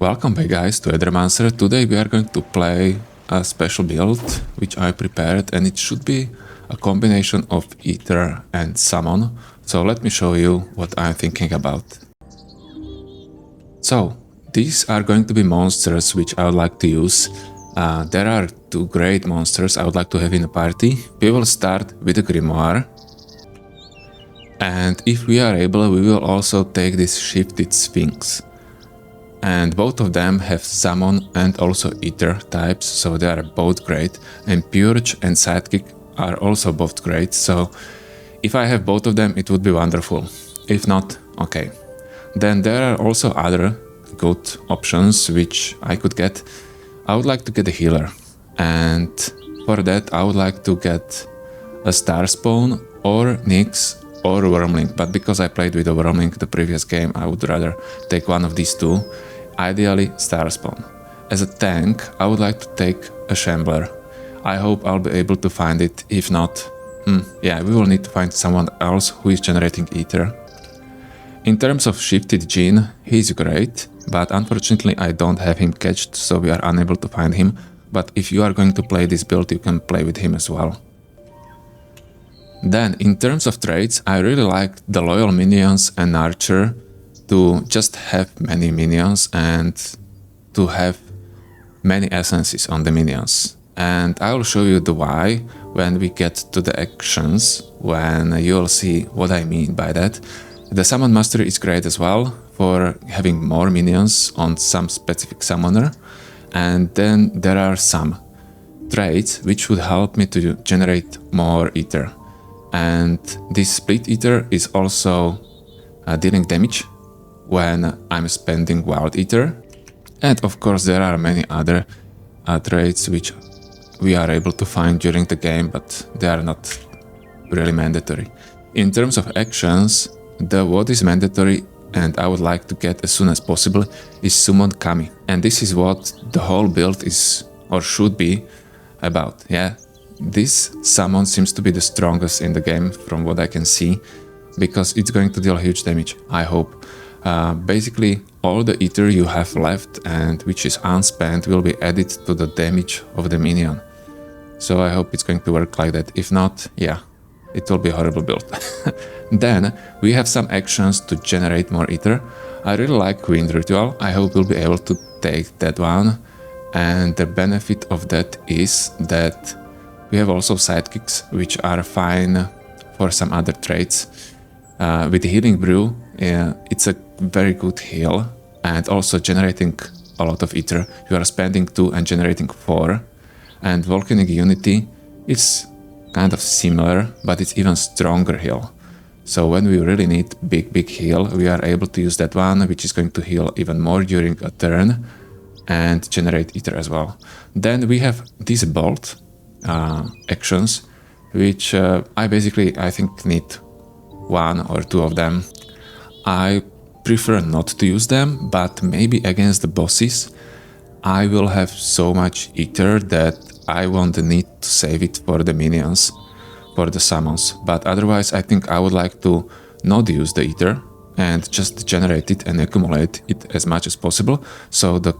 Welcome back guys to Aethermancer. Today we are going to play a special build which I prepared, and it should be a combination of Aether and Summon. So let me show you what I'm thinking about. So these are going to be monsters which I would like to use. There are two great monsters I would like to have in a party. We will start with the Grimoire. And if we are able, we will also take this shifted Sphinx. And both of them have Summon and also Aether types, so they are both great. And Purge and Sidekick are also both great, so if I have both of them it would be wonderful. If not, okay. Then there are also other good options which I could get. I would like to get a healer, and for that I would like to get a Star Spawn or Nixe or Wormling, but because I played with a Wormling the previous game, I would rather take one of these two. Ideally Star Spawn. As a tank, I would like to take a Shambler. I hope I'll be able to find it. If not, yeah, we will need to find someone else who is generating Aether. In terms of shifted Jin, he's great, but unfortunately I don't have him catched, so we are unable to find him. But if you are going to play this build, you can play with him as well. Then, in terms of traits, I really like the Loyal Minions and Archer, to just have many minions and to have many essences on the minions. And I will show you the why when we get to the actions, when you'll see what I mean by that. The Summon Mastery is great as well for having more minions on some specific summoner. And then there are some traits which would help me to generate more Aether. And this Split Aether is also dealing damage when I'm spending Wild Aether. And of course there are many other traits which we are able to find during the game, but they are not really mandatory. In terms of actions, what is mandatory and I would like to get as soon as possible is Summon Kami. And this is what the whole build is or should be about. Yeah, this summon seems to be the strongest in the game from what I can see, because it's going to deal huge damage, I hope. Basically all the Aether you have left and which is unspent will be added to the damage of the minion. So I hope it's going to work like that. If not, yeah, it will be a horrible build. Then we have some actions to generate more Aether. I really like Wind Ritual. I hope we'll be able to take that one. And the benefit of that is that we have also sidekicks which are fine for some other traits. With the Healing Brew, it's a very good heal, and also generating a lot of Aether. You are spending 2 and generating 4. And Volcanic Unity is kind of similar, but it's even stronger heal. So when we really need big heal, we are able to use that one, which is going to heal even more during a turn and generate Aether as well. Then we have these bolt actions, which I think need 1 or 2 of them. I prefer not to use them, but maybe against the bosses I will have so much Aether that I won't need to save it for the minions, for the summons. But otherwise I think I would like to not use the Aether and just generate it and accumulate it as much as possible, so the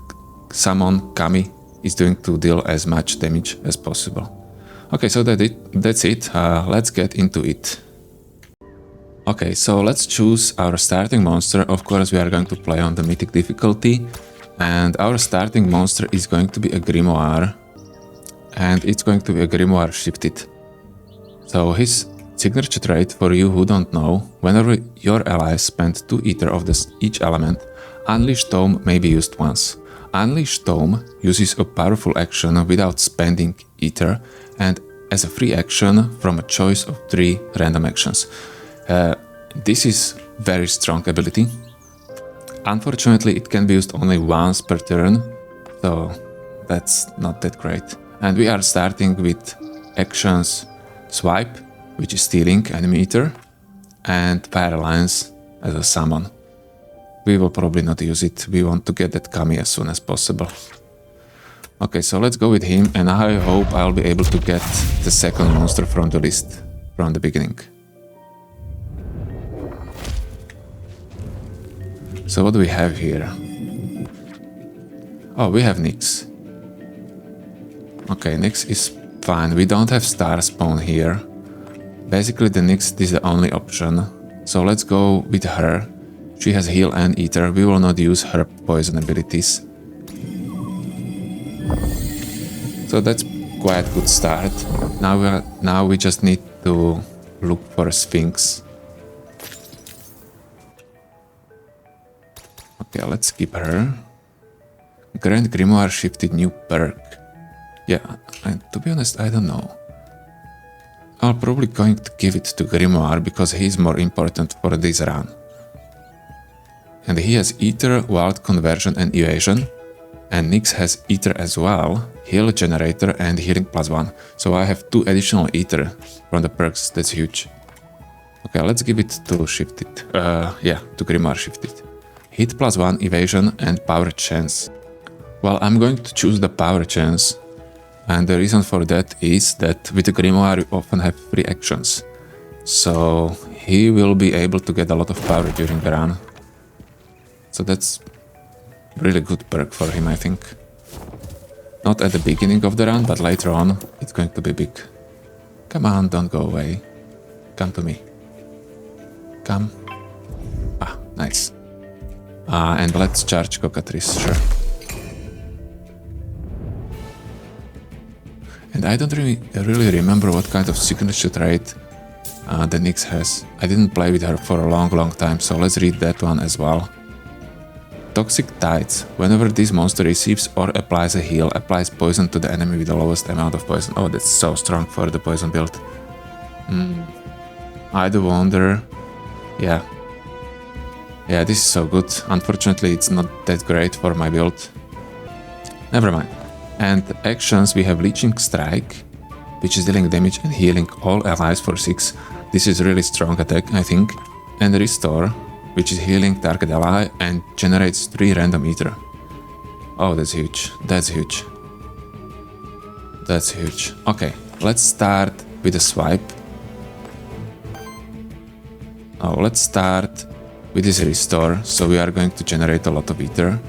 summon Kami is going to deal as much damage as possible. Okay, so that's it. Let's get into it. Okay, so let's choose our starting monster. Of course, we are going to play on the mythic difficulty, and our starting monster is going to be a Grimoire, and it's going to be a Grimoire shifted. So his signature trait, for you who don't know, whenever your allies spend 2 Aether of each element, Unleash Tome may be used once. Unleash Tome uses a powerful action without spending Aether, and as a free action from a choice of 3 random actions. This is very strong ability. Unfortunately, it can be used only once per turn, so that's not that great. And we are starting with actions Swipe, which is stealing enemy Aether, and Fire Lines as a summon. We will probably not use it. We want to get that Kami as soon as possible. Okay, so let's go with him, and I hope I'll be able to get the second monster from the list from the beginning. So what do we have here? Oh, we have Nixe. Okay, Nixe is fine. We don't have star spawn here. Basically, the Nixe is the only option. So let's go with her. She has heal and Aether. We will not use her poison abilities. So that's quite good start. Now we just need to look for a Sphinx. Okay, let's skip her. Grand Grimoire shifted new perk. Yeah, and to be honest, I don't know. I'm probably going to give it to Grimoire because he's more important for this run. And he has Aether, Wild Conversion and Evasion. And Nixe has Aether as well, Heal Generator and Healing +1. So I have 2 additional Aether from the perks, that's huge. Okay, let's give it to Shifted. To Grimoire Shifted. Hit +1, Evasion and Power Chance. Well, I'm going to choose the Power Chance. And the reason for that is that with the Grimoire you often have free actions. So he will be able to get a lot of power during the run. So that's really good perk for him, I think. Not at the beginning of the run, but later on it's going to be big. Come on, don't go away. Come to me. Come. Ah, nice. And let's charge Cockatrice, sure. And I don't really remember what kind of signature trait the Nixe has. I didn't play with her for a long time, so let's read that one as well. Toxic Tides. Whenever this monster receives or applies a heal, applies poison to the enemy with the lowest amount of poison. Oh, that's so strong for the poison build. I do wonder. Yeah, this is so good. Unfortunately, it's not that great for my build. Never mind. And actions, we have Leeching Strike, which is dealing damage and healing all allies for 6. This is really strong attack, I think. And Restore, which is healing target ally and generates 3 random Aether. Oh, that's huge. That's huge. That's huge. Okay, let's start with a swipe. Oh, let's start with this Restore. So we are going to generate a lot of Aether.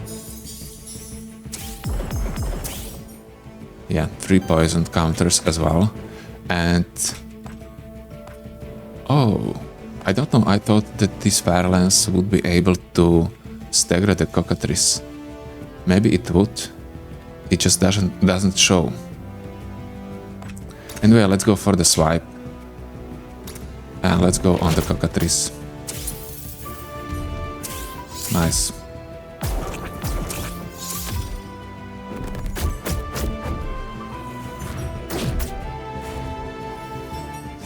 Yeah, 3 poison counters as well. And... oh, I don't know, I thought that this Fire Lance would be able to stagger the Cockatrice. Maybe it would. It just doesn't show. Anyway, let's go for the swipe. And let's go on the Cockatrice. Nice.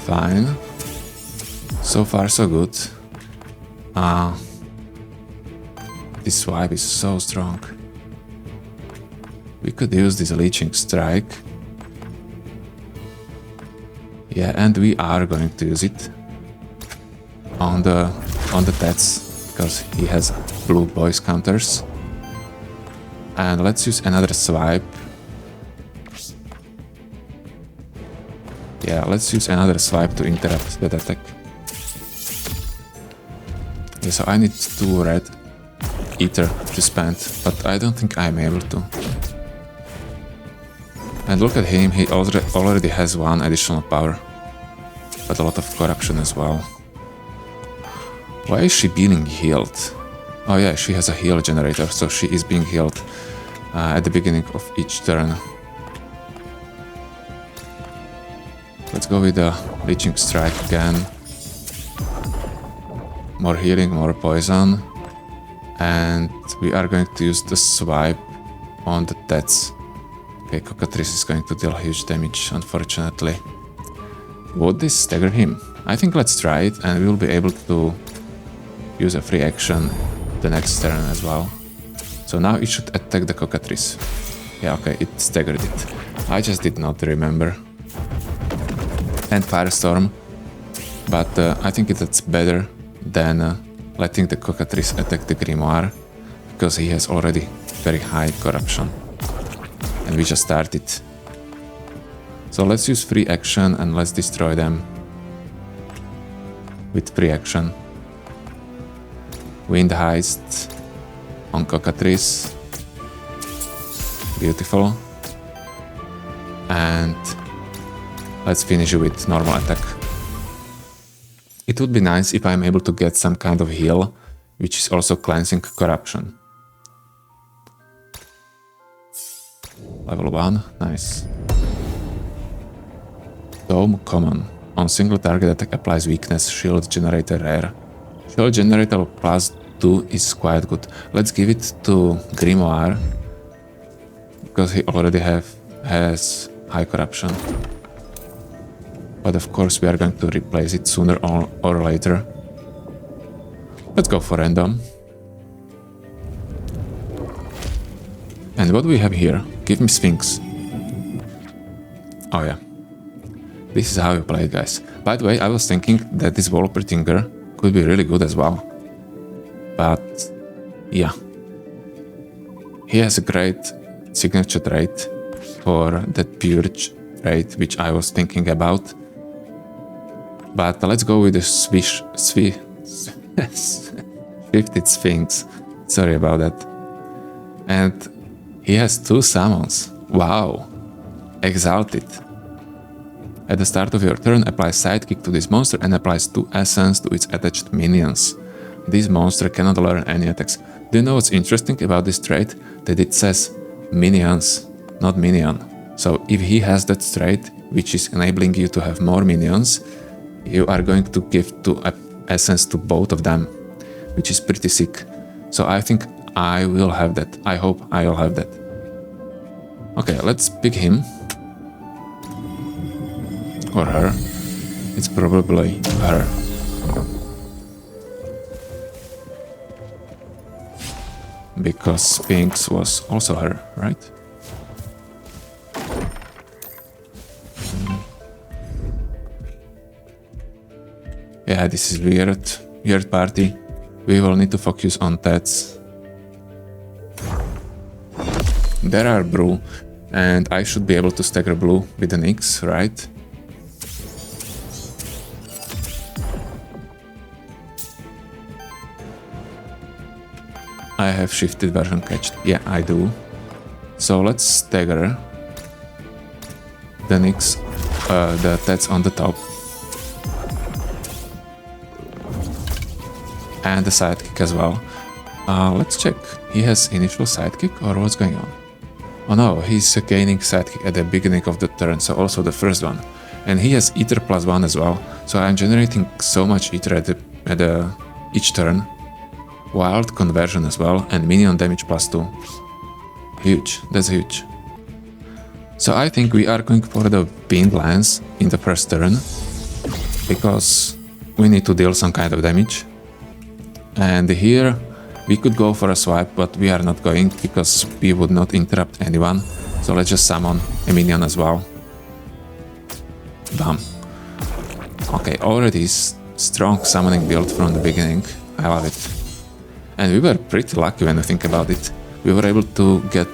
Fine. So far so good. This swipe is so strong. We could use this Leeching Strike. Yeah, and we are going to use it on the Tats because he has blue boys counters. And let's use another swipe. Yeah, let's use another swipe to interrupt that attack. Yeah, so I need 2 red Aether to spend, but I don't think I'm able to. And look at him, he already has 1 additional power, but a lot of corruption as well. Why is she being healed? Oh yeah, she has a heal generator, so she is being healed at the beginning of each turn. Let's go with the Leeching Strike again. More healing, more poison. And we are going to use the swipe on the Tats. Okay, Cockatrice is going to deal huge damage, unfortunately. Would this stagger him? I think let's try it, and we will be able to use a free action the next turn as well. So now it should attack the Cockatrice. Yeah, okay, it staggered it. I just did not remember. And Firestorm, but I think that's better than letting the Cockatrice attack the Grimoire, because he has already very high corruption. And we just started. So let's use free action and let's destroy them with free action. Wind Heist on Cockatrice. Beautiful. And let's finish with normal attack. It would be nice if I'm able to get some kind of heal, which is also cleansing corruption. Level 1, nice. Tome common. On single target attack applies weakness, shield generator rare. Shield generator +2 is quite good. Let's give it to Grimoire, because he already has high corruption. But of course we are going to replace it sooner or later. Let's go for random. And what do we have here? Give me Sphinx. Oh yeah. This is how you play it, guys. By the way, I was thinking that this Wolpertinger could be really good as well. But yeah. He has a great signature trait for that purge trait, which I was thinking about. But let's go with the Shifted Sphinx. Sorry about that. And he has 2 summons. Wow. Exalted. At the start of your turn, apply sidekick to this monster and applies 2 essence to its attached minions. This monster cannot learn any attacks. Do you know what's interesting about this trait? That it says minions, not minion. So if he has that trait, which is enabling you to have more minions, you are going to give 2 essence to both of them, which is pretty sick. So I think I will have that. I hope I will have that. Okay, let's pick him. Or her. It's probably her. Because Sphinx was also her, right? Yeah, this is weird party. We will need to focus on tats. There are blue, and I should be able to stagger blue with the Nixe, right? I have shifted version catched. Yeah, I do. So let's stagger the Nixe, the tats on the top. And the sidekick as well. Let's check. He has initial sidekick or what's going on? Oh no, he's gaining sidekick at the beginning of the turn, so also the first one. And he has Aether +1 as well, so I'm generating so much Aether at each turn. Wild conversion as well, and minion damage +2. Huge, that's huge. So I think we are going for the Wind Lance in the first turn, because we need to deal some kind of damage. And here we could go for a swipe, but we are not going because we would not interrupt anyone. So let's just summon a minion as well. Bam. Okay, already strong summoning build from the beginning. I love it. And we were pretty lucky when you think about it. We were able to get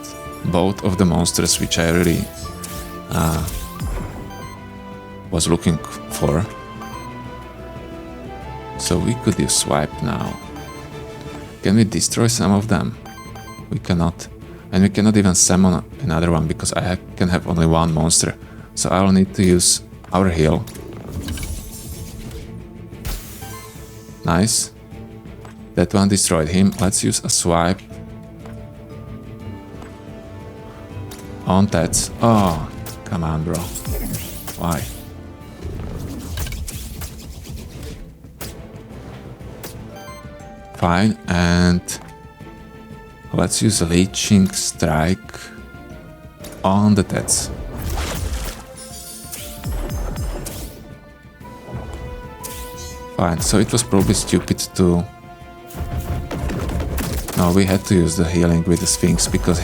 both of the monsters, which I really was looking for. So we could use swipe now. Can we destroy some of them? We cannot. And we cannot even summon another one because I can have only one monster. So I will need to use our heal. Nice. That one destroyed him. Let's use a swipe. On that. Oh, come on, bro. Why? Fine, and let's use a Leeching Strike on the Tats. Fine, so it was probably stupid to... No, we had to use the healing with the Sphinx because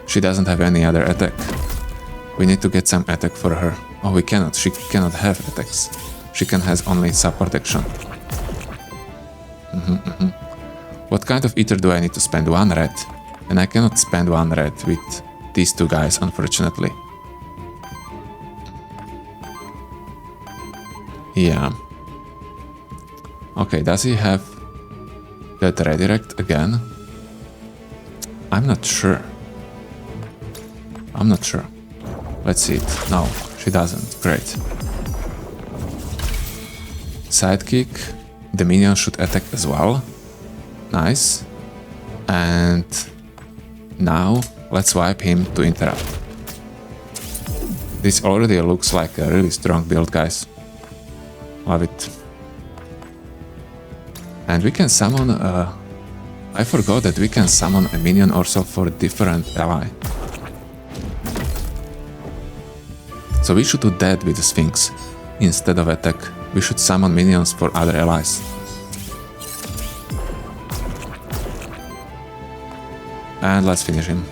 she doesn't have any other attack. We need to get some attack for her. Oh, we cannot. She cannot have attacks. She can have only support action. What kind of Aether do I need to spend? 1 red. And I cannot spend 1 red with these 2 guys, unfortunately. Yeah. Okay, does he have that redirect again? I'm not sure. I'm not sure. Let's see it. No, she doesn't. Great. Sidekick. The minion should attack as well. Nice. And now let's swipe him to interrupt. This already looks like a really strong build, guys. Love it. And we can summon I forgot that we can summon a minion also for a different ally. So we should do that with the Sphinx. Instead of attack, we should summon minions for other allies. And let's finish him.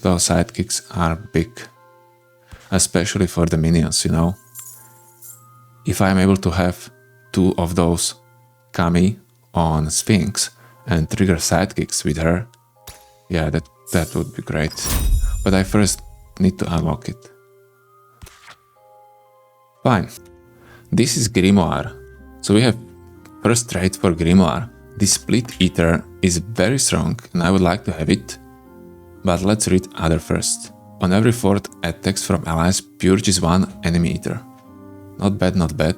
Those sidekicks are big. Especially for the minions, you know. If I'm able to have 2 of those Kami on Sphinx and trigger sidekicks with her, yeah, that would be great. But I first need to unlock it. Fine. This is Grimoire. So we have first trait for Grimoire. This split Aether is very strong and I would like to have it. But let's read other first. On every 4th attacks from allies purges 1 enemy Aether. Not bad, not bad.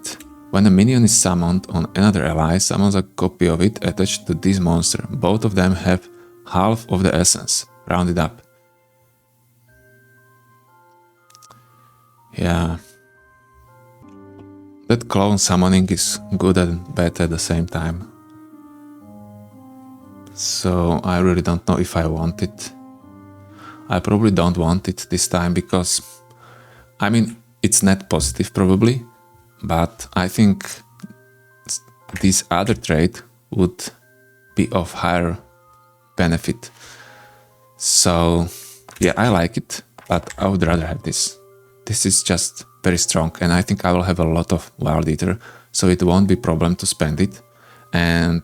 When a minion is summoned on another ally, summons a copy of it attached to this monster. Both of them have half of the essence, rounded up. Yeah. That clone summoning is good and bad at the same time. So I really don't know if I want it. I probably don't want it this time because, I mean, it's net positive probably, but I think this other trait would be of higher benefit. So yeah, I like it, but I would rather have this. This is just very strong and I think I will have a lot of Wild Aether, so it won't be a problem to spend it. And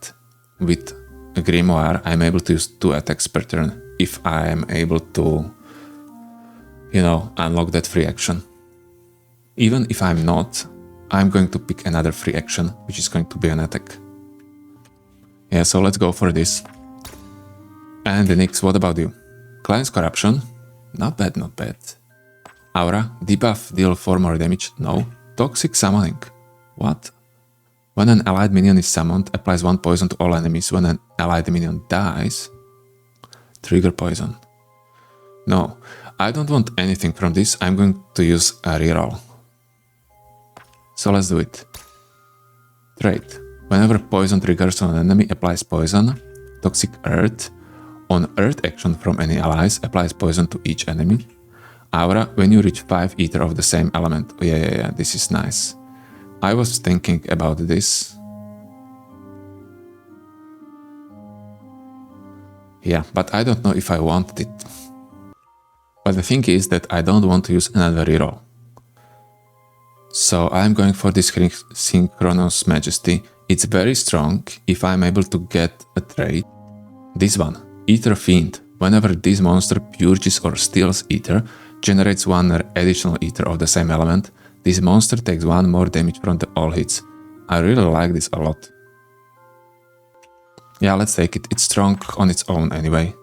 with a Grimoire, I'm able to use 2 attacks per turn if I am able to, you know, unlock that free action. Even if I'm not, I'm going to pick another free action, which is going to be an attack. Yeah, so let's go for this. And the Nixe, what about you? Client's Corruption? Not bad, not bad. Aura, debuff, deal 4 more damage? No. Toxic Summoning? What? When an allied minion is summoned, applies 1 poison to all enemies. When an allied minion dies, trigger poison. No, I don't want anything from this. I'm going to use a reroll. So let's do it. Trait. Whenever poison triggers on an enemy, applies poison. Toxic Earth. On Earth action from any allies, applies poison to each enemy. Aura. When you reach 5 Aether of the same element. Oh, yeah, this is nice. I was thinking about this. Yeah, but I don't know if I want it. But the thing is that I don't want to use another reroll. So I'm going for this Synchronous Majesty. It's very strong if I'm able to get a trait. This one, Aether Fiend. Whenever this monster purges or steals Aether, generates 1 additional Aether of the same element. This monster takes 1 more damage from the all hits. I really like this a lot. Yeah, let's take it. It's strong on its own anyway.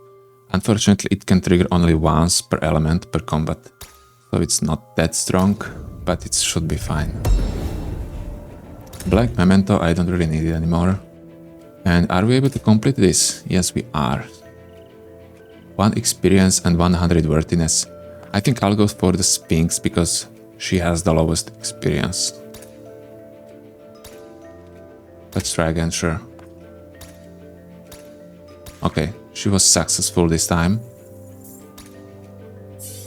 Unfortunately, it can trigger only once per element per combat. So it's not that strong, but it should be fine. Black Memento, I don't really need it anymore. And are we able to complete this? Yes, we are. 1 experience and 100 worthiness. I think I'll go for the Sphinx because she has the lowest experience. Let's try again, sure. Okay, she was successful this time.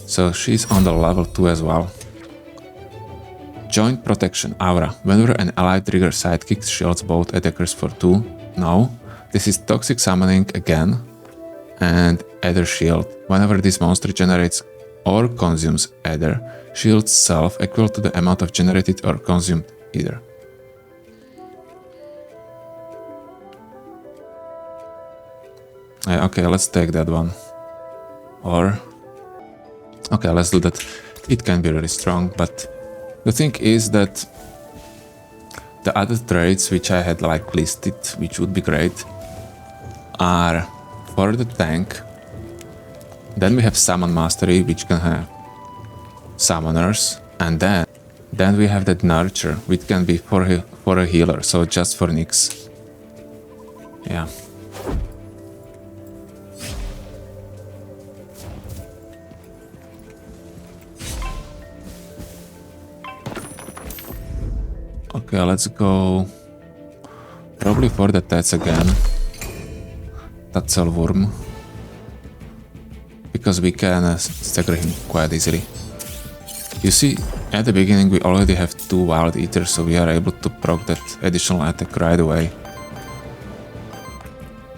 So she's on the level 2 as well. Joint Protection, Aura. Whenever an ally triggers sidekicks, shields both attackers for 2. No. This is Toxic Summoning again. And Aether Shield. Whenever this monster generates or consumes Aether, shields self equal to the amount of generated or consumed Aether. Okay, let's take that one. Or... okay, let's do that. It can be really strong, but the thing is that the other traits which I had like listed, which would be great, are for the tank. Then we have Summon Mastery, which can have summoners, and then we have that Nurture, which can be for a healer, so just for Nixe. Yeah. Okay, let's go probably for the Tats again. Tatzelwurm. Because we can stagger him quite easily. You see, at the beginning we already have 2 Wild Eaters, so we are able to proc that additional attack right away.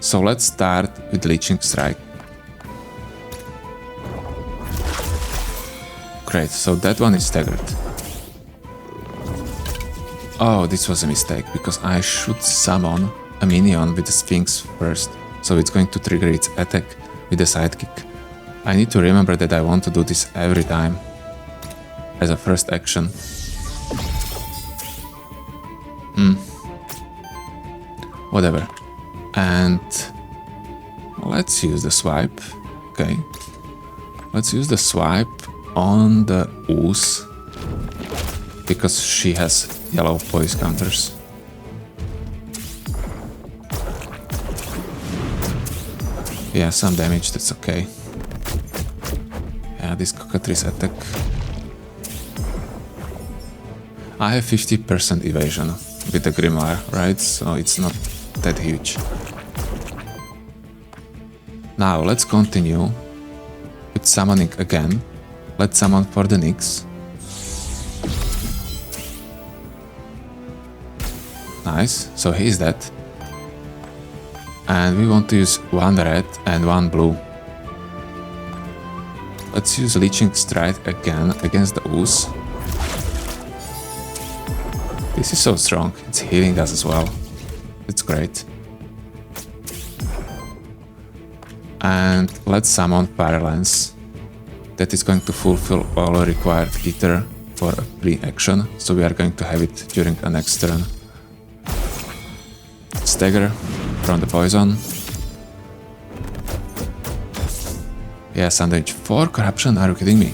So let's start with Leeching Strike. Great, so that one is staggered. Oh, this was a mistake, because I should summon a minion with the Sphinx first, so it's going to trigger its attack with a sidekick. I need to remember that I want to do this every time, as a first action. Whatever. And let's use the swipe. Okay. Let's use the swipe on the Ooze, because she has yellow poise counters. Yeah, some damage, that's okay. Yeah, this cockatrice attack. I have 50% evasion with the Grimoire, right? So it's not that huge. Now let's continue with summoning again. Let's summon for the Nixe. Nice, so he's dead. And we want to use 1 red and 1 blue. Let's use Leeching Strike again against the Ooze. This is so strong, it's healing us as well. It's great. And let's summon Fire Lance. That is going to fulfill all required Aether for a pre-action, so we are going to have it during the next turn. Stagger from the poison. Yeah, some damage. 4 corruption, are you kidding me?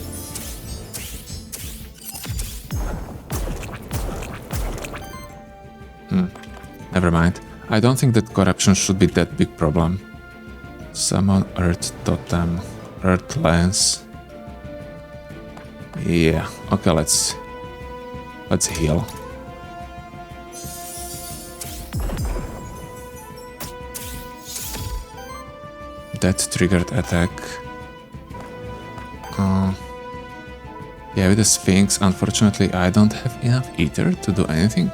Never mind. I don't think that corruption should be that big problem. Summon Earth Totem, Earth Lance. Yeah, okay, let's heal. That triggered attack. Yeah, with the Sphinx, unfortunately, I don't have enough Aether to do anything.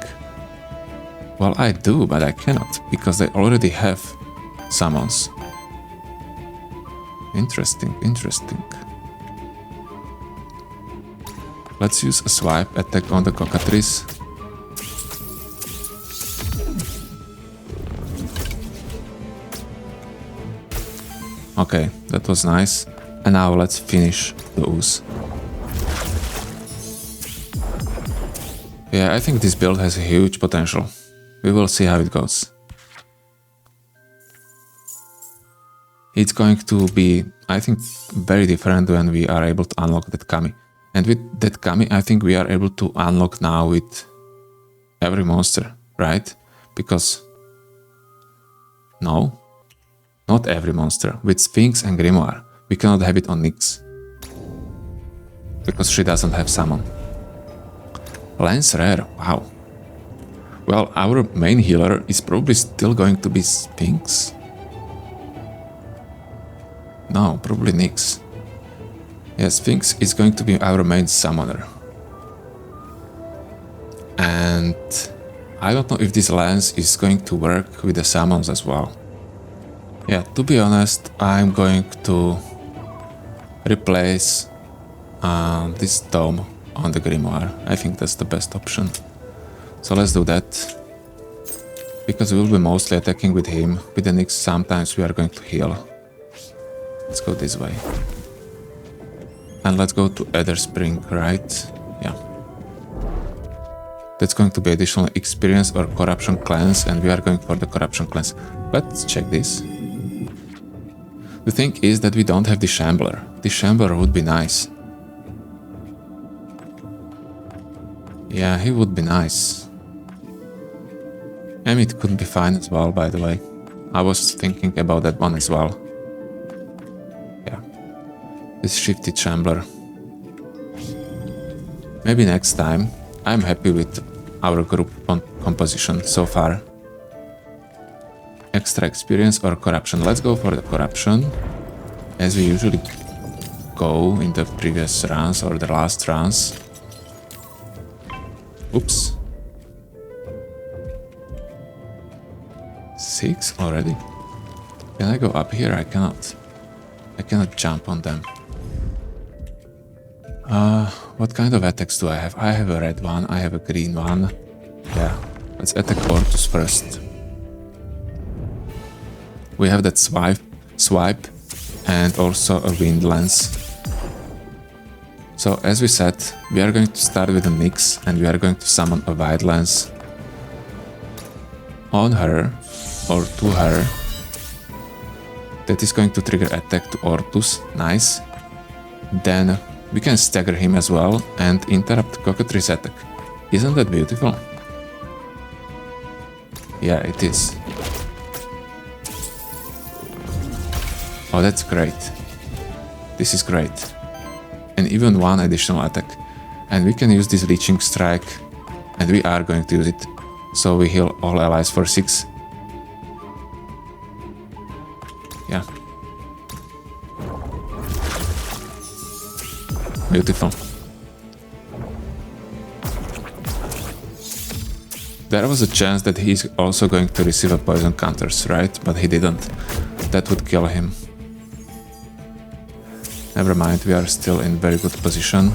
Well, I do, but I cannot, because they already have summons. Interesting, interesting. Let's use a swipe attack on the cockatrice. Okay, that was nice. And now let's finish the Ooze. Yeah, I think this build has a huge potential. We will see how it goes. It's going to be, I think, very different when we are able to unlock that Kami. And with that Kami, I think we are able to unlock now with every monster, right? Because... no? Not every monster. With Sphinx and Grimoire, we cannot have it on Nixe. Because she doesn't have summon. Lance rare, wow. Well, our main healer is probably still going to be Sphinx. No, probably Nixe. Yeah, Sphinx is going to be our main summoner. And I don't know if this lance is going to work with the summons as well. Yeah, to be honest, I'm going to replace this tome on the Grimoire. I think that's the best option. So let's do that. Because we will be mostly attacking with him. With the Nixe, sometimes we are going to heal. Let's go this way. And let's go to Aether Spring, right? Yeah. That's going to be additional experience or corruption cleanse, and we are going for the corruption cleanse. Let's check this. The thing is that we don't have the Shambler. The Shambler would be nice. Yeah, he would be nice. And it could be fine as well, by the way. I was thinking about that one as well. Yeah. This shifted Shambler. Maybe next time. I'm happy with our group composition so far. Extra experience or corruption. Let's go for the corruption. As we usually go in the previous runs or the last runs. Oops. 6 already? Can I go up here? I cannot. I cannot jump on them. What kind of attacks do I have? I have a red one, I have a green one. Yeah, let's attack Ortus first. We have that swipe and also a wind lance. So as we said, we are going to start with a Nixe and we are going to summon a wide lance on her or to her. That is going to trigger attack to Ortus. Nice. Then we can stagger him as well and interrupt Cockatrice's attack. Isn't that beautiful? Yeah, it is. Oh, that's great. This is great. And even one additional attack. And we can use this Leeching Strike. And we are going to use it. So we heal all allies for 6. Yeah. Beautiful. There was a chance that he's also going to receive a poison counters, right? But he didn't. That would kill him. Never mind, we are still in very good position.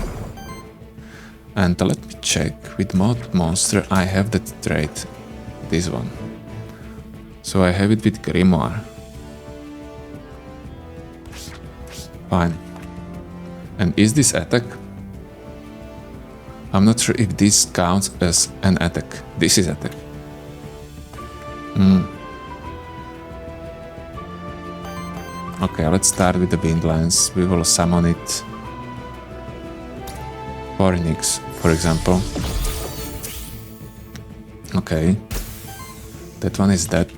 And let me check. With Mod Monster I have that trait. This one. So I have it with Grimoire. Fine. And is this attack? I'm not sure if this counts as an attack. This is attack. Okay, let's start with the Wind Lance. We will summon it for Nixe, for example. Okay. That one is dead.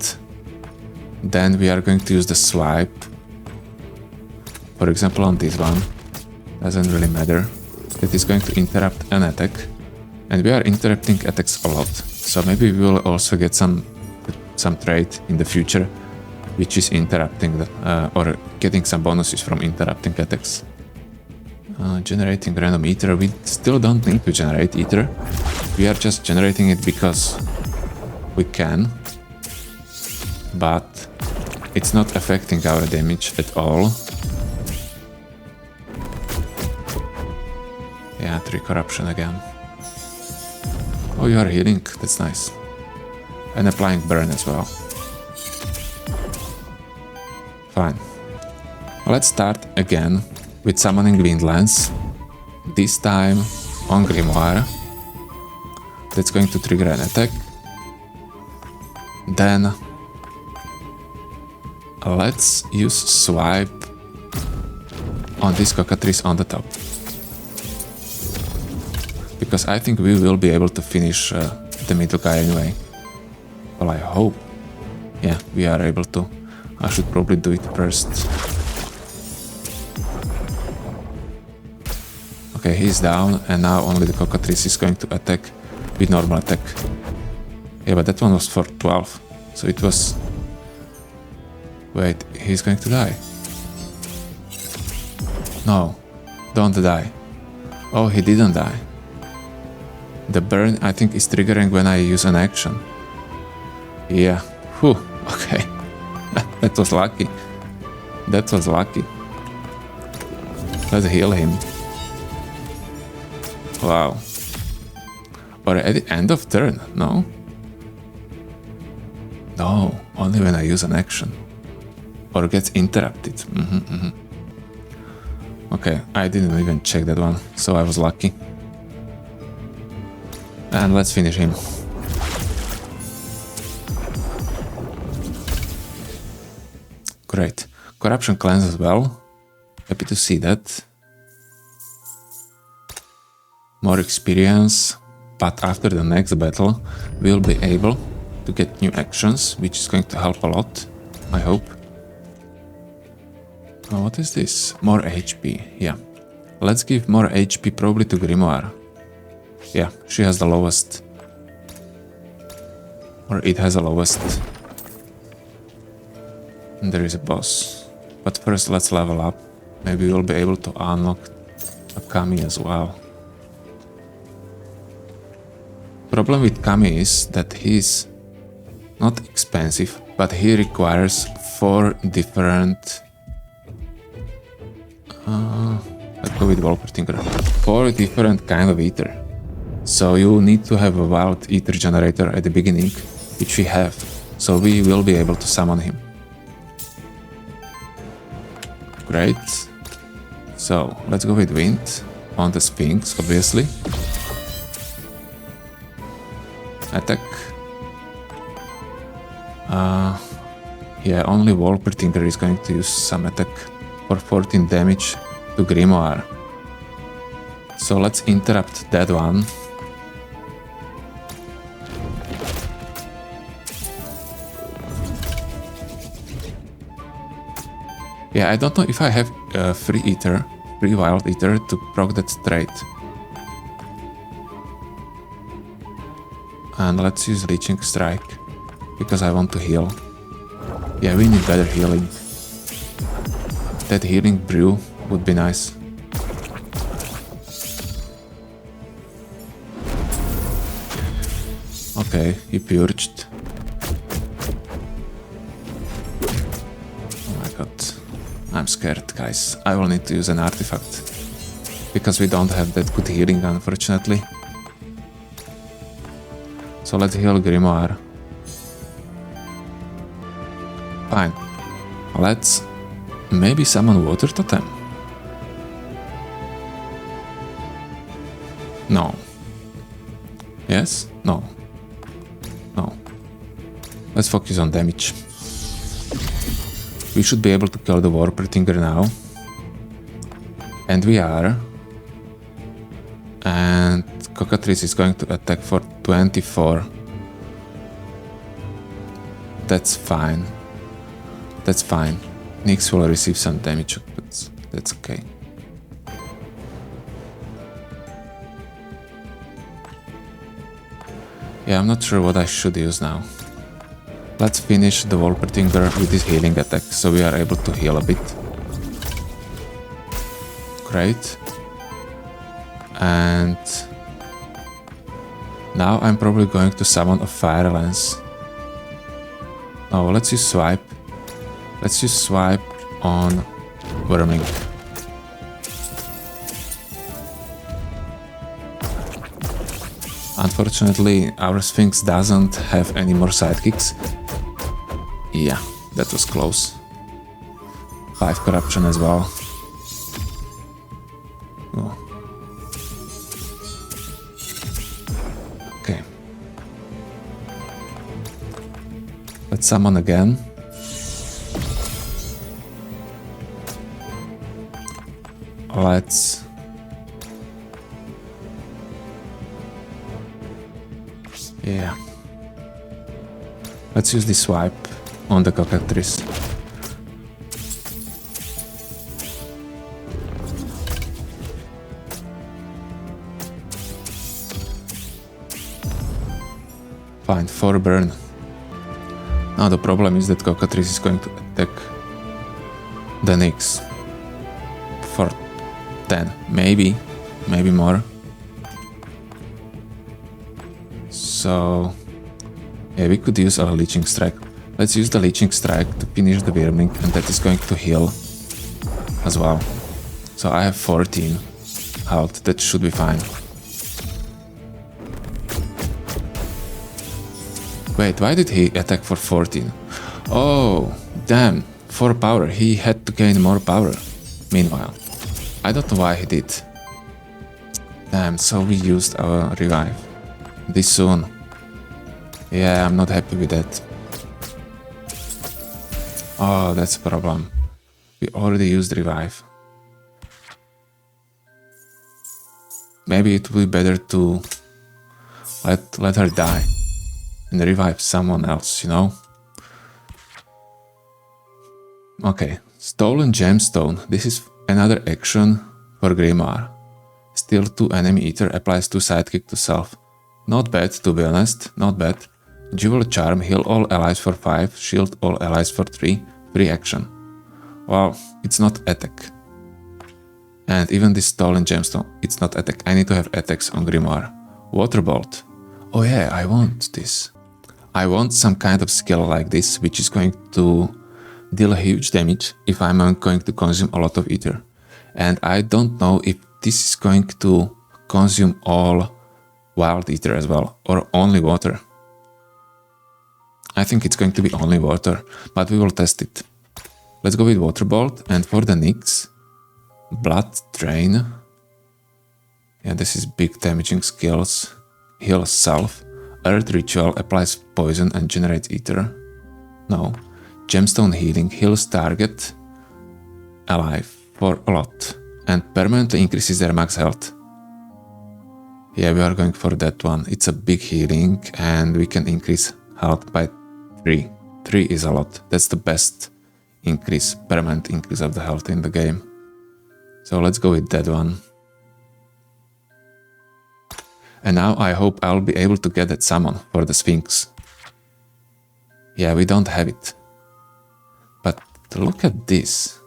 Then we are going to use the swipe. For example, on this one. Doesn't really matter. That is going to interrupt an attack. And we are interrupting attacks a lot. So maybe we will also get some trait in the future which is interrupting or getting some bonuses from interrupting attacks. Generating random Aether. We still don't need to generate Aether. We are just generating it because we can. But it's not affecting our damage at all. Yeah, 3 corruption again. Oh, you are healing. That's nice. And applying burn as well. Fine. Let's start again with summoning Wind Lance. This time on Grimoire. That's going to trigger an attack. Then let's use swipe on this Cockatrice on the top. Because I think we will be able to finish the middle guy anyway. Well, I hope. Yeah, we are able to. I should probably do it first. Okay, he's down, and now only the Cockatrice is going to attack with normal attack. Yeah, but that one was for 12, so it was... Wait, he's going to die. No, don't die. Oh, he didn't die. The burn, I think, is triggering when I use an action. Yeah, whew, okay. That was lucky. That was lucky. Let's heal him. Wow. Or at the end of turn, no? No, only when I use an action. Or gets interrupted. Okay, I didn't even check that one, so I was lucky. And let's finish him. Great. Corruption cleanse as well. Happy to see that. More experience, but after the next battle we'll be able to get new actions, which is going to help a lot, I hope. Oh, what is this? More HP, yeah. Let's give more HP probably to Grimoire. Yeah, she has the lowest. Or it has the lowest. And there is a boss. But first let's level up. Maybe we'll be able to unlock a Kami as well. Problem with Kami is that he's not expensive, but he requires 4 different... let's go with Wolpertinger. 4 different kind of Aether. So you need to have a wild Aether generator at the beginning, which we have. So we will be able to summon him. Great. So let's go with Wind on the Sphinx, obviously. Attack. Yeah, only Wolpertinger is going to use some attack for 14 damage to Grimoire. So let's interrupt that one. Yeah, I don't know if I have free Aether, free wild Aether to proc that trait. And let's use Leeching Strike, because I want to heal. Yeah, we need better healing. That healing brew would be nice. Okay, he purged. Oh my god. I'm scared, guys. I will need to use an artifact. Because we don't have that good healing, unfortunately. So let's heal Grimoire. Fine. Let's maybe summon Water Totem. No. Yes? No. No. Let's focus on damage. We should be able to kill the Wolpertinger now. And we are. And Cockatrice is going to attack for 24. That's fine. That's fine. Nixe will receive some damage, but that's okay. Yeah, I'm not sure what I should use now. Let's finish the Wolpertinger with his healing attack, so we are able to heal a bit. Great. And now I'm probably going to summon a Fire Lance. Oh, let's use Swipe. Let's use Swipe on Worming. Unfortunately, our Sphinx doesn't have any more sidekicks. Yeah, that was close. 5 corruption as well. Oh. Okay. Let's summon again. Let's... Yeah. Let's use the Swipe on the Cockatrice. Fine, 4 burn. Now the problem is that Cockatrice is going to attack the Nixe for 10, maybe more. So yeah, we could use our Leeching Strike. Let's use the Leeching Strike to finish the Wyrming, and that is going to heal as well. So I have 14 health, that should be fine. Wait, why did he attack for 14? Oh, damn, 4 power, he had to gain more power. Meanwhile, I don't know why he did. Damn, so we used our revive this soon. Yeah, I'm not happy with that. Oh, that's a problem. We already used revive. Maybe it would be better to let her die and revive someone else, you know? Okay, stolen gemstone. This is another action for Grimoire. Steal 2 enemy Aether, applies 2 sidekick to self. Not bad, to be honest, not bad. Jewel charm, heal all allies for 5, shield all allies for 3, free action. Well, it's not attack. And even this stolen gemstone, it's not attack. I need to have attacks on Grimoire. Waterbolt. Oh yeah, I want this. I want some kind of skill like this, which is going to deal huge damage if I'm going to consume a lot of Aether. And I don't know if this is going to consume all wild Aether as well, or only water. I think it's going to be only water, but we will test it. Let's go with Waterbolt, and for the Nixe, Blood Drain. Yeah, this is big damaging skills. Heal self. Earth Ritual, applies poison and generates Aether. No. Gemstone Healing, heals target alive for a lot and permanently increases their max health. Yeah, we are going for that one. It's a big healing and we can increase health by 3. 3 is a lot. That's the best increase, permanent increase of the health in the game. So let's go with that one. And now I hope I'll be able to get that summon for the Sphinx. Yeah, we don't have it. But look at this.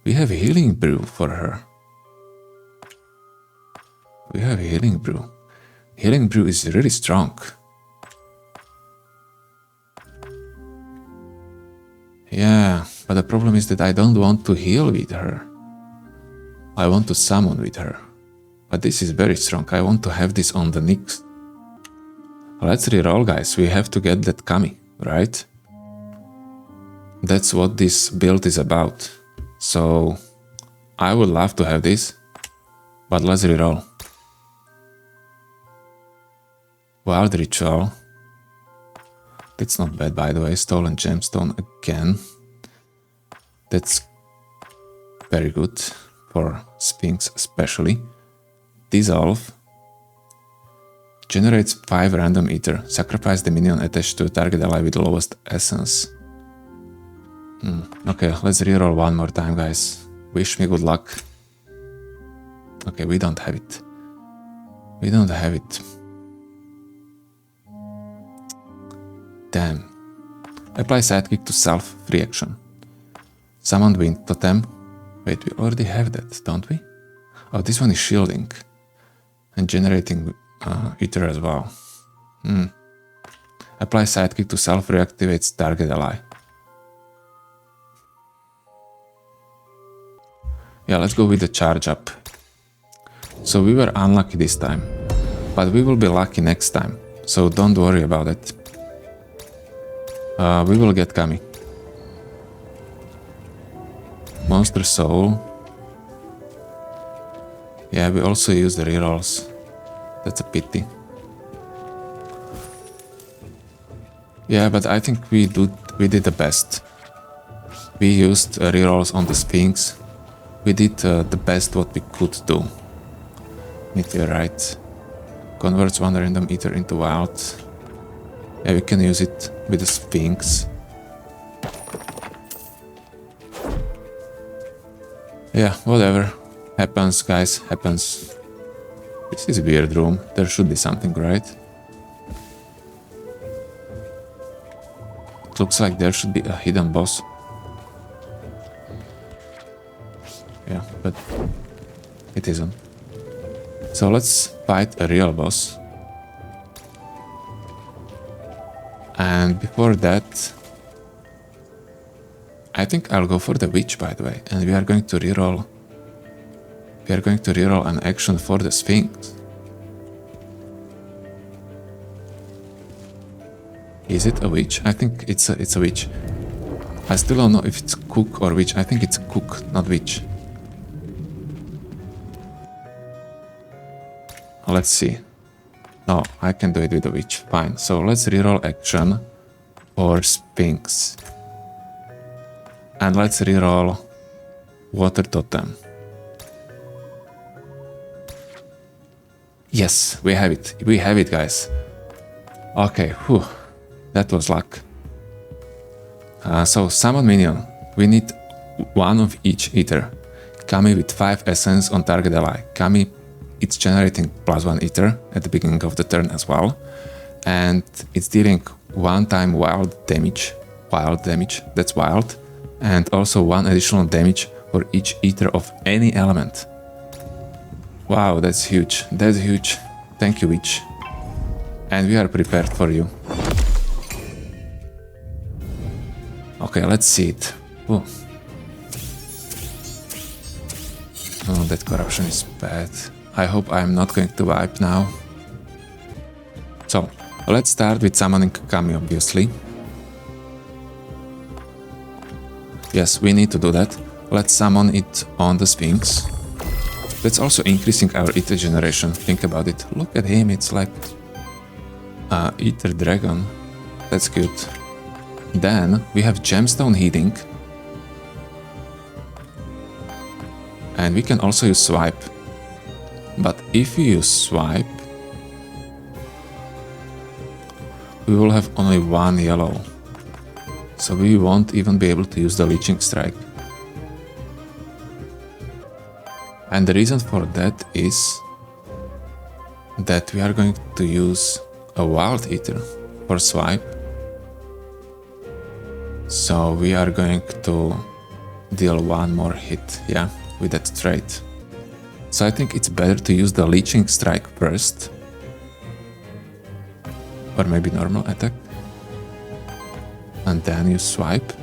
We have Healing Brew for her. We have Healing Brew. Healing Brew is really strong. Yeah, but the problem is that I don't want to heal with her. I want to summon with her. But this is very strong. I want to have this on the Nixe. Let's reroll, guys. We have to get that Kami, right? That's what this build is about. So I would love to have this, but let's reroll. Wild Ritual. That's not bad, by the way. Stolen Gemstone again. That's very good for Sphinx especially. Dissolve. Generates 5 random Aether. Sacrifice the minion attached to a target ally with the lowest essence. Okay, let's reroll one more time, guys. Wish me good luck. Okay, we don't have it. We don't have it. Damn. Apply sidekick to self, free action. Summoned Wind Totem. Wait, we already have that, don't we? Oh, this one is shielding. And generating Aether as well. Apply sidekick to self, reactivates target ally. Yeah, let's go with the charge up. So we were unlucky this time, but we will be lucky next time, so don't worry about it. We will get Kami. Monster Soul. Yeah, we also use the rerolls. That's a pity. Yeah, but I think we did the best. We used rerolls on the Sphinx. We did the best what we could do. Meteorite. Converts 1 random Aether into wild. Yeah, we can use it with the Sphinx. Yeah, whatever. Happens, guys, happens. This is a weird room. There should be something, right? It looks like there should be a hidden boss. Yeah, but it isn't. So let's fight a real boss. And before that, I think I'll go for the witch, by the way. And we are going to reroll. We are going to reroll an action for the Sphinx. Is it a witch? I think it's a witch. I still don't know if it's cook or witch. I think it's cook, not witch. Let's see. No, I can do it with a witch. Fine. So let's reroll action for Sphinx. And let's reroll water totem. Yes, we have it. We have it, guys. Okay, whew. That was luck. So summon minion. We need one of each Aether. Kami with 5 essence on target ally. Kami, it's generating +1 Aether at the beginning of the turn as well. And it's dealing 1 time wild damage. Wild damage, that's wild. And also 1 additional damage for each Aether of any element. Wow, that's huge. That's huge. Thank you, witch. And we are prepared for you. Okay, let's see it. Ooh. Oh, that corruption is bad. I hope I'm not going to wipe now. So, let's start with summoning Kami, obviously. Yes, we need to do that. Let's summon it on the Sphinx. That's also increasing our Aether generation. Think about it. Look at him, it's like Aether dragon. That's cute. Then we have gemstone healing. And we can also use swipe. But if we use swipe, we will have only 1 yellow. So we won't even be able to use the leeching strike. And the reason for that is that we are going to use a wild Aether for swipe. So we are going to deal 1 more hit, yeah, with that trait. So I think it's better to use the leeching strike first. Or maybe normal attack. And then use swipe.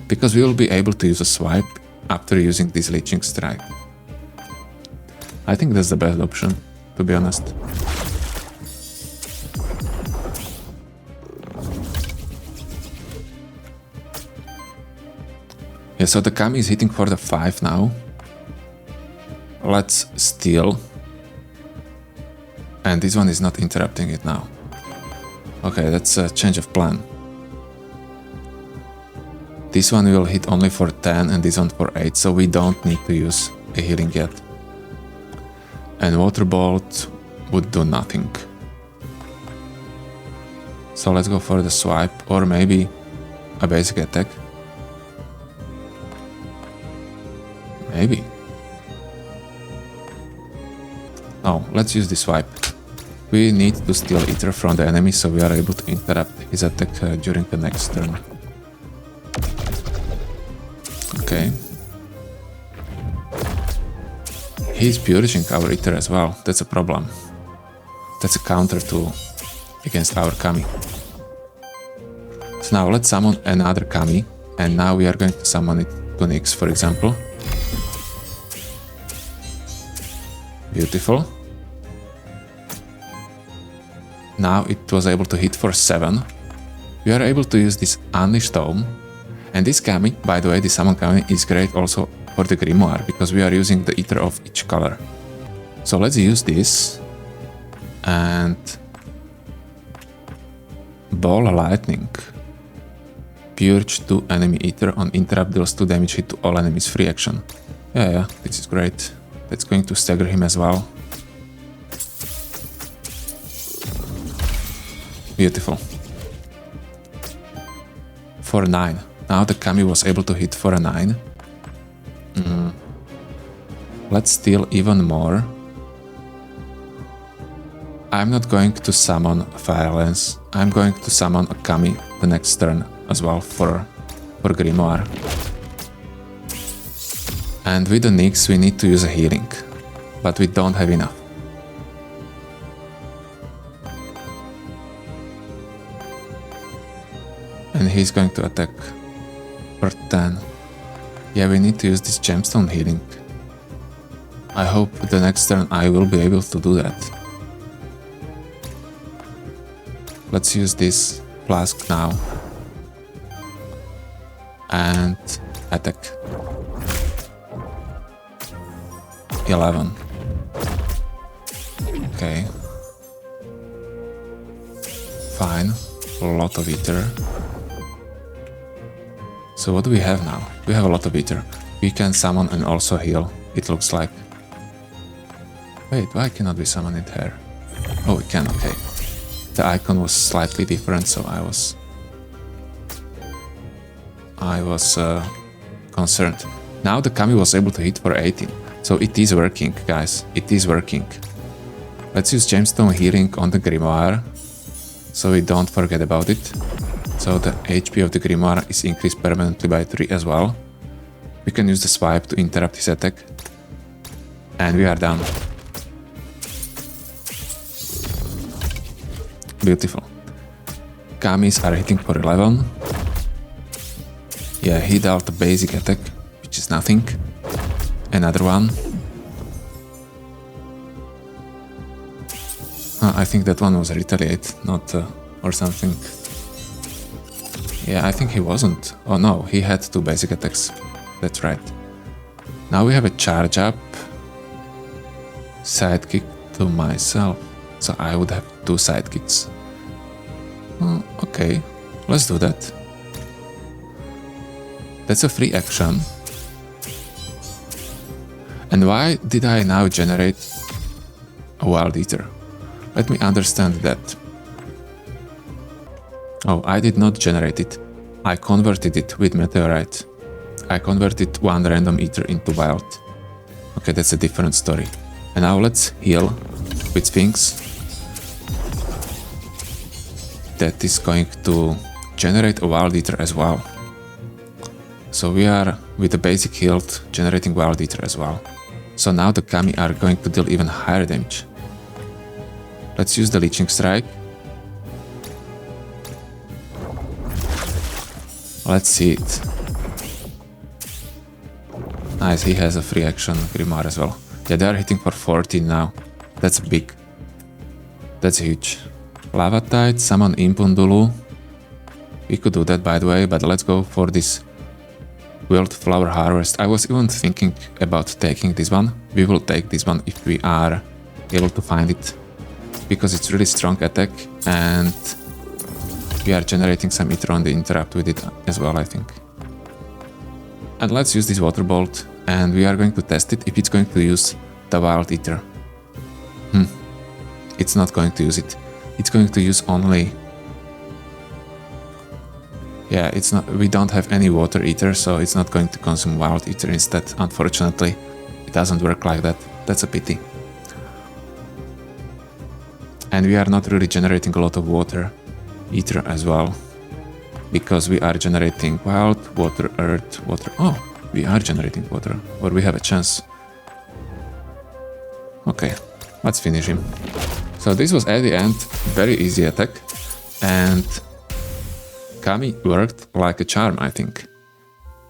Because we will be able to use a swipe after using this leeching strike. I think that's the best option, to be honest. Yeah, so the Kami is hitting for the 5 now. Let's steal. And this one is not interrupting it now. Okay, that's a change of plan. This one will hit only for 10 and this one for 8, so we don't need to use a healing yet. And Water Bolt would do nothing. So let's go for the swipe, or maybe a basic attack. Maybe. No, let's use the swipe. We need to steal Aether from the enemy, so we are able to interrupt his attack during the next turn. Okay. He's purging our Aether as well, that's a problem. That's a counter to against our Kami. So now let's summon another Kami, and now we are going to summon it to Nixe, for example. Beautiful. Now it was able to hit for 7. We are able to use this Unleashed Tome. And this Kami, by the way, the summon Kami is great also for the Grimoire, because we are using the Aether of each color. So let's use this. And Ball Lightning. Purge 2 enemy Aether on interrupt, deals 2 damage hit to all enemies, free action. Yeah, this is great. That's going to stagger him as well. Beautiful. For 9. Now the Kami was able to hit for a 9. Let's steal even more. I'm not going to summon Fire Lance. I'm going to summon a Kami the next turn as well for Grimoire. And with the Nixe we need to use a healing, but we don't have enough. And he's going to attack for 10. Yeah, we need to use this gemstone healing. I hope the next turn I will be able to do that. Let's use this flask now. And attack. 11. Okay. Fine. A lot of Aether. So what do we have now? We have a lot of Aether. We can summon and also heal, it looks like. Wait, why cannot we summon it here? Oh, we can, okay. The icon was slightly different, so I was concerned. Now the Kami was able to hit for 18. So it is working, guys. It is working. Let's use Gemstone Healing on the Grimoire, so we don't forget about it. So the HP of the Grimoire is increased permanently by 3 as well. We can use the swipe to interrupt his attack. And we are done. Beautiful. Kamis are hitting for 11. Yeah, he dealt the basic attack, which is nothing. Another one. I think that one was retaliate, not or something. Yeah, I think he wasn't. Oh no, he had 2 basic attacks. That's right. Now we have a charge up. Sidekick to myself. So I would have 2 sidekicks. Okay, let's do that. That's a free action. And why did I now generate a Wild Aether? Let me understand that. Oh, I did not generate it. I converted it with Meteorite. I converted 1 random Aether into Wild. Okay, that's a different story. And now let's heal with Sphinx. That is going to generate a Wild Aether as well. So we are, with the basic healed, generating Wild Aether as well. So now the Kami are going to deal even higher damage. Let's use the Leeching Strike. Let's see it. Nice, he has a free action Grimoire as well. Yeah, they are hitting for 14 now. That's big. That's huge. Lava Tide, summon Impundulu. We could do that, by the way, but let's go for this Wildflower Harvest. I was even thinking about taking this one. We will take this one if we are able to find it, because it's really strong attack and we are generating some Aether on the interrupt with it as well, I think. And let's use this Water Bolt and we are going to test it if it's going to use the Wild Aether. It's not going to use it. It's going to use only... Yeah, it's not. We don't have any Water Aether, so it's not going to consume Wild Aether instead. Unfortunately, it doesn't work like that. That's a pity. And we are not really generating a lot of Water Aether as well, because we are generating Wild, Water, Earth, Water. Oh, we are generating Water, or we have a chance. Okay, let's finish him. So this was at the end, very easy attack, and Kami worked like a charm, I think.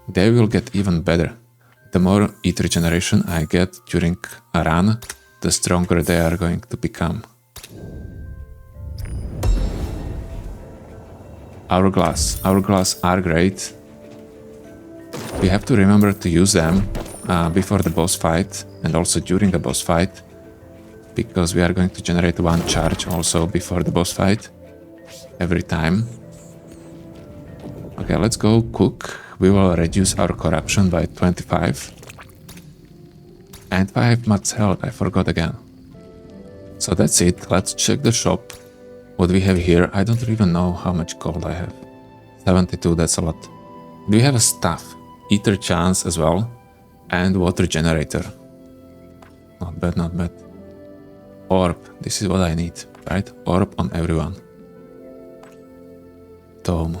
They will get even better. The more Aether generation I get during a run, the stronger they are going to become. Hourglass. Hourglass are great. We have to remember to use them before the boss fight and also during the boss fight, because we are going to generate 1 charge also before the boss fight every time. Okay, let's go cook. We will reduce our corruption by 25. And 5 much health, I forgot again. So that's it, let's check the shop. What we have here, I don't even know how much gold I have. 72, that's a lot. Do we have a staff? Aether chance as well. And water generator. Not bad, not bad. Orb, this is what I need, right? Orb on everyone. Tome.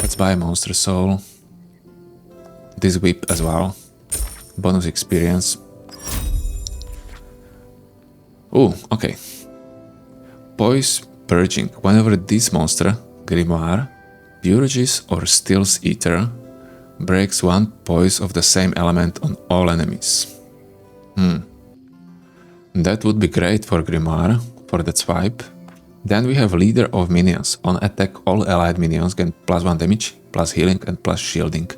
Let's buy Monster Soul. This whip as well. Bonus experience. Oh, okay. Poise Purging. Whenever this monster, Grimoire, purges or steals Aether, breaks 1 poise of the same element on all enemies. That would be great for Grimoire, for that swipe. Then we have Leader of Minions. On attack, all allied minions get +1 damage, plus healing and plus shielding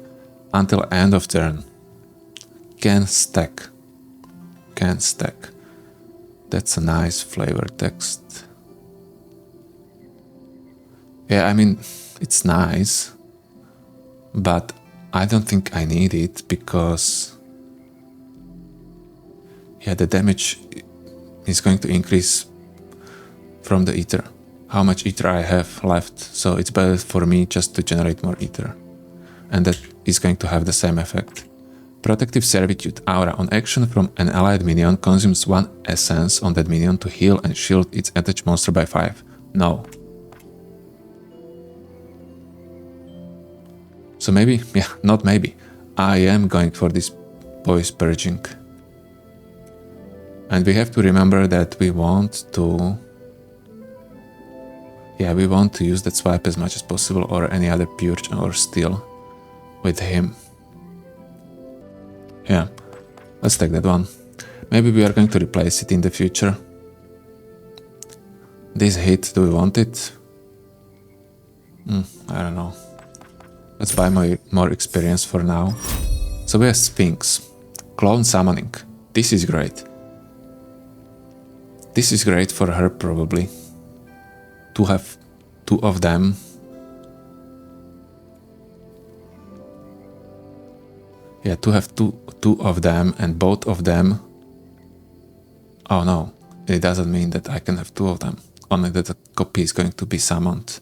until end of turn. Can stack. Can stack. That's a nice flavor text. Yeah, I mean, it's nice, but I don't think I need it because, yeah, the damage is going to increase from the Aether. How much Aether I have left, so it's better for me just to generate more Aether. And that is going to have the same effect. Protective Servitude aura. On action from an allied minion consumes 1 essence on that minion to heal and shield its attached monster by 5. No. So maybe, yeah, not maybe. I am going for this Voice Purging. And we have to remember that we want to... Yeah, we want to use that swipe as much as possible, or any other purge or steal with him. Yeah, let's take that one. Maybe we are going to replace it in the future. This hit, do we want it? I don't know. Let's buy more experience for now. So we have Sphinx. Clone Summoning. This is great. This is great for her probably. To have 2 of them. Yeah, to have two of them and both of them. Oh no, it doesn't mean that I can have 2 of them. Only that a copy is going to be summoned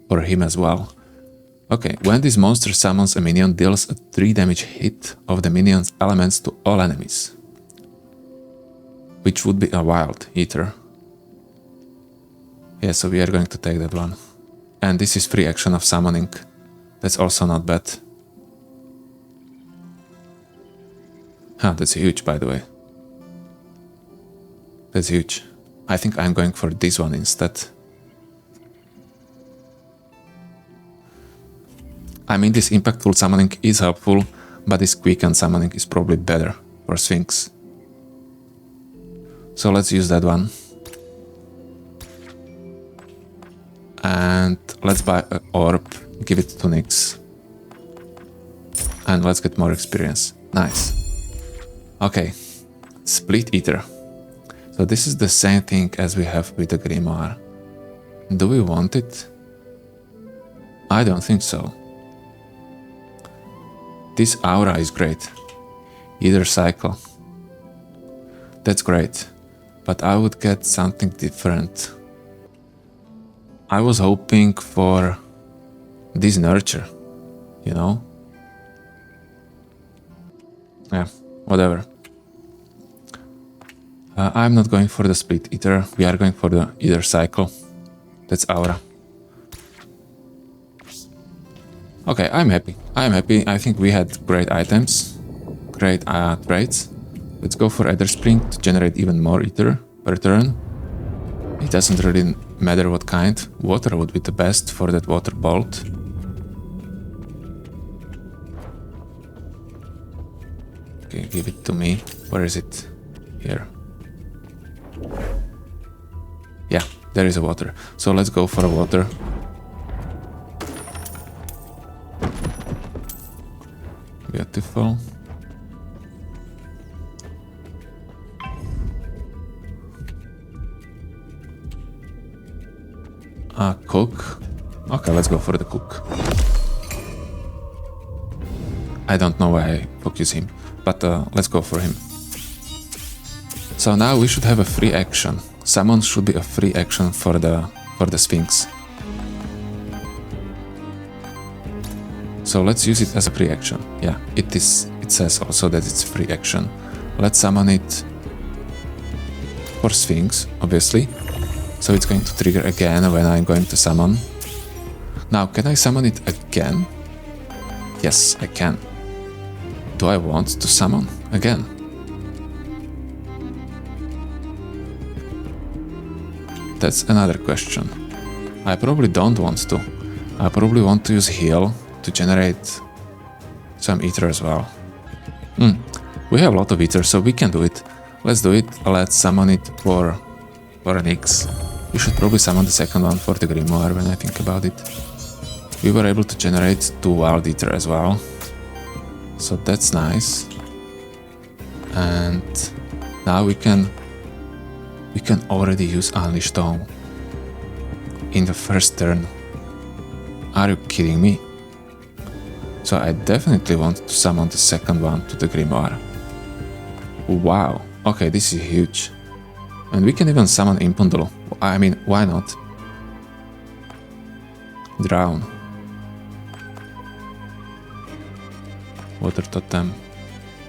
for him as well. Okay, when this monster summons a minion, deals a 3 damage hit of the minion's elements to all enemies. Which would be a wild Aether. Yeah, so we are going to take that one. And this is free action of summoning. That's also not bad. Ah, that's huge, by the way. That's huge. I think I'm going for this one instead. I mean, this impactful summoning is helpful, but this quicken summoning is probably better for Sphinx. So let's use that one. And let's buy an orb, give it to Nixe. And let's get more experience. Nice. Okay, Split Aether. So this is the same thing as we have with the Grimoire. Do we want it? I don't think so. This aura is great. Aether cycle. That's great. But I would get something different. I was hoping for this nurture, you know? Yeah, whatever. I'm not going for the Split Aether, we are going for the Aether cycle. That's aura. Okay, I'm happy. I think we had great items, great trades. Let's go for Aether Spring to generate even more Aether per turn. It doesn't really matter what kind. Water would be the best for that water bolt. Okay, give it to me. Where is it? Here. Yeah, there is a water. So let's go for a water. Beautiful. Cook. Okay, let's go for the cook. I don't know why I focus him, but let's go for him. So now we should have a free action. Summon should be a free action for the Sphinx. So let's use it as a free action. Yeah, it is. It says also that it's free action. Let's summon it for Sphinx, obviously. So it's going to trigger again when I'm going to summon. Now, can I summon it again? Yes, I can. Do I want to summon again? That's another question. I probably don't want to. I probably want to use heal to generate some Aether as well. We have a lot of Aether, so we can do it. Let's do it. Let's summon it for an Nixe. We should probably summon the second one for the Grimoire when I think about it. We were able to generate 2 wild Aether as well. So that's nice. And now we can already use Unleash Tome in the first turn. Are you kidding me? So I definitely want to summon the second one to the Grimoire. Wow, okay, this is huge. And we can even summon Impundulu. I mean, why not? Drown. Water Totem.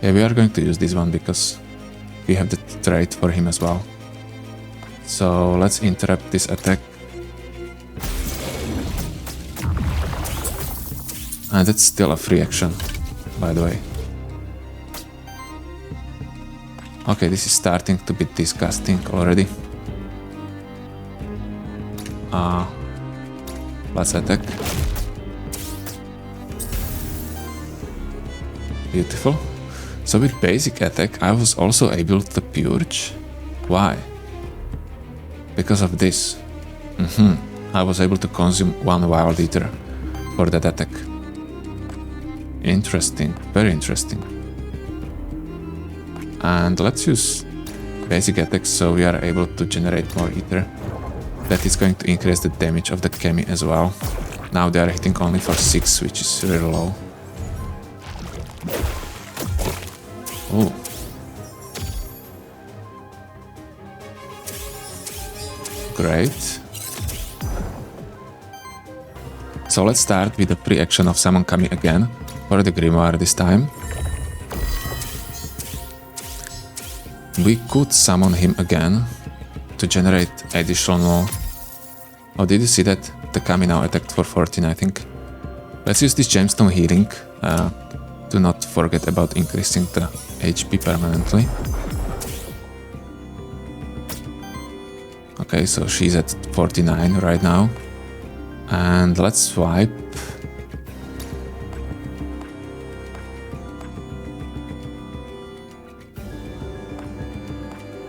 Yeah, we are going to use this one because we have the trait for him as well. So let's interrupt this attack. And it's still a free action, by the way. Okay, this is starting to be disgusting already. Let's attack. Beautiful. So with basic attack, I was also able to purge. Why? Because of this. I was able to consume one Wild Aether for that attack. Interesting, very interesting. And let's use basic attacks so we are able to generate more Aether. That is going to increase the damage of the Chemi as well. Now they are hitting only for 6, which is really low. Ooh. Great. So let's start with the pre-action of Summon Kami again, for the Grimoire this time. We could summon him again to generate additional... Oh, did you see that? The Kami now attacked for 14, I think. Let's use this gemstone healing. Do not forget about increasing the HP permanently. Okay, so she's at 49 right now. And let's swipe.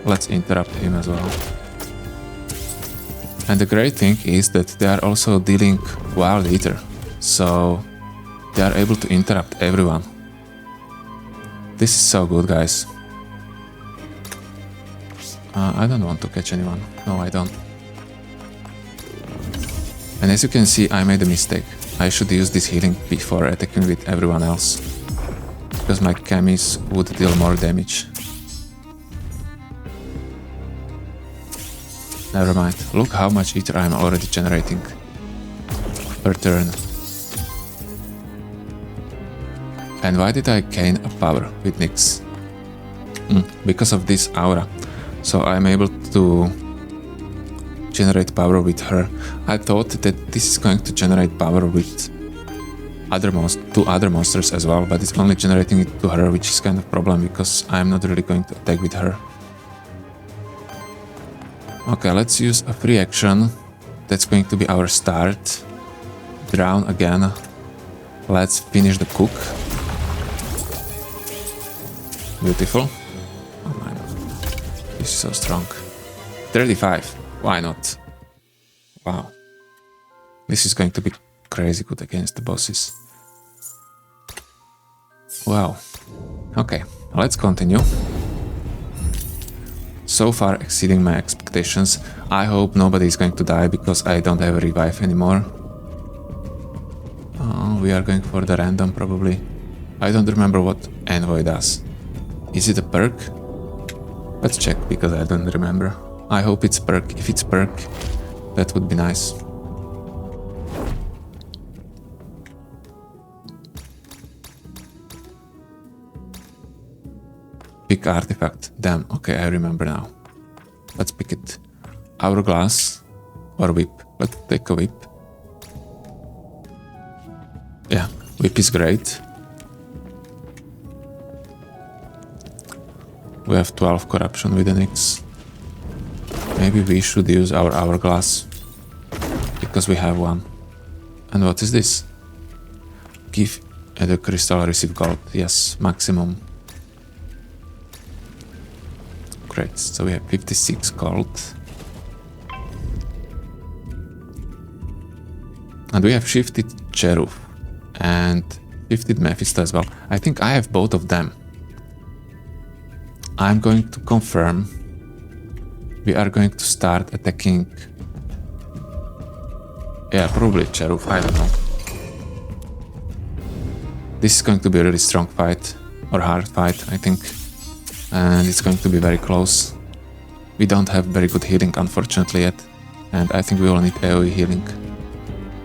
Let's interrupt him as well. And the great thing is that they are also dealing Wild Aether, so they are able to interrupt everyone. This is so good, guys. I don't want to catch anyone. No, I don't. And as you can see, I made a mistake. I should use this healing before attacking with everyone else, because my Kamis would deal more damage. Never mind. Look how much Aether I'm already generating per turn. And why did I gain a power with Nixe? Because of this aura. So I'm able to generate power with her. I thought that this is going to generate power with two other monsters as well, but it's only generating it to her, which is kind of a problem because I'm not really going to attack with her. Okay, let's use a free action. That's going to be our start. Drown again. Let's finish the cook. Beautiful. Oh man, this is so strong. 35. Why not? Wow. This is going to be crazy good against the bosses. Wow. Okay, let's continue. So far exceeding my expectations. I hope nobody is going to die because I don't have a revive anymore. Oh, we are going for the random probably. I don't remember what Envoy does. Is it a perk? Let's check because I don't remember. I hope it's perk. If it's perk, that would be nice. Pick artifact. Damn, okay, I remember now. Let's pick it. Hourglass or whip. Let's take a whip. Yeah, whip is great. We have 12 corruption with the Nixe. Maybe we should use our hourglass because we have one. And what is this? Give the crystal, receive gold. Yes, maximum. Great, so we have 56 gold. And we have shifted Cherub and shifted Mephisto as well. I think I have both of them. I'm going to confirm. We are going to start attacking Yeah, probably Cherub, I don't know. This is going to be a really strong fight, or hard fight, I think. And it's going to be very close. We don't have very good healing, unfortunately, yet. And I think we will need AoE healing.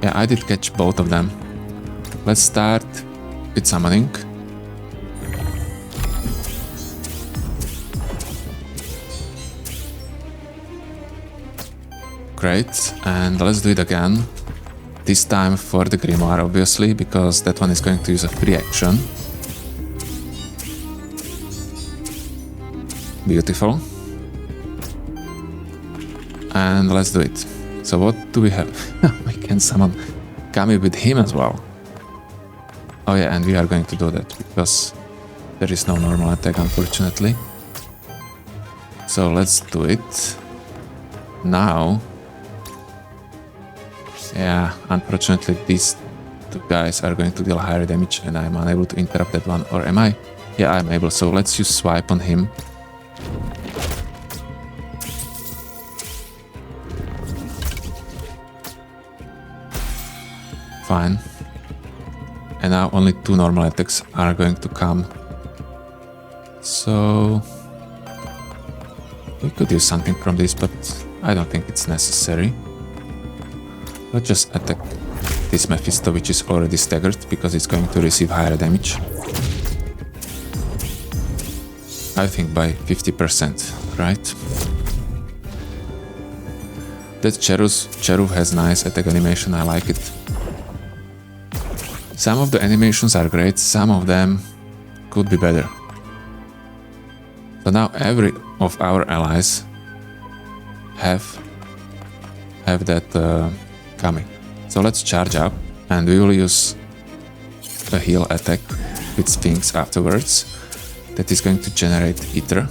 Yeah, I did catch both of them. Let's start with summoning. Great, and let's do it again. This time for the Grimoire, obviously, because that one is going to use a free action. Beautiful. And let's do it. So what do we have? We can summon Kami with him as well. Oh yeah, and we are going to do that because there is no normal attack, unfortunately. So let's do it. Now... Yeah, unfortunately these two guys are going to deal higher damage and I'm unable to interrupt that one. Or am I? Yeah, I'm able, so let's use swipe on him. Fine. And now only two normal attacks are going to come. So... we could use something from this, but I don't think it's necessary. Let's just attack this Mephisto, which is already staggered, because it's going to receive higher damage. I think by 50%, right? That Cherub has nice attack animation, I like it. Some of the animations are great, some of them could be better. So now every of our allies have that coming. So let's charge up and we will use a heal attack with Sphinx afterwards. That is going to generate Aether.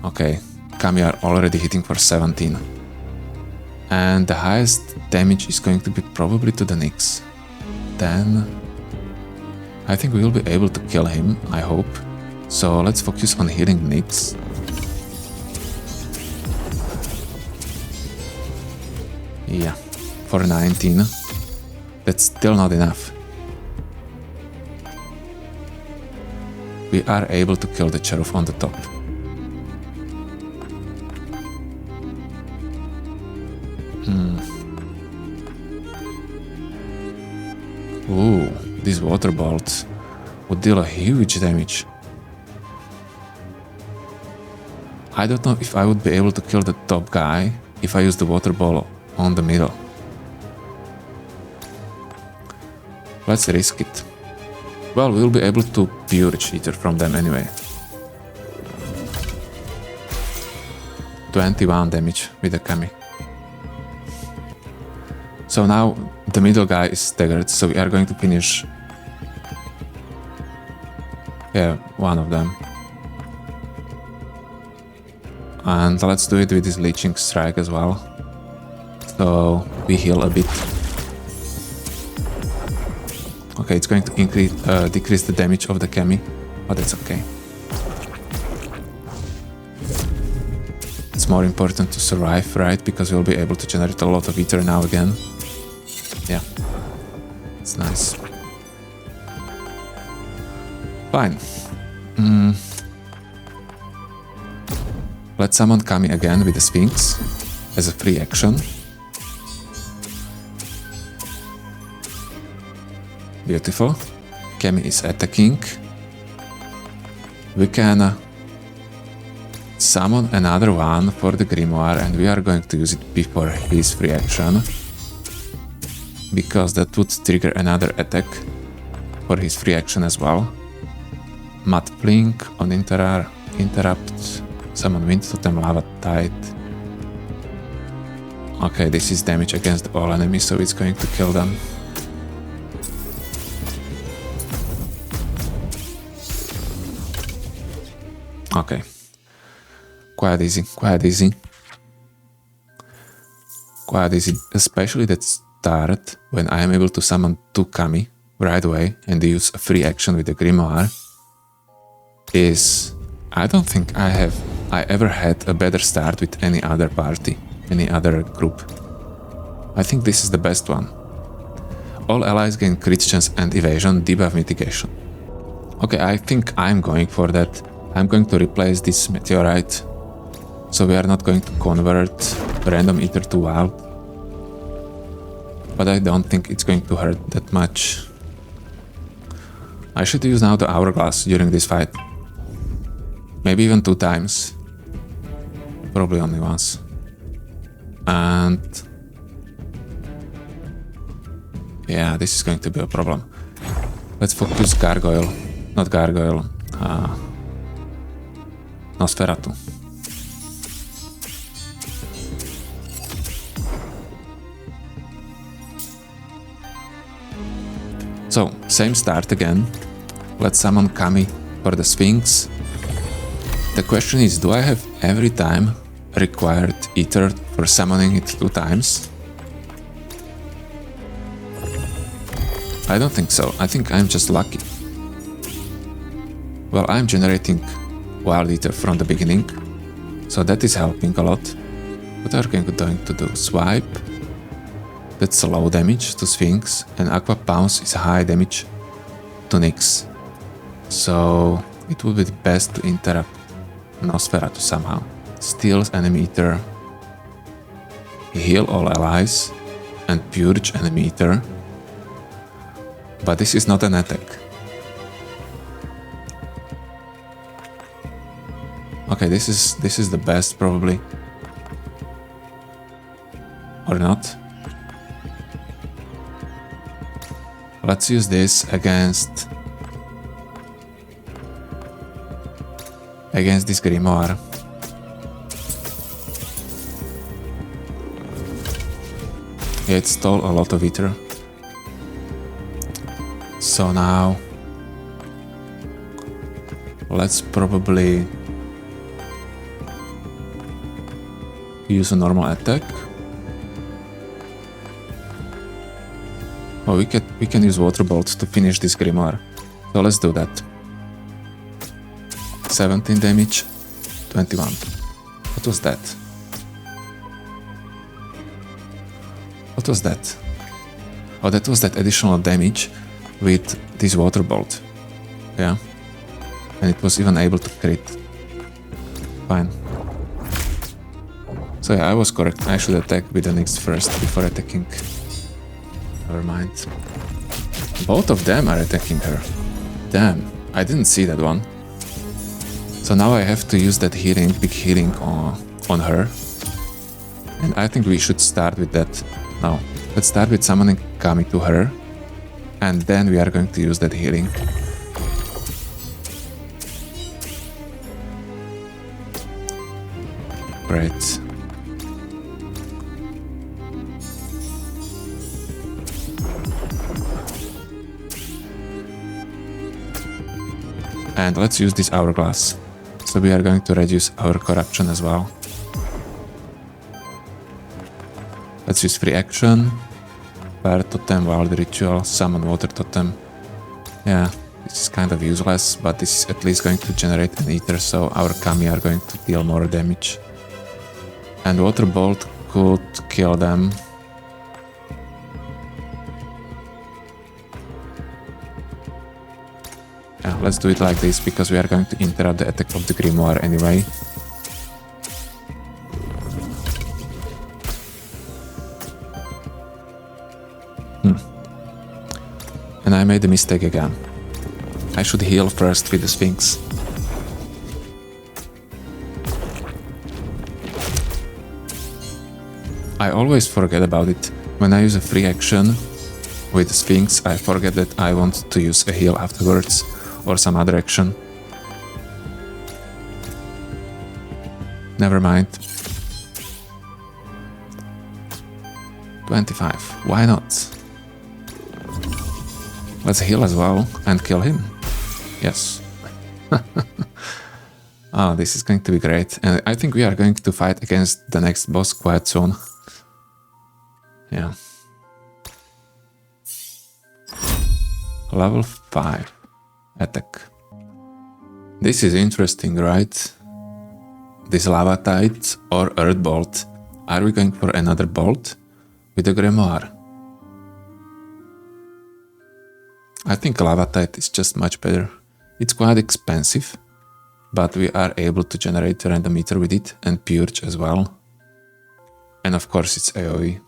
Okay, Kami are already hitting for 17. And the highest damage is going to be probably to the Nixe. Then I think we will be able to kill him, I hope. So let's focus on healing Nixe. Yeah, for 19. That's still not enough. We are able to kill the Cherub on the top. Ooh, these water bolts would deal a huge damage. I don't know if I would be able to kill the top guy if I use the water ball on the middle. Let's risk it. Well, we'll be able to purge Aether from them anyway. 21 damage with the Kami. So now the middle guy is staggered, so we are going to finish... yeah, one of them. And let's do it with this Leeching Strike as well. So we heal a bit. Okay, it's going to decrease the damage of the Kami, but that's okay. It's more important to survive, right? Because we'll be able to generate a lot of Aether now again. Yeah, it's nice. Fine. Let's summon Kami again with the Sphinx as a free action. Beautiful. Kami is attacking. We can summon another one for the Grimoire and we are going to use it before his free action. Because that would trigger another attack for his free action as well. Mud Blink on interrupt. Summon Wind Totem, Lava Tide. Okay, this is damage against all enemies, so it's going to kill them. Okay. Quite easy, quite easy. Quite easy, especially that start when I am able to summon two Kami right away and use a free action with the Grimoire. I don't think I ever had a better start with any other party, any other group. I think this is the best one. All allies gain crit chance and evasion, debuff mitigation. Okay, I think I'm going for that. I'm going to replace this meteorite. So we are not going to convert random ether to wild. But I don't think it's going to hurt that much. I should use now the hourglass during this fight. Maybe even 2 times. Probably only once. And... yeah, this is going to be a problem. Let's focus Gargoyle. Not Gargoyle. Nosferatu. So, same start again. Let's summon Kami for the Sphinx. The question is, do I have every time required Aether for summoning it 2 times? I don't think so. I think I'm just lucky. Well, I'm generating Wild Aether from the beginning, so that is helping a lot. What are we going to do? Swipe. That's low damage to Sphinx, and Aqua Pounce is high damage to Nixe. So it would be best to interrupt Nosferatu somehow. Steals enemy Aether. Heal all allies and purge enemy Aether. But this is not an attack. Okay, this is the best probably. Or not. Let's use this against this Grimoire. Yeah, it stole a lot of Aether. So now let's probably use a normal attack. Oh, we can use Water Bolt to finish this Grimoire. So let's do that. 17 damage, 21. What was that? What was that? Oh, that was that additional damage with this Water Bolt. Yeah. And it was even able to crit. Fine. So yeah, I was correct. I should attack with the Nixe first before attacking. Never mind. Both of them are attacking her. Damn, I didn't see that one. So now I have to use that healing, big healing on her. And I think we should start with that. No, let's start with summoning Kami to her. And then we are going to use that healing. Great. And let's use this hourglass. So we are going to reduce our corruption as well. Let's use free action. Fire totem, wild ritual, summon water totem. Yeah, this is kind of useless, but this is at least going to generate an Aether, so our Kami are going to deal more damage. And water bolt could kill them. Yeah, let's do it like this, because we are going to interrupt the attack of the Grimoire anyway. And I made a mistake again. I should heal first with the Sphinx. I always forget about it. When I use a free action with the Sphinx, I forget that I want to use a heal afterwards, or some other action. Never mind. 25. Why not? Let's heal as well and kill him. Yes. Oh, this is going to be great. And I think we are going to fight against the next boss quite soon. Yeah. Level 5. Attack. This is interesting, right? This lava tide or earth bolt. Are we going for another bolt? with the Grimoire. I think Lavatite is just much better. It's quite expensive, but we are able to generate a random Aether with it and Purge as well. And of course it's AoE.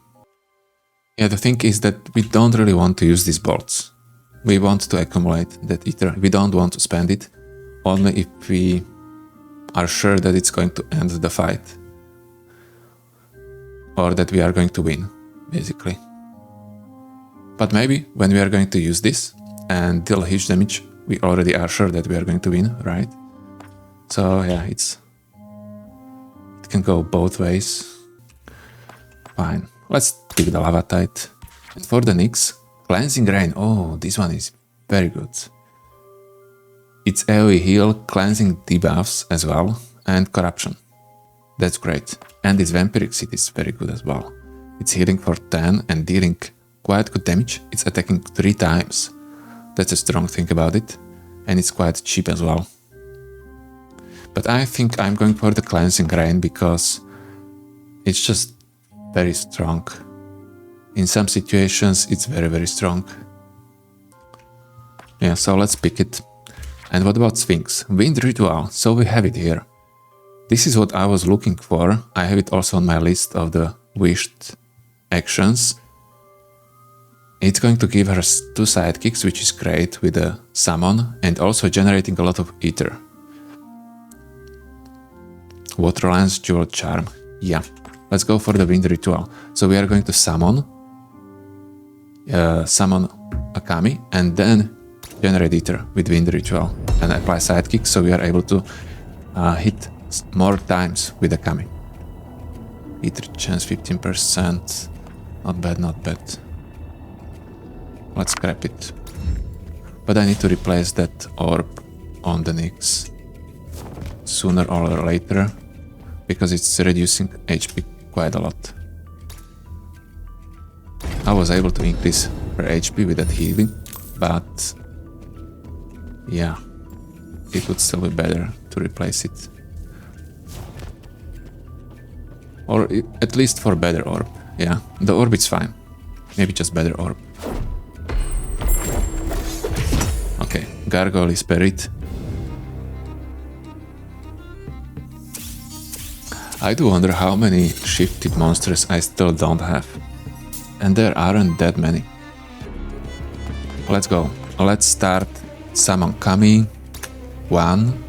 Yeah, the thing is that we don't really want to use these bolts. We want to accumulate that Aether. We don't want to spend it, only if we are sure that it's going to end the fight. Or that we are going to win, basically. But maybe when we are going to use this and deal huge damage, we already are sure that we are going to win, right? So yeah, it can go both ways. Fine, let's pick the Lavatite. And for the Nixe, Cleansing Rain. Oh, this one is very good. It's AoE heal, cleansing debuffs as well, and corruption. That's great. And this Vampiric Seed is very good as well. It's healing for 10 and dealing quite good damage. It's attacking 3 times. That's a strong thing about it. And it's quite cheap as well. But I think I'm going for the Cleansing Rain because it's just very strong. In some situations it's very, very strong. Yeah, so let's pick it. And what about Sphinx? Wind Ritual, so we have it here. This is what I was looking for. I have it also on my list of the wished actions. It's going to give her 2 sidekicks, which is great with a summon, and also generating a lot of Aether. Waterlands Jewel Charm. Yeah, let's go for the Wind Ritual. So we are going to summon Akami and then generate Aether with Wind Ritual and apply sidekick, so we are able to hit more times with Akami. Aether chance 15%. Not bad, not bad. Let's scrap it. But I need to replace that orb on the Nixe sooner or later, because it's reducing HP quite a lot. I was able to increase her HP with that healing, but yeah, it would still be better to replace it. Or at least for better orb. Yeah, the orb is fine. Maybe just better orb. Okay, Gargoyle is buried. I do wonder how many shifted monsters I still don't have. And there aren't that many. Let's go. Let's start summon Kami. 1.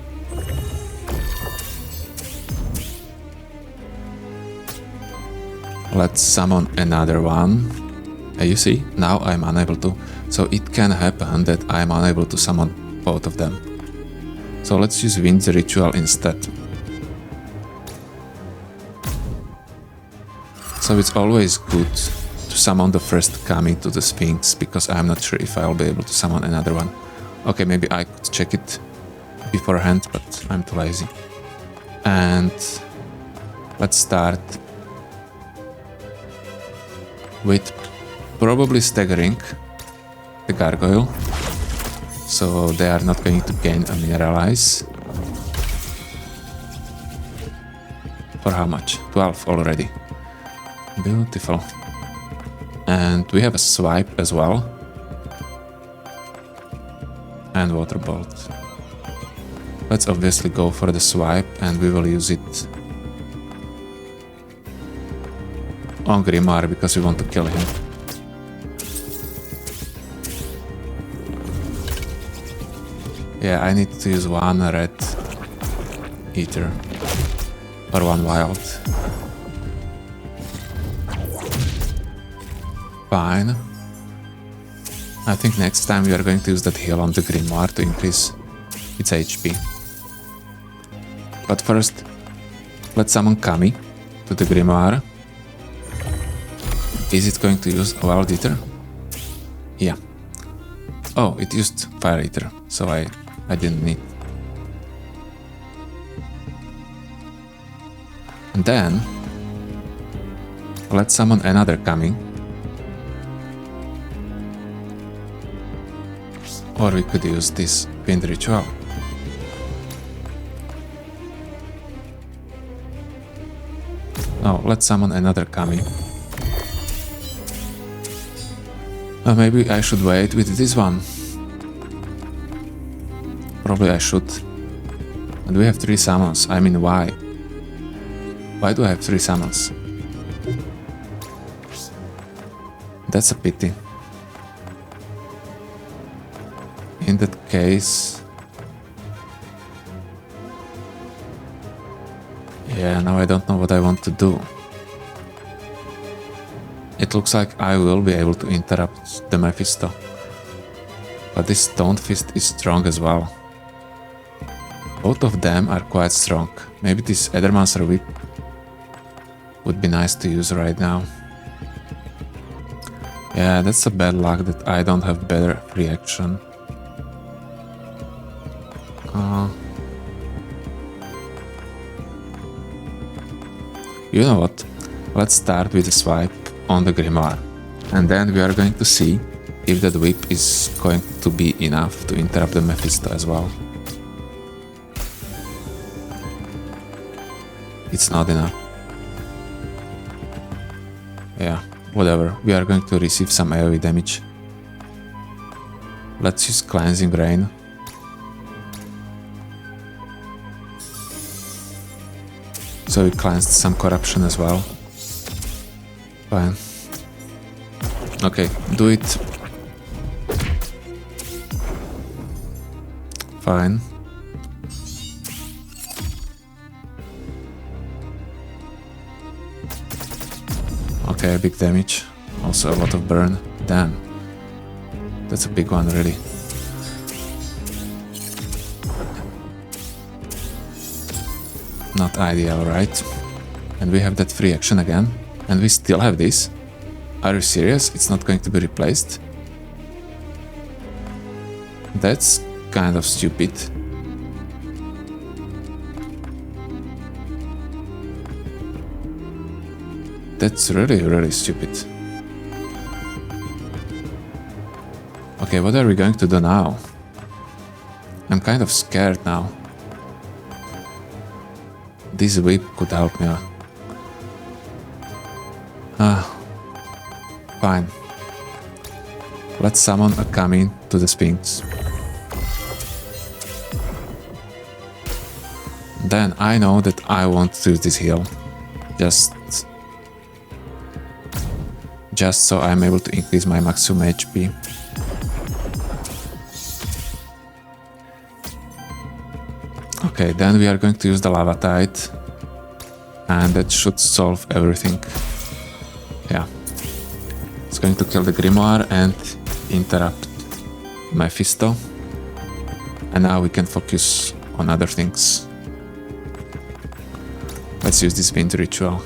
Let's summon another one. You see, now I'm unable to. So it can happen that I'm unable to summon both of them. So let's use Wind Ritual instead. So it's always good to summon the first Kami to the Sphinx, because I'm not sure if I'll be able to summon another one. Okay, maybe I could check it beforehand, but I'm too lazy. And let's start with probably staggering the Gargoyle, so they are not going to gain a Mineralize. For how much? 12 already. Beautiful. And we have a swipe as well. And Water Bolt. Let's obviously go for the swipe, and we will use it on Grimoire because we want to kill him. Yeah, I need to use 1 red Aether or 1 wild. Fine. I think next time we are going to use that heal on the Grimoire to increase its HP. But first, let's summon Kami to the Grimoire. Is it going to use Wild Aether? Yeah. Oh, it used Fire Aether, so I didn't need. And then, let's summon another Kami. Or we could use this Wind Ritual. No, let's summon another Kami. Maybe I should wait with this one. Probably I should. And we have 3 summons. I mean, why? Why do I have 3 summons? That's a pity. In that case... Yeah, now I don't know what I want to do. It looks like I will be able to interrupt the Mephisto. But this Stone Fist is strong as well. Both of them are quite strong. Maybe this Aethermancer whip would be nice to use right now. Yeah, that's a bad luck that I don't have better reaction. You know what? Let's start with a swipe on the Grimoire. And then we are going to see if that whip is going to be enough to interrupt the Mephisto as well. It's not enough. Yeah, whatever. We are going to receive some AoE damage. Let's use Cleansing Rain. So we cleansed some corruption as well. Fine. Okay, do it. Fine. Okay, big damage. Also a lot of burn. Damn. That's a big one, really. Not ideal, right? And we have that free action again. And we still have this. Are you serious? It's not going to be replaced? That's kind of stupid. That's really, really stupid. Okay, what are we going to do now? I'm kind of scared now. This whip could help me. Fine. Let's summon a Taming to the Sphinx. Then I know that I want to use this heal. Just so I'm able to increase my maximum HP. Okay, then we are going to use the Lava Tide. And that should solve everything. Yeah. It's going to kill the Grimoire and interrupt Mephisto. And now we can focus on other things. Let's use this Wind Ritual.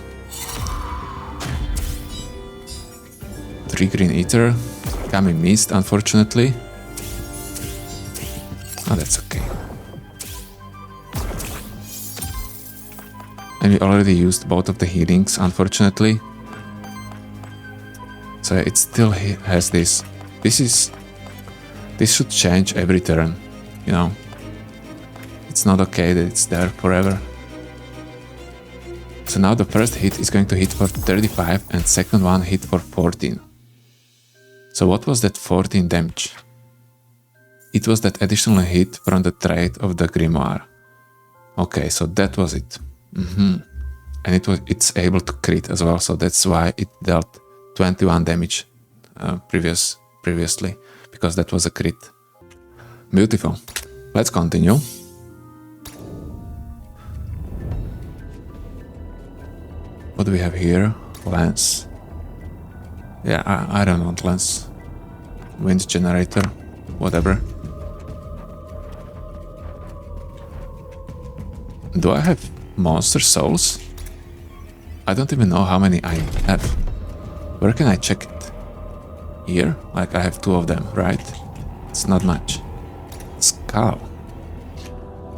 3 green Aether. Coming missed, unfortunately. Oh, that's okay. And we already used both of the healings, unfortunately. So it still has this. This should change every turn, you know. It's not okay that it's there forever. So now the first hit is going to hit for 35 and second one hit for 14. So what was that 14 damage? It was that additional hit from the trait of the Grimoire. Okay, so that was it. And it's able to crit as well, so that's why it dealt 21 damage previously, because that was a crit. Beautiful. Let's continue. What do we have here? Lance. Yeah, I don't want Lance. Wind generator, whatever. Do I have monster souls? I don't even know how many I have. Where can I check it? Here? Like I have 2 of them, right? It's not much. Skull.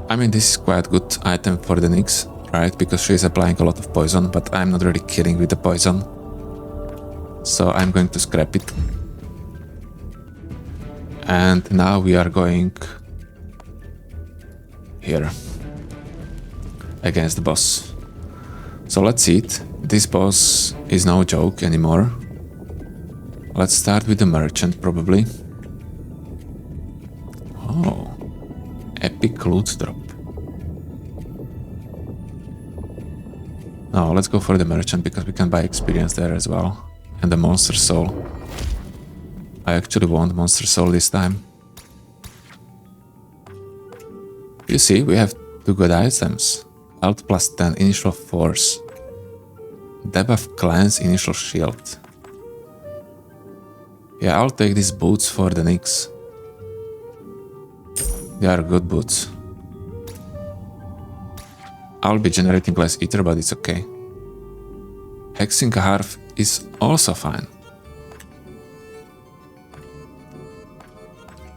I mean, this is quite good item for the Nixe, right? Because she is applying a lot of poison, but I'm not really killing with the poison. So I'm going to scrap it. And now we are going here. Against the boss. So let's see it. This boss is no joke anymore. let's start with the merchant probably. Oh, epic loot drop. No, let's go for the merchant because we can buy experience there as well. And the monster soul. I actually want monster soul this time. You see, we have 2 good items. Health plus 10 initial force. Debuff cleanse initial shield. Yeah, I'll take these boots for the Nixe. They are good boots. I'll be generating less ether, but it's okay. Hexing Harp is also fine.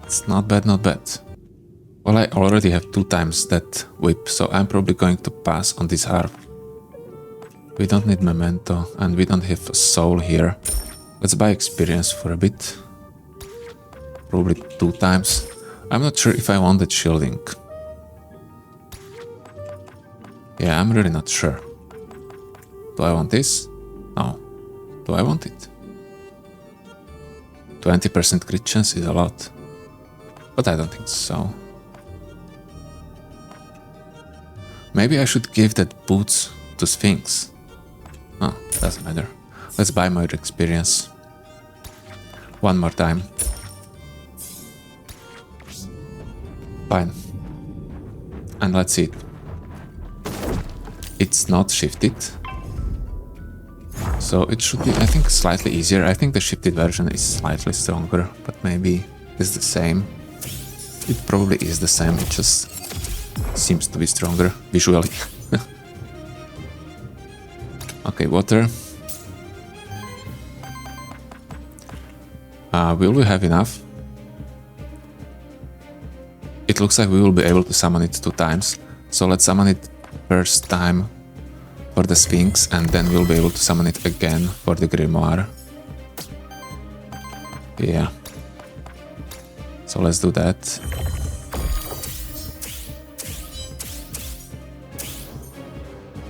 It's not bad, not bad. Well, I already have 2 times that whip, so I'm probably going to pass on this harp. We don't need memento, and we don't have a soul here. Let's buy experience for a bit. Probably 2 times. I'm not sure if I want that shielding. Yeah, I'm really not sure. Do I want this? No. Do I want it? 20% crit chance is a lot. But I don't think so. Maybe I should give that boots to Sphinx. No, doesn't matter. Let's buy more experience. 1 more time. Fine. And let's see it. It's not shifted. So it should be, I think, slightly easier. I think the shifted version is slightly stronger, but maybe it's the same. It probably is the same, it just seems to be stronger visually. Okay, water. Will we have enough? It looks like we will be able to summon it 2 times. So let's summon it first time for the Sphinx, and then we'll be able to summon it again for the Grimoire. Yeah. So let's do that.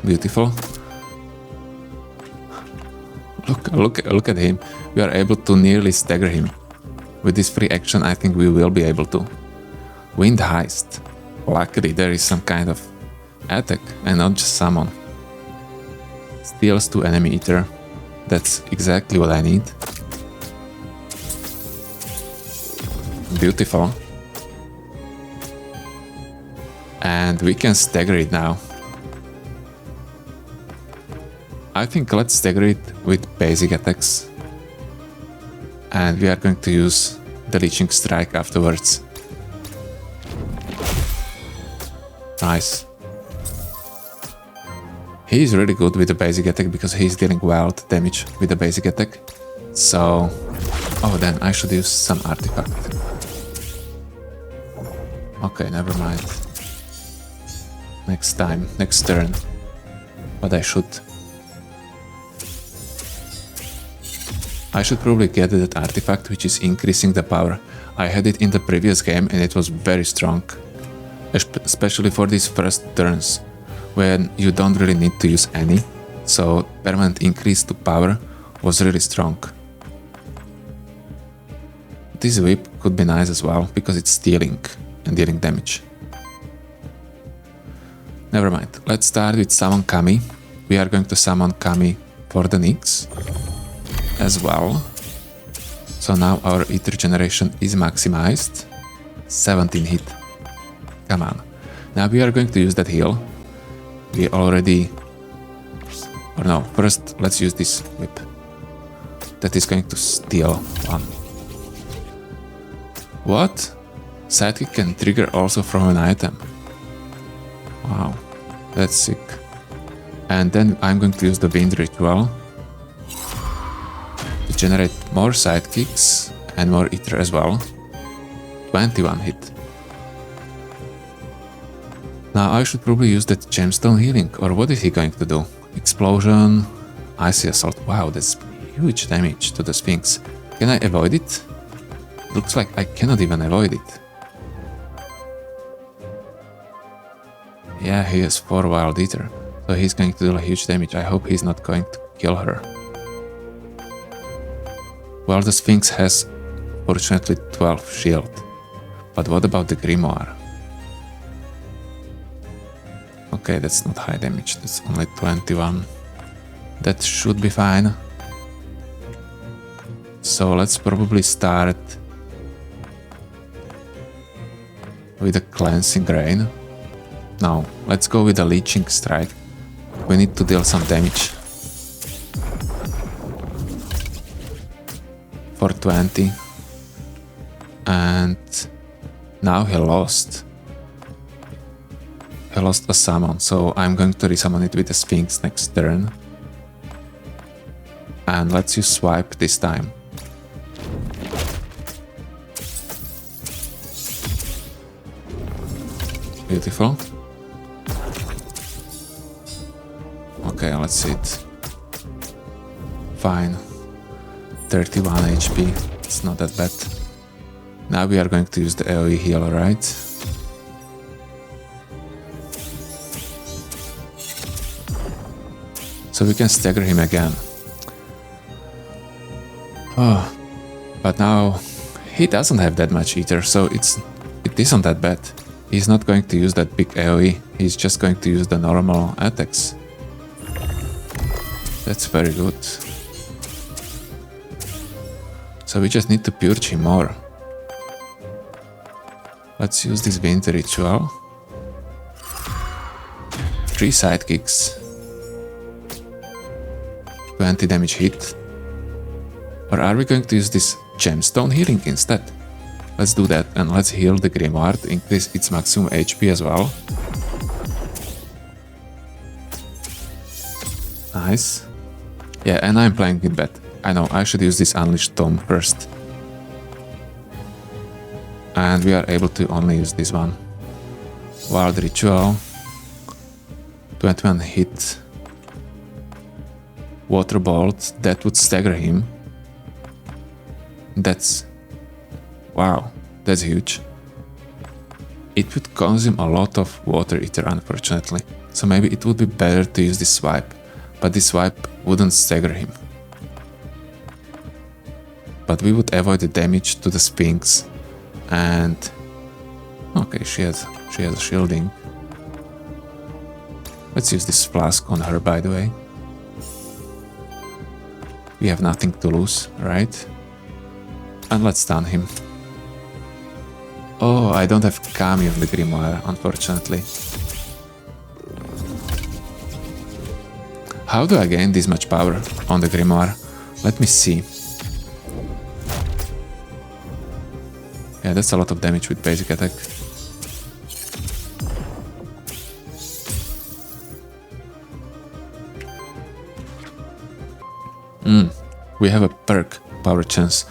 Beautiful. Look at him. We are able to nearly stagger him. With this free action, I think we will be able to. Wind Heist. Luckily, there is some kind of attack and not just summon. Steals 2 enemy ether. That's exactly what I need. Beautiful. And we can stagger it now. I think let's stagger it with basic attacks. And we are going to use the Leeching Strike afterwards. Nice. He is really good with the basic attack because he's dealing wild damage with the basic attack. So... oh, then I should use some artifact. Okay, never mind. Next time, next turn. But I should probably get that artifact which is increasing the power. I had it in the previous game and it was very strong. Especially for these first turns, when you don't really need to use any. So permanent increase to power was really strong. This whip could be nice as well, because it's stealing and dealing damage. Never mind, let's start with summon Kami. We are going to summon Kami for the Nixe as well. So now our ether generation is maximized. 17 hit. Come on. Now we are going to use that heal. We already... or no, first let's use this whip. That is going to steal 1. What? Sidekick can trigger also from an item. Wow, that's sick. And then I'm going to use the Wind Ritual to generate more sidekicks and more ether as well. 21 hit. Now I should probably use that gemstone healing, or what is he going to do? Explosion, Icy Assault. Wow, that's huge damage to the Sphinx. Can I avoid it? Looks like I cannot even avoid it. Yeah, he has 4 wild ether, so he's going to do a huge damage. I hope he's not going to kill her. Well, the Sphinx has fortunately 12 shield. But what about the Grimoire? Okay, that's not high damage, that's only 21. That should be fine. So let's probably start with a cleansing rain. No, let's go with a leeching strike. We need to deal some damage. For 20. And now he lost. He lost a summon, so I'm going to resummon it with the Sphinx next turn. And let's use swipe this time. Beautiful. Okay, let's see it. Fine. 31 HP. It's not that bad. Now we are going to use the AoE heal, right? So we can stagger him again. Oh, but now he doesn't have that much Aether, so it isn't that bad. He's not going to use that big AoE, he's just going to use the normal attacks. That's very good. So we just need to purge him more. Let's use this wind ritual. 3 sidekicks. 20 damage hit. Or are we going to use this gemstone healing instead? Let's do that and let's heal the Grimoire to increase its maximum HP as well. Nice. Yeah, and I'm playing it bad. I know, I should use this Unleashed Tome first. And we are able to only use this one. Wild Ritual. 21 hit. Water Bolt, that would stagger him. That's... wow, that's huge. It would consume a lot of water Aether, unfortunately. So maybe it would be better to use this swipe. But this swipe wouldn't stagger him. But we would avoid the damage to the Sphinx. And... okay, she has a shielding. Let's use this flask on her, by the way. We have nothing to lose, right? And let's stun him. Oh, I don't have Kami on the Grimoire, unfortunately. How do I gain this much power on the Grimoire? Let me see. Yeah, that's a lot of damage with basic attack. We have a perk, power chance,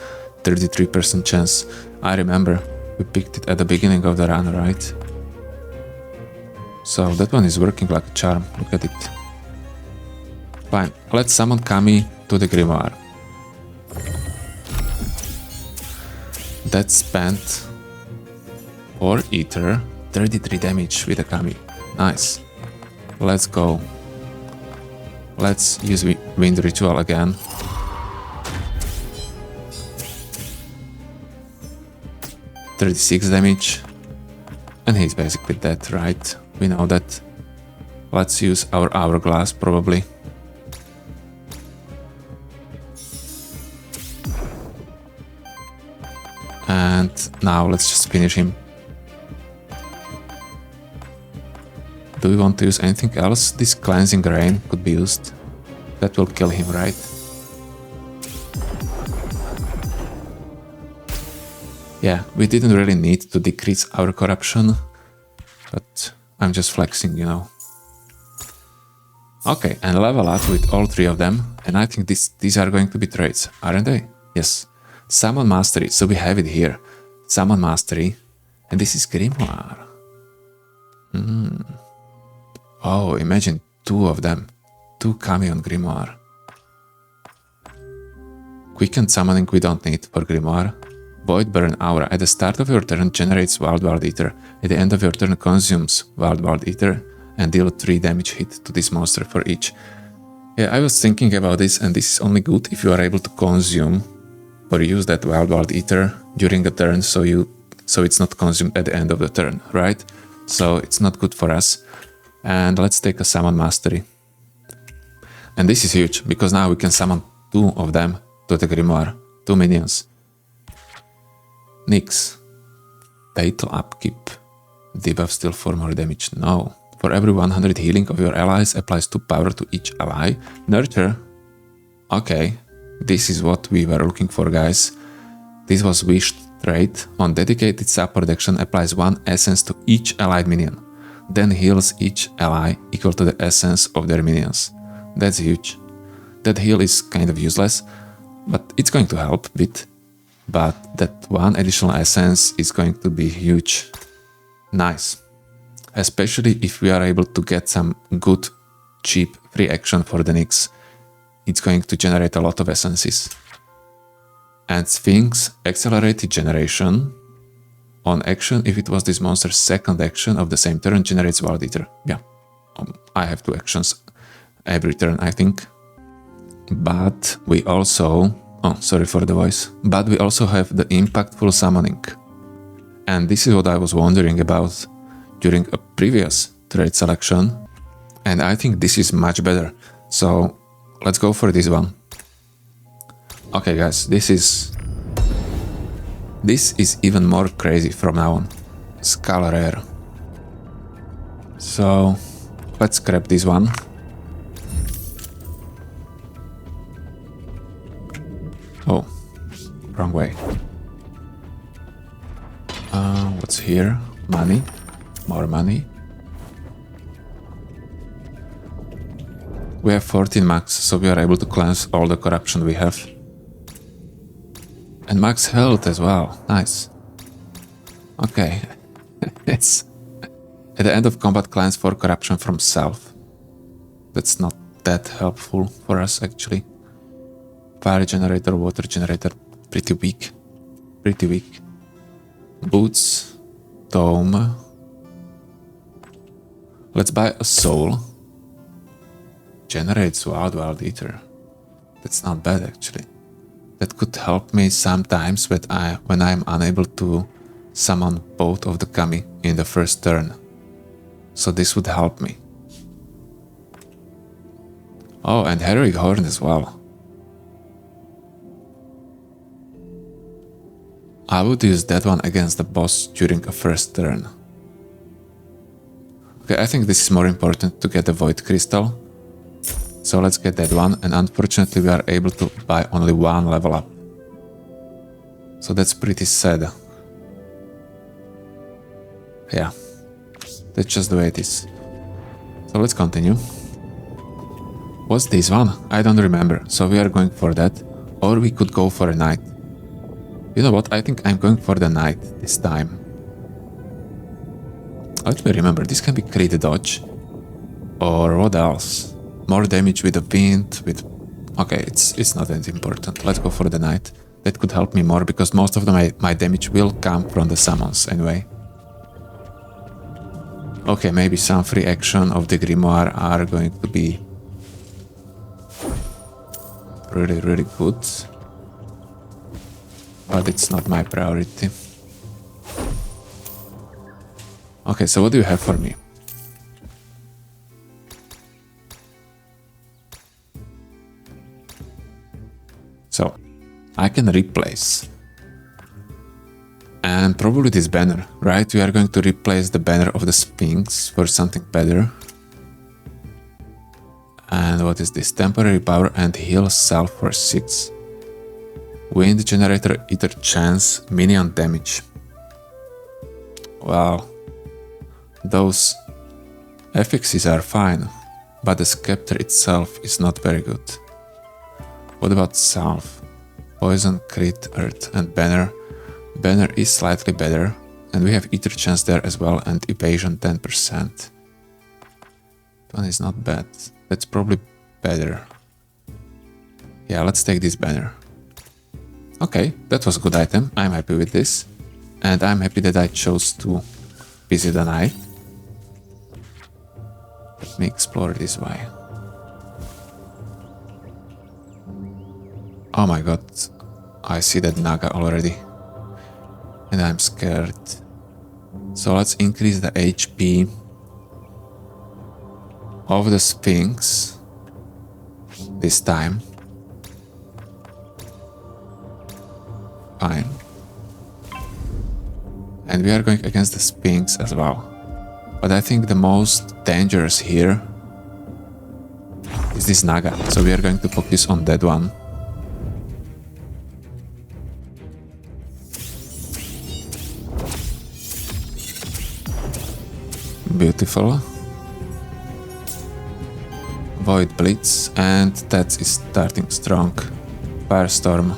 33% chance. I remember, we picked it at the beginning of the run, right? So that one is working like a charm, look at it. Fine, let's summon Kami to the Grimoire. That spent 4 Aether, 33 damage with a Kami. Nice. Let's go. Let's use Wind Ritual again. .36 damage. And he's basically dead, right? We know that. Let's use our Hourglass, probably. And now let's just finish him. Do we want to use anything else? This Cleansing Rain could be used. That will kill him, right? Yeah, we didn't really need to decrease our corruption, but I'm just flexing, you know. Okay, and level up with all 3 of them, and I think these are going to be traits, aren't they? Yes. Summon Mastery, so we have it here. Summon Mastery, and this is Grimoire. Oh, imagine 2 of them. 2 Kami on Grimoire. Quickened summoning we don't need for Grimoire. Void Burn Aura. At the start of your turn generates Wild Aether. At the end of your turn consumes Wild Aether and deal 3 damage hit to this monster for each. Yeah, I was thinking about this, and this is only good if you are able to consume or use that wild Aether during a turn, so it's not consumed at the end of the turn, right? So it's not good for us. And let's take a summon mastery. And this is huge, because now we can summon 2 of them to the Grimoire, 2 minions. Nixe. Fatal upkeep. Debuff still for more damage. No. For every 100 healing of your allies, applies 2 power to each ally. Nurture. Okay. This is what we were looking for, guys. This was wished trait. On dedicated support action, applies 1 essence to each allied minion. Then heals each ally equal to the essence of their minions. That's huge. That heal is kind of useless, but it's going to help a bit. But that 1 additional essence is going to be huge. Nice. Especially if we are able to get some good, cheap, free action for the Nixe. It's going to generate a lot of essences. And Sphinx, accelerated generation. On action, if it was this monster's second action of the same turn, generates wild Aether. Yeah, I have 2 actions every turn, I think. But we also... Oh, sorry for the voice. But we also have the impactful summoning. And this is what I was wondering about during a previous trade selection. And I think this is much better. So let's go for this one. Okay, guys, this is even more crazy from now on. Skull rare. So let's grab this one. Oh, wrong way. What's here? Money. More money. We have 14 max, so we are able to cleanse all the corruption we have. And max health as well. Nice. Okay. It's at the end of combat, cleanse 4 corruption from self. That's not that helpful for us, actually. Fire generator, water generator, pretty weak. Pretty weak. Boots. Tome. Let's buy a soul. Generates wild Aether. That's not bad, actually. That could help me sometimes when I'm unable to summon both of the kami in the first turn. So this would help me. Oh, and Heroic Horn as well. I would use that one against the boss during a first turn. Okay, I think this is more important to get the Void Crystal. So let's get that one, and unfortunately we are able to buy only 1 level up. So that's pretty sad. Yeah, that's just the way it is. So let's continue. What's this one? I don't remember, so we are going for that. Or we could go for a knight. You know what, I think I'm going for the knight this time. Let me remember, this can be crit dodge. Or what else? More damage with the wind, with... Okay, it's not that important. Let's go for the knight. That could help me more, because most of my damage will come from the summons anyway. Okay, maybe some free action of the Grimoire are going to be really, really good. But it's not my priority. Okay, so what do you have for me? So, I can replace. And probably this banner, right? We are going to replace the banner of the Sphinx for something better. And what is this? Temporary power and heal self for 6. Wind generator, Aether chance, minion damage. Wow. Those affixes are fine, but the scepter itself is not very good. What about self? Poison, crit, earth, and banner. Banner is slightly better, and we have Aether chance there as well, and evasion 10%. That one is not bad. That's probably better. Yeah, let's take this banner. Okay, that was a good item. I'm happy with this. And I'm happy that I chose to visit the knight. Let me explore this way. Oh my god. I see that Naga already. And I'm scared. So let's increase the HP of the Sphinx this time. Fine. And we are going against the Sphinx as well. But I think the most dangerous here is this Naga. So we are going to focus on that one. Beautiful. Void Blitz, and that is starting strong. Firestorm.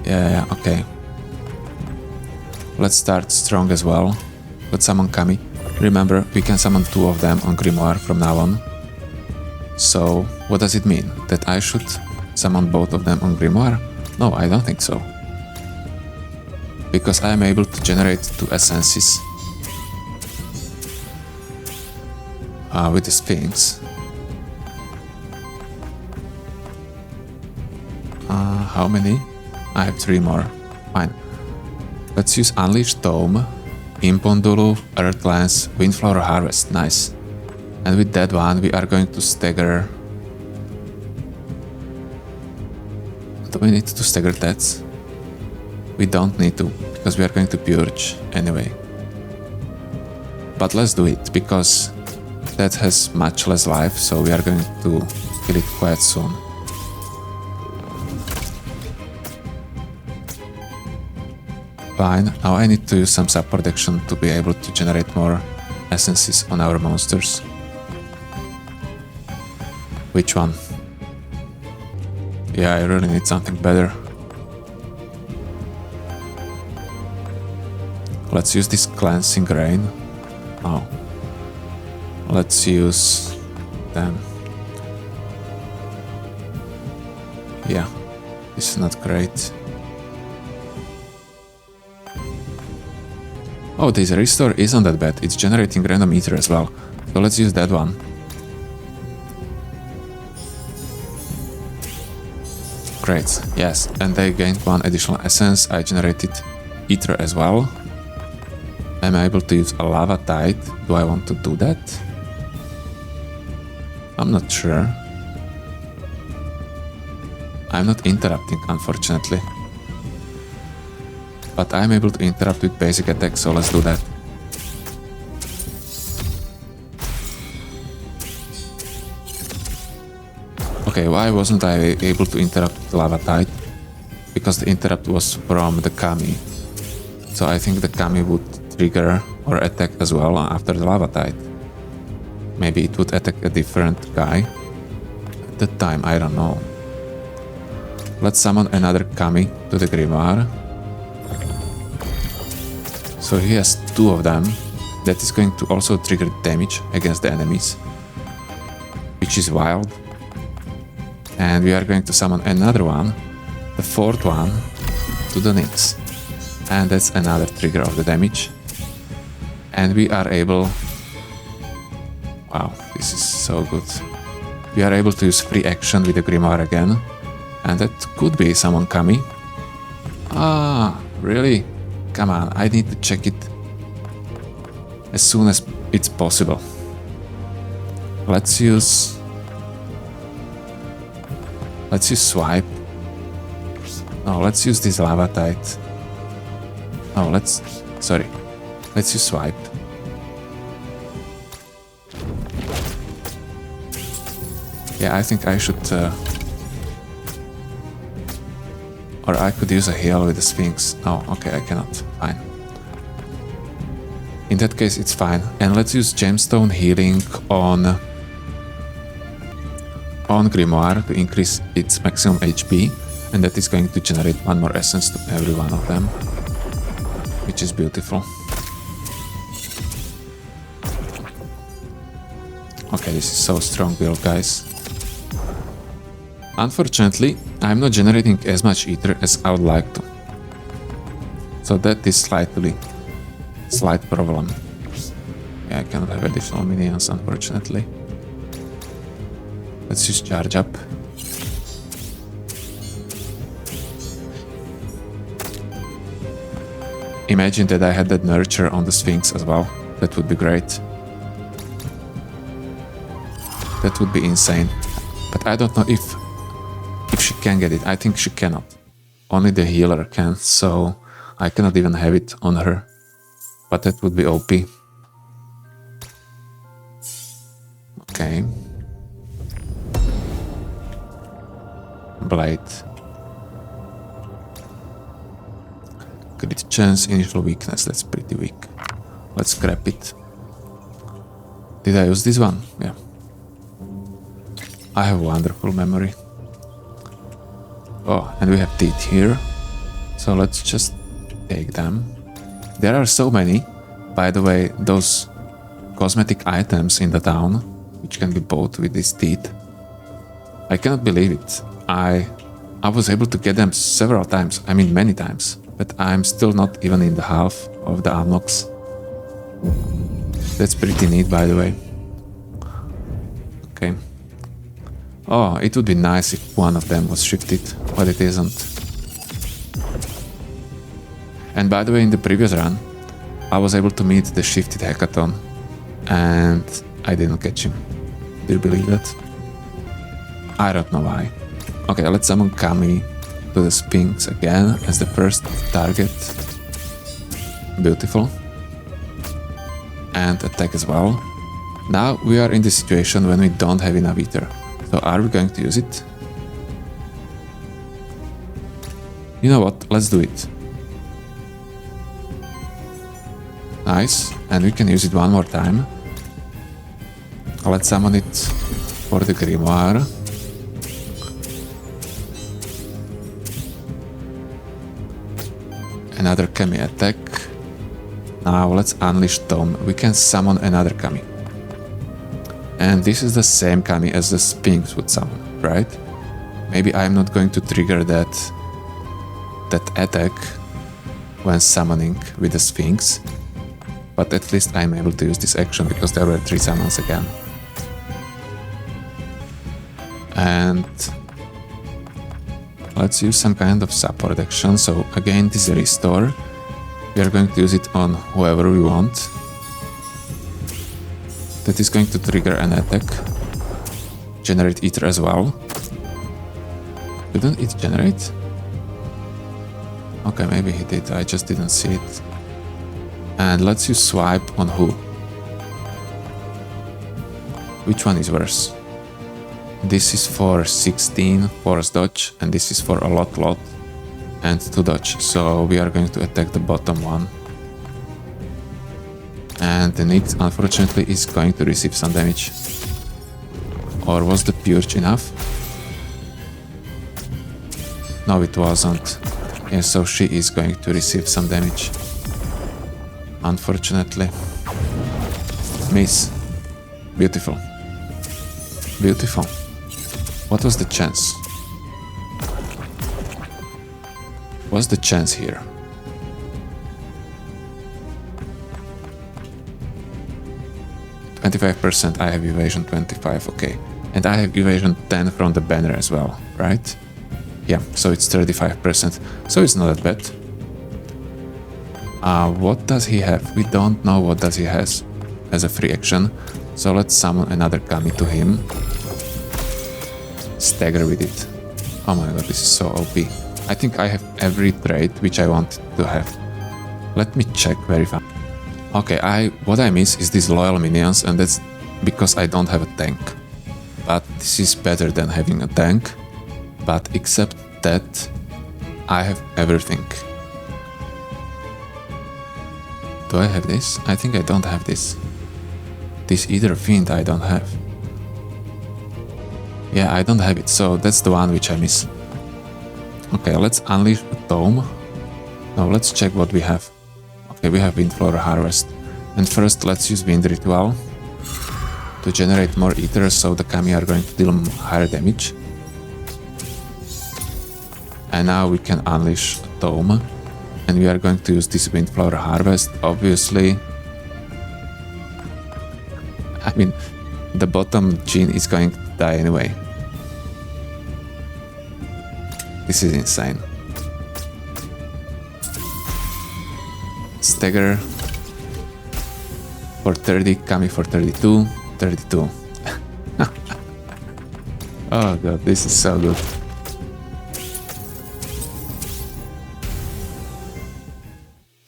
Yeah, okay. Let's start strong as well. Let's summon Kami. Remember, we can summon 2 of them on Grimoire from now on. So, what does it mean? That I should summon both of them on Grimoire? No, I don't think so. Because I am able to generate 2 essences with the Sphinx. How many? I have 3 more. Fine. Let's use Unleashed Tome, Impondulu, Earthlance, Windflower Harvest. Nice. And with that one, we are going to stagger. Do we need to stagger that? We don't need to, because we are going to purge anyway. But let's do it, because that has much less life, so we are going to kill it quite soon. Fine, now I need to use some support action to be able to generate more essences on our monsters. Which one? Yeah, I really need something better. Let's use this Cleansing Rain. Oh. Let's use them. Yeah, this is not great. Oh, this restore isn't that bad, it's generating random ether as well. So let's use that one. Great, yes, and I gained 1 additional essence, I generated ether as well. I'm able to use a lava tide. Do I want to do that? I'm not sure. I'm not interrupting, unfortunately. But I'm able to interrupt with basic attack, so let's do that. Okay, why wasn't I able to interrupt the lava tide? Because the interrupt was from the Kami. So I think the Kami would trigger or attack as well after the lava tide. Maybe it would attack a different guy. At that time, I don't know. Let's summon another Kami to the Grimoire. So he has 2 of them. That is going to also trigger damage against the enemies, which is wild. And we are going to summon another one, the 4th one, to the Nixe. And that's another trigger of the damage. And we are able... Wow, this is so good. We are able to use free action with the Grimoire again. And that could be someone Kami. Ah, really? Come on, I need to check it as soon as it's possible. Let's use swipe. No, let's use this lava tide. No, let's use swipe. Yeah, I think I should or I could use a heal with the Sphinx. No, okay, I cannot. Fine. In that case, it's fine. And let's use Gemstone Healing on Grimoire to increase its maximum HP. And that is going to generate 1 more essence to every one of them. Which is beautiful. Okay, this is so strong build, guys. Unfortunately, I'm not generating as much ether as I would like to. So that is slight problem. Yeah, I cannot have additional minions, unfortunately. Let's use charge up. Imagine that I had that nurture on the Sphinx as well. That would be great. That would be insane. But I don't know if she can get it. I think she cannot. Only the healer can, so I cannot even have it on her. But that would be OP. Okay. Blade. Crit chance, initial weakness, that's pretty weak. Let's scrap it. Did I use this one? Yeah. I have wonderful memory. Oh, and we have teeth here. So let's just take them. There are so many. By the way, those cosmetic items in the town, which can be bought with these teeth. I cannot believe it. I was able to get them several times. I mean, many times. But I'm still not even in the half of the unlocks. That's pretty neat, by the way. Okay. Oh, it would be nice if one of them was shifted, but it isn't. And by the way, in the previous run, I was able to meet the shifted hackathon, and I didn't catch him. Do you believe that? I don't know why. Okay, let's summon Kami to the Sphinx again as the first target. Beautiful. And attack as well. Now we are in the situation when we don't have enough Aether. So are we going to use it? You know what? Let's do it. Nice. And we can use it one more time. Let's summon it for the Grimoire. Another Kami attack. Now let's unleash Tome. We can summon another Kami. And this is the same Kami as the Sphinx would summon, right? Maybe I'm not going to trigger that attack when summoning with the Sphinx. But at least I'm able to use this action because there were 3 summons again. And let's use some kind of support action. So again, this is restore. We are going to use it on whoever we want. That is going to trigger an attack. Generate Aether as well. Didn't it generate? Okay, maybe he did. I just didn't see it. And let's use swipe on who? Which one is worse? This is for 16 force dodge, and this is for a lot, and 2 dodge. So we are going to attack the bottom one. And the Nixe, unfortunately, is going to receive some damage. Or was the purge enough? No, it wasn't. Yeah, so she is going to receive some damage. Unfortunately. Miss. Beautiful. Beautiful. What was the chance? What's the chance here? %, I have evasion 25, okay. And I have evasion 10 from the banner as well, right? Yeah, so it's 35%, so it's not that bad. What does he have? We don't know what does he has as a free action. So let's summon another Kami to him. Stagger with it. Oh my god, this is so OP. I think I have every trait which I want to have. Let me check very fast. Okay, what I miss is these loyal minions, and that's because I don't have a tank. But this is better than having a tank. But except that, I have everything. Do I have this? I think I don't have this. This Aether Fiend I don't have. Yeah, I don't have it, so that's the one which I miss. Okay, let's unleash the Tome. Now let's check what we have. Okay, we have Windflower Harvest. And first let's use Wind Ritual to generate more Aether, so the Kami are going to deal higher damage. And now we can unleash the Tome. And we are going to use this Windflower Harvest, obviously. I mean, the bottom Jin is going to die anyway. This is insane. Stagger for 30, Kami for 32, 32. Oh god, this is so good.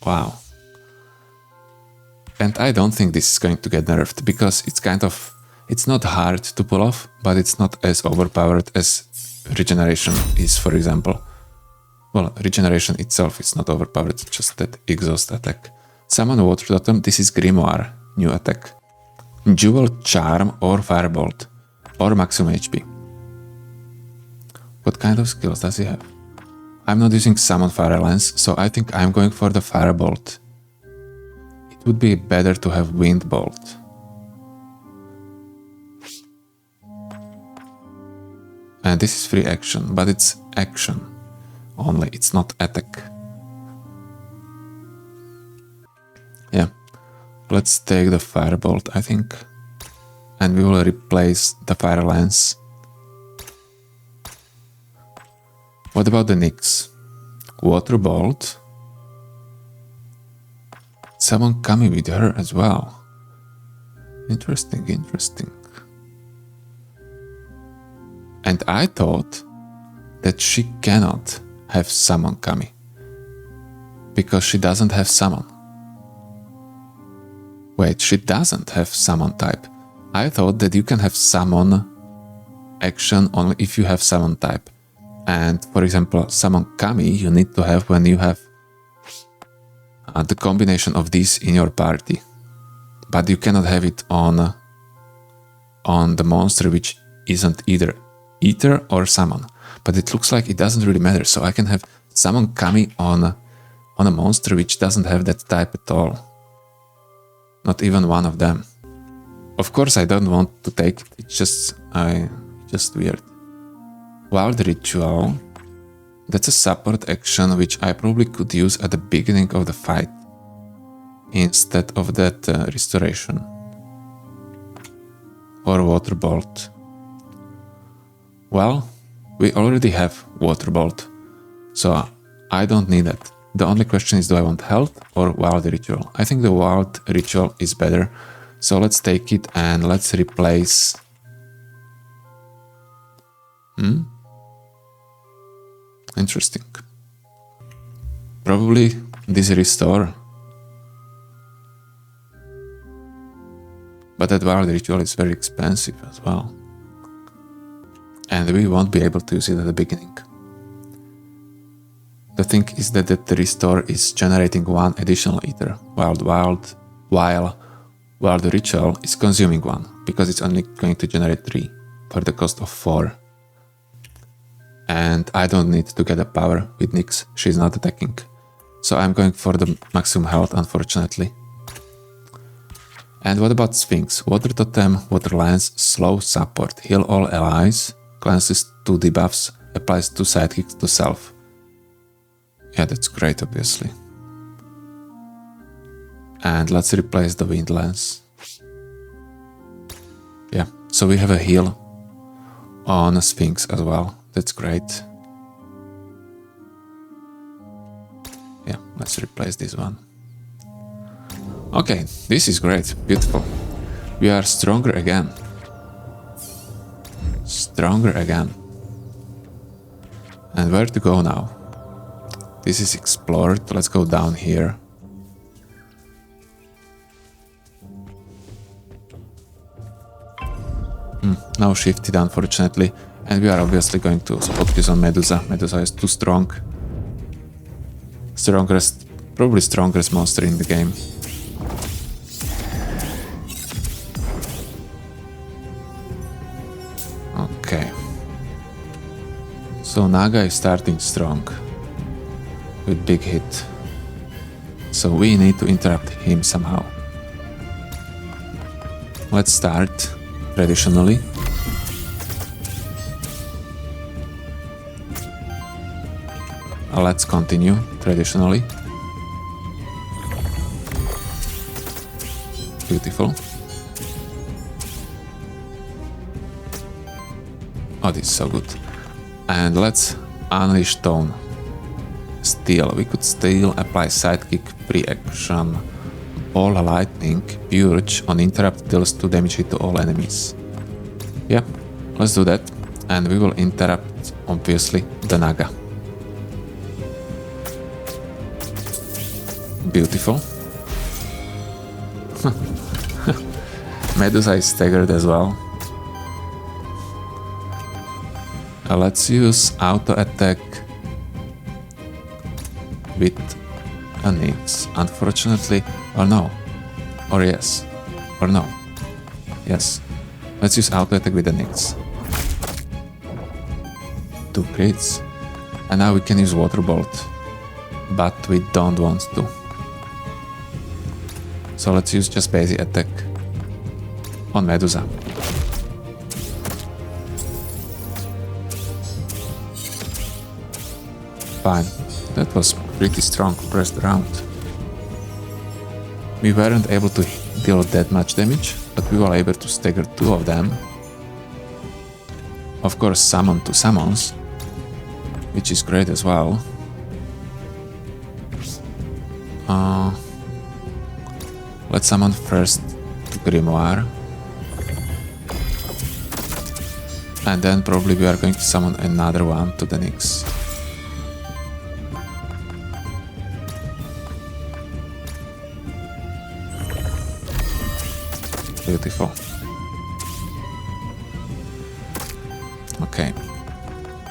Wow. And I don't think this is going to get nerfed, because it's not hard to pull off, but it's not as overpowered as regeneration is, for example. Well, regeneration itself is not overpowered, it's just that exhaust attack. Summon Water Totem, this is Grimoire, new attack. Jewel, Charm or Firebolt, or maximum HP. What kind of skills does he have? I'm not using Summon Fire Lance, so I think I'm going for the Firebolt. It would be better to have Wind Bolt. And this is free action, but it's action only, it's not attack. Yeah, let's take the Firebolt, I think. And we will replace the Fire Lance. What about the Nixe? Water Bolt. Someone coming with her as well. Interesting, interesting. And I thought that she cannot have Summon Kami, because she doesn't have Summon. Wait, she doesn't have Summon type. I thought that you can have Summon action only if you have Summon type. And for example, Summon Kami you need to have when you have the combination of these in your party. But you cannot have it on the monster which isn't either Aether or Summon. But it looks like it doesn't really matter, so I can have Summon Kami on a monster which doesn't have that type at all. Not even one of them. Of course I don't want to take it, it's just weird. Wild Ritual, that's a support action which I probably could use at the beginning of the fight instead of that restoration. Or Water Bolt. Well, we already have Water Bolt, so I don't need that. The only question is, do I want health or Wild Ritual? I think the Wild Ritual is better, so let's take it and let's replace... Interesting. Probably this Restore. But that Wild Ritual is very expensive as well. And we won't be able to use it at the beginning. The thing is that the Restore is generating 1 additional Aether, while Wild Ritual is consuming 1, because it's only going to generate 3 for the cost of 4. And I don't need to get a power with Nixe, she's not attacking. So I'm going for the maximum health, unfortunately. And what about Sphinx? Water Totem, Water Lance, Slow Support, Heal all allies, cleanses 2 debuffs, applies 2 sidekicks to self. Yeah, that's great, obviously. And let's replace the Wind Lance. Yeah, so we have a heal on a Sphinx as well. That's great. Yeah, let's replace this one. Okay, this is great, beautiful. We are stronger again. Stronger again. And where to go now? This is explored, let's go down here. Now shifted, unfortunately. And we are obviously going to focus on Medusa. Medusa is too strong. Probably strongest monster in the game. Okay. So Naga is starting strong. With big hit. So we need to interrupt him somehow. Let's start traditionally. Let's continue traditionally. Beautiful. Oh, this is so good. And let's unleash Tone. steal. We could steal, apply sidekick, pre-action, all lightning, purge on interrupt deals 2 damage hit to all enemies. Yeah, let's do that. And we will interrupt, obviously, the Naga. Beautiful. Medusa is staggered as well. Let's use auto attack with a Nixe. Unfortunately, or no, or yes, or no. Yes, let's use auto attack with a Nixe. 2 crits. And now we can use water bolt, but we don't want to. So let's use just basic attack on Medusa. Fine, that was pretty strong first round. We weren't able to deal that much damage, but we were able to stagger 2 of them. Of course, summon 2 summons, which is great as well. Let's summon first Grimoire. And then probably we are going to summon another one to the Nixe. Beautiful. Okay.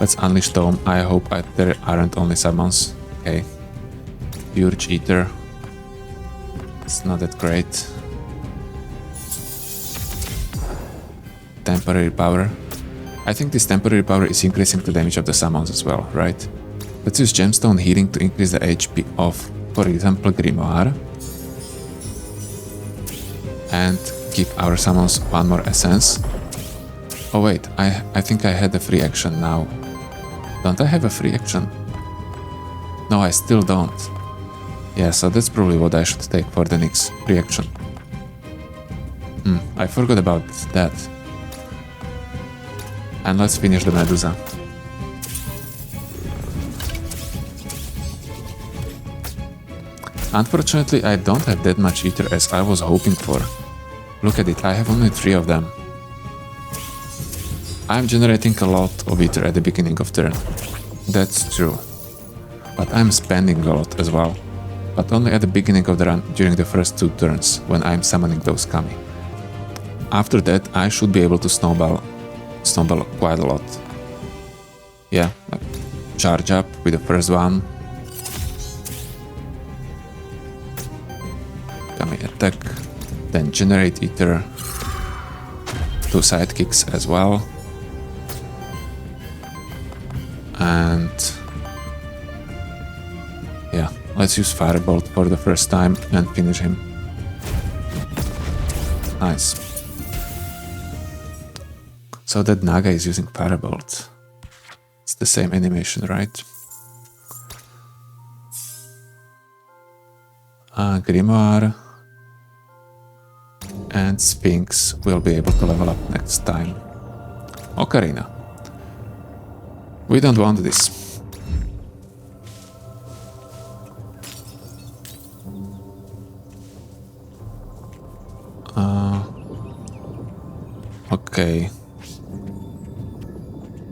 Let's unleash Tome. I hope there aren't only summons. Okay. Purge Aether. It's not that great. Temporary power. I think this temporary power is increasing the damage of the summons as well, right? Let's use Gemstone Healing to increase the HP of, for example, Grimoire. And give our summons 1 more essence. Oh wait, I think I had a free action now. Don't I have a free action? No, I still don't. Yeah, so that's probably what I should take for the Nixe free action. I forgot about that. And let's finish the Medusa. Unfortunately, I don't have that much Aether as I was hoping for. Look at it, I have only 3 of them. I'm generating a lot of Aether at the beginning of turn. That's true. But I'm spending a lot as well. But only at the beginning of the run during the first 2 turns when I'm summoning those Kami. After that, I should be able to snowball quite a lot. Yeah, like charge up with the first one. Kami attack, then generate Aether. 2 sidekicks as well. And yeah, let's use Firebolt for the first time and finish him. Nice. So that Naga is using Firebolt. It's the same animation, right? Grimoire and Sphinx will be able to level up next time. Ocarina. We don't want this. Okay.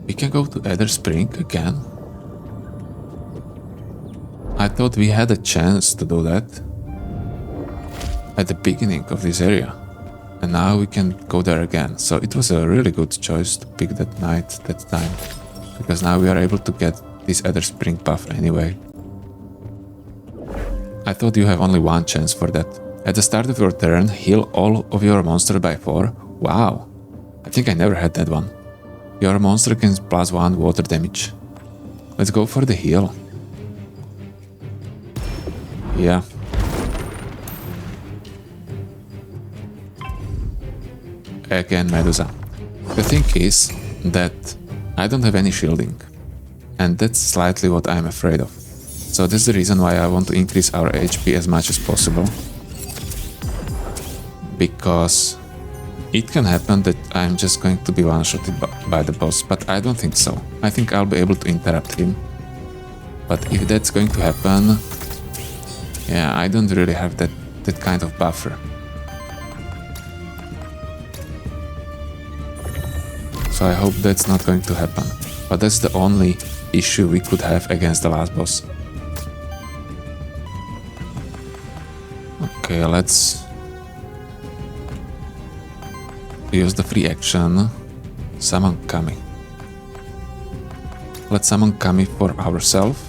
We can go to Aether Spring again. I thought we had a chance to do that at the beginning of this area. And now we can go there again. So it was a really good choice to pick that night, that time. Because now we are able to get this Aether Spring buff anyway. I thought you have only 1 chance for that. At the start of your turn, heal all of your monsters by 4. Wow. I think I never had that one. Your monster gains +1 water damage. Let's go for the heal. Yeah. Again, Medusa. The thing is that I don't have any shielding. And that's slightly what I'm afraid of. So that's the reason why I want to increase our HP as much as possible. Because it can happen that I'm just going to be one-shotted by the boss, but I don't think so. I think I'll be able to interrupt him. But if that's going to happen, yeah, I don't really have that kind of buffer. So I hope that's not going to happen. But that's the only issue we could have against the last boss. Okay, let's use the free action. Summon Kami. Let's summon Kami for ourselves.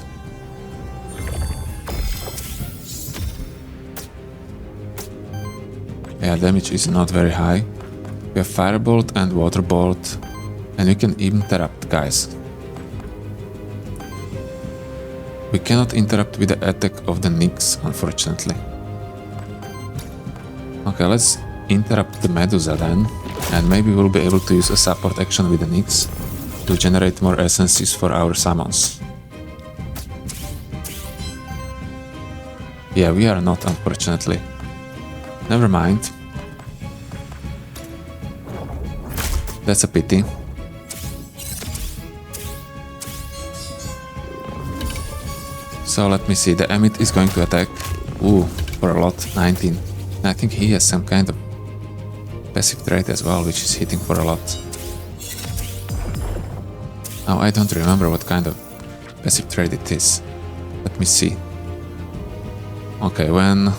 Yeah, damage is not very high. We have Firebolt and Waterbolt, and we can interrupt, guys. We cannot interrupt with the attack of the Nixe, unfortunately. Okay, let's interrupt the Medusa then, and maybe we'll be able to use a support action with the Nixe to generate more essences for our summons. Yeah, we are not, unfortunately. Never mind. That's a pity. So let me see, the Emmet is going to attack. Ooh, for a lot, 19. I think he has some kind of passive trait as well, which is hitting for a lot. Now I don't remember what kind of passive trait it is. Let me see. Okay, when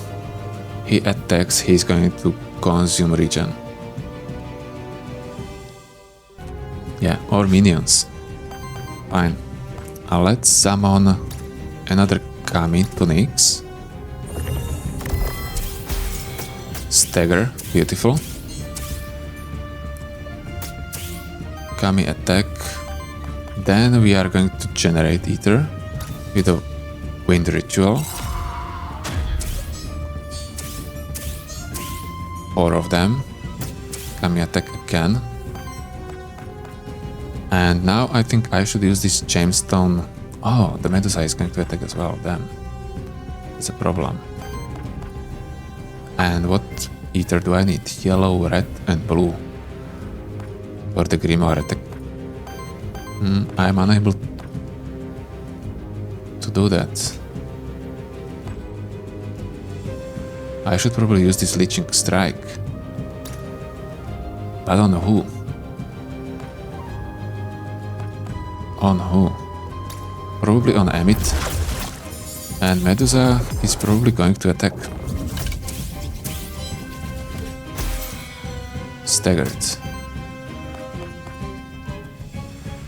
he attacks, he's going to consume regen. Yeah, or minions. Fine. Let's summon another Kami to Nixe. Stagger, beautiful. Kami attack. Then we are going to generate Aether with a Wind Ritual. 4 of them. Kami attack again. And now I think I should use this Gemstone. Oh, the Medusa is going to attack as well, damn. It's a problem. And what Aether do I need? Yellow, red and blue. For the Grimoire attack. I'm unable to do that. I should probably use this Leeching Strike. I don't know who. On who? Probably on Emmet. And Medusa is probably going to attack. Staggered.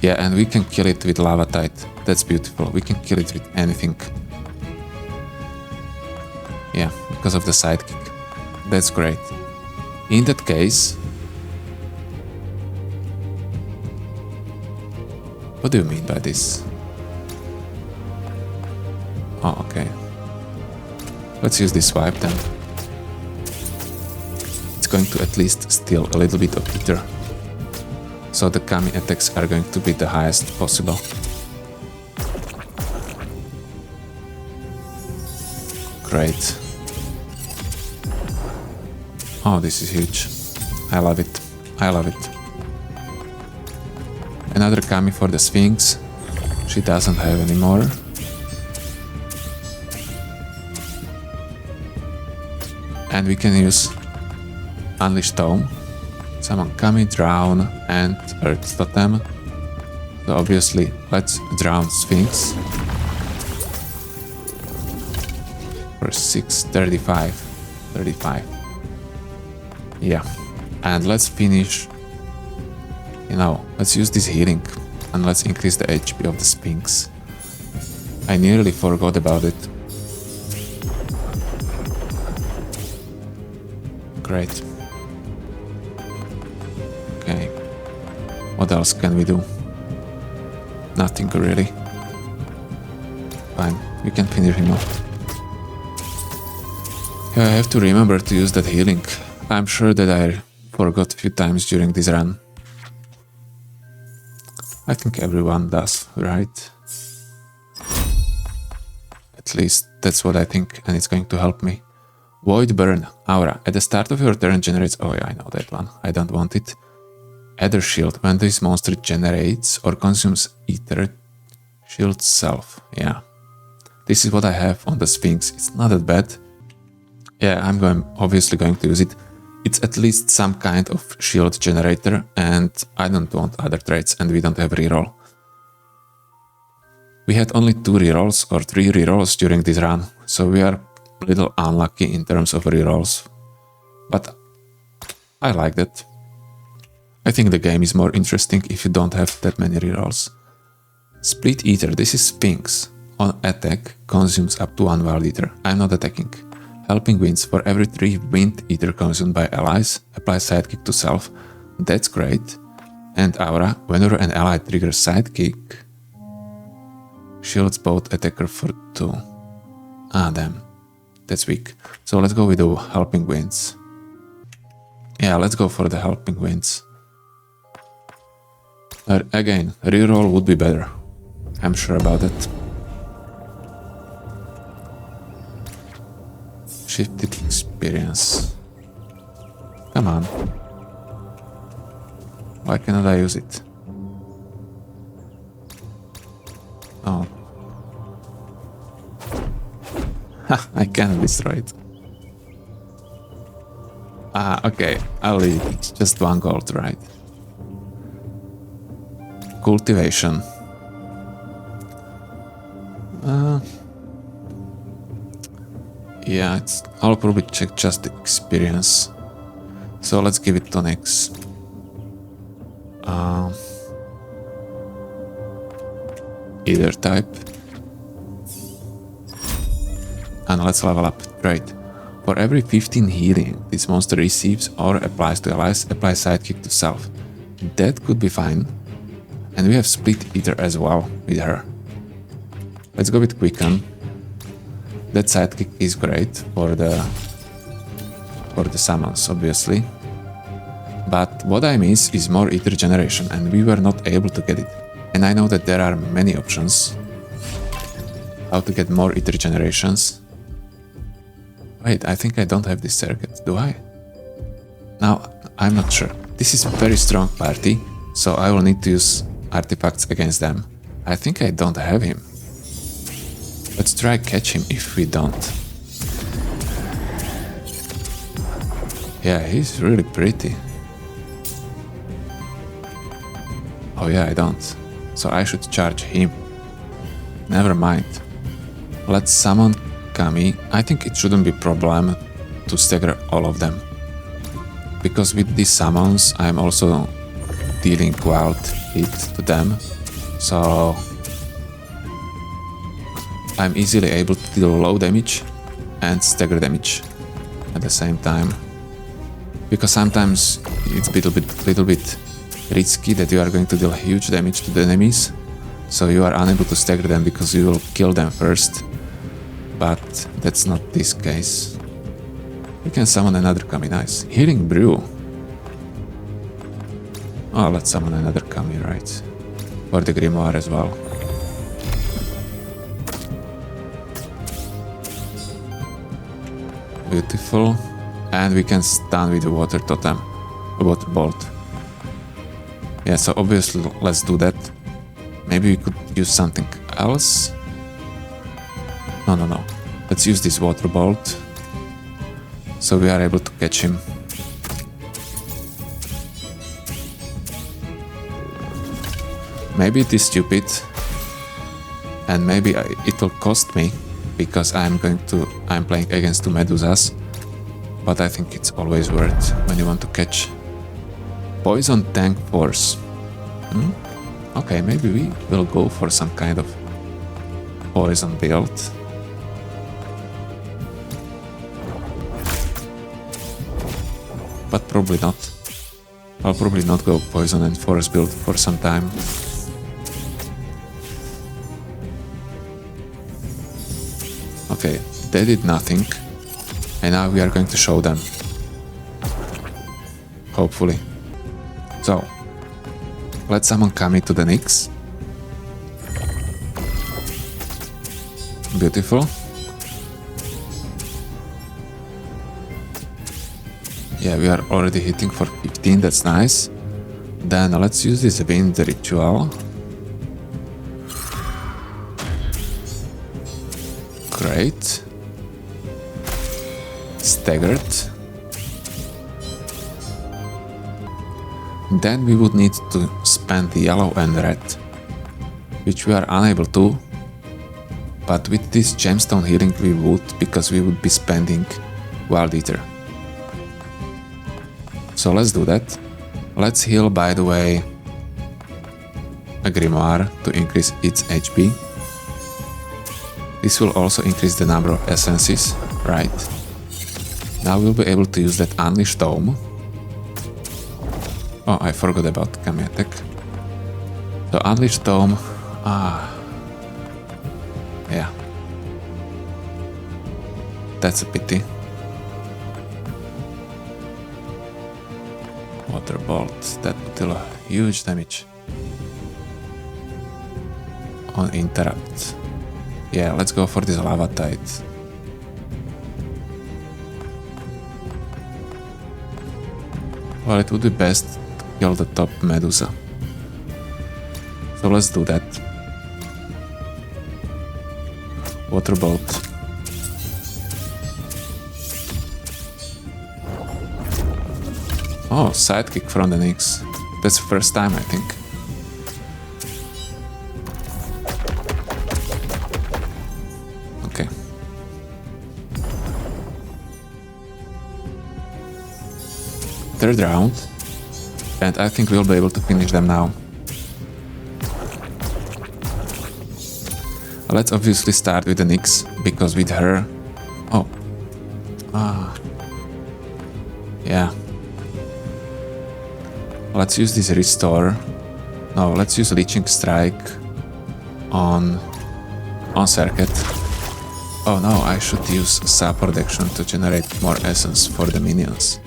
Yeah, and we can kill it with Lava Tide. That's beautiful. We can kill it with anything. Yeah, because of the sidekick. That's great. In that case... What do you mean by this? Oh, okay. Let's use this swipe then. It's going to at least steal a little bit of Aether. So the Kami attacks are going to be the highest possible. Great. Oh, this is huge. I love it. I love it. Another Kami for the Sphinx. She doesn't have any more. And we can use Unleash Tome. Summon Kami, Drown and Earth Totem. So obviously let's drown Sphinx. For 635. 35. Yeah. And let's finish. You know, let's use this healing and let's increase the HP of the Sphinx. I nearly forgot about it. Great. Okay. What else can we do? Nothing really. Fine, we can finish him off. Yeah, I have to remember to use that healing. I'm sure that I forgot a few times during this run. I think everyone does, right? At least that's what I think, and it's going to help me. Void Burn, Aura. At the start of your turn generates... Oh yeah, I know that one. I don't want it. Aether Shield. When this monster generates or consumes Aether, shield self. Yeah, This is what I have on the Sphinx. It's not that bad. Yeah, I'm obviously going to use it. It's at least some kind of shield generator, and I don't want other traits, and we don't have reroll. We had only 2 rerolls or 3 rerolls during this run, so we are a little unlucky in terms of rerolls. But I like that. I think the game is more interesting if you don't have that many rerolls. Split Ether, this is Sphinx. On attack, consumes up to 1 wild ether. I'm not attacking. Helping Winds, for every 3 wind ether consumed by allies, apply sidekick to self. That's great. And Aura, whenever an ally triggers sidekick, shields both attacker for 2. Ah, damn. That's weak. So let's go with the Helping Winds. Yeah, let's go for the Helping Winds. Again, reroll would be better. I'm sure about it. Shifted experience. Come on. Why cannot I use it? Oh. Ha, I cannot destroy it. Ah, okay, I'll leave it. It's just 1 gold, right? Cultivation. Yeah, I'll probably check just the experience. So let's give it to Nixe. Either type. And let's level up. Great. For every 15 healing this monster receives or applies to allies, apply sidekick to self. That could be fine. And we have Split Ether as well with her. Let's go with Quicken. That sidekick is great for the summons, obviously. But what I miss is more ether generation, and we were not able to get it. And I know that there are many options how to get more ether generations. Wait, I think I don't have this circuit, do I? Now, I'm not sure. This is a very strong party, so I will need to use artifacts against them. I think I don't have him. Let's try catch him if we don't. Yeah, he's really pretty. Oh yeah, I don't. So I should charge him. Never mind. Let's summon Kami. I think it shouldn't be a problem to stagger all of them. Because with these summons, I'm also dealing wild hit to them. So I'm easily able to deal low damage and stagger damage at the same time. Because sometimes it's a little bit risky that you are going to deal huge damage to the enemies, so you are unable to stagger them because you will kill them first. But that's not this case. We can summon another Kami, nice. Healing Brew. Oh, let's summon another Kami, right? For the Grimoire as well. Beautiful. And we can stun with the water totem, a water bolt. Yeah, so obviously let's do that. Maybe we could use something else. No. Let's use this water bolt. So we are able to catch him. Maybe it is stupid. And maybe it will cost me. Because I'm playing against 2 Medusas. But I think it's always worth when you want to catch. Poison Tank Force. Okay, maybe we will go for some kind of poison build. But probably not. I'll probably not go poison and force build for some time. Okay, they did nothing. And now we are going to show them. Hopefully. So, let's summon Kami to the Nixe. Beautiful. Yeah, we are already hitting for 15, that's nice. Then let's use this wind ritual. Great. Staggered. Then we would need to spend yellow and red, which we are unable to. But with this gemstone healing we would, because we would be spending Wild Ether. So let's do that. Let's heal, by the way, a Grimoire to increase its HP. This will also increase the number of essences, right? Now we'll be able to use that Unleashed Tome. Oh, I forgot about Kami attack. So Unleashed Tome... yeah. That's a pity. Water Bolt, that would deal a huge damage. On Interrupt. Yeah, let's go for this Lava Tide. Well, it would be best to kill the top Medusa. So let's do that. Water Bolt. Oh, sidekick from the Nixe. That's the first time, I think. Okay. Third round. And I think we'll be able to finish them now. Let's obviously start with the Nixe, because with her... Oh. Yeah. Let's use this Restore. No, let's use Leeching Strike on Circuit. Oh no, I should use Support action to generate more essence for the minions.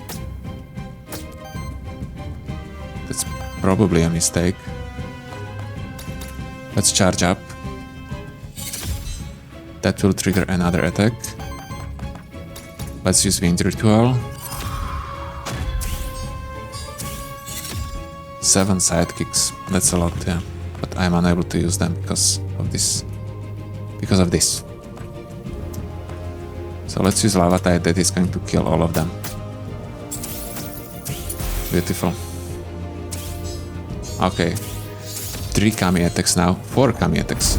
That's probably a mistake. Let's charge up. That will trigger another attack. Let's use Wind Ritual. 7 sidekicks. That's a lot, yeah. But I'm unable to use them because of this. So let's use Lava Tide, that is going to kill all of them. Beautiful. Okay. 3 Kami attacks now. 4 Kami attacks.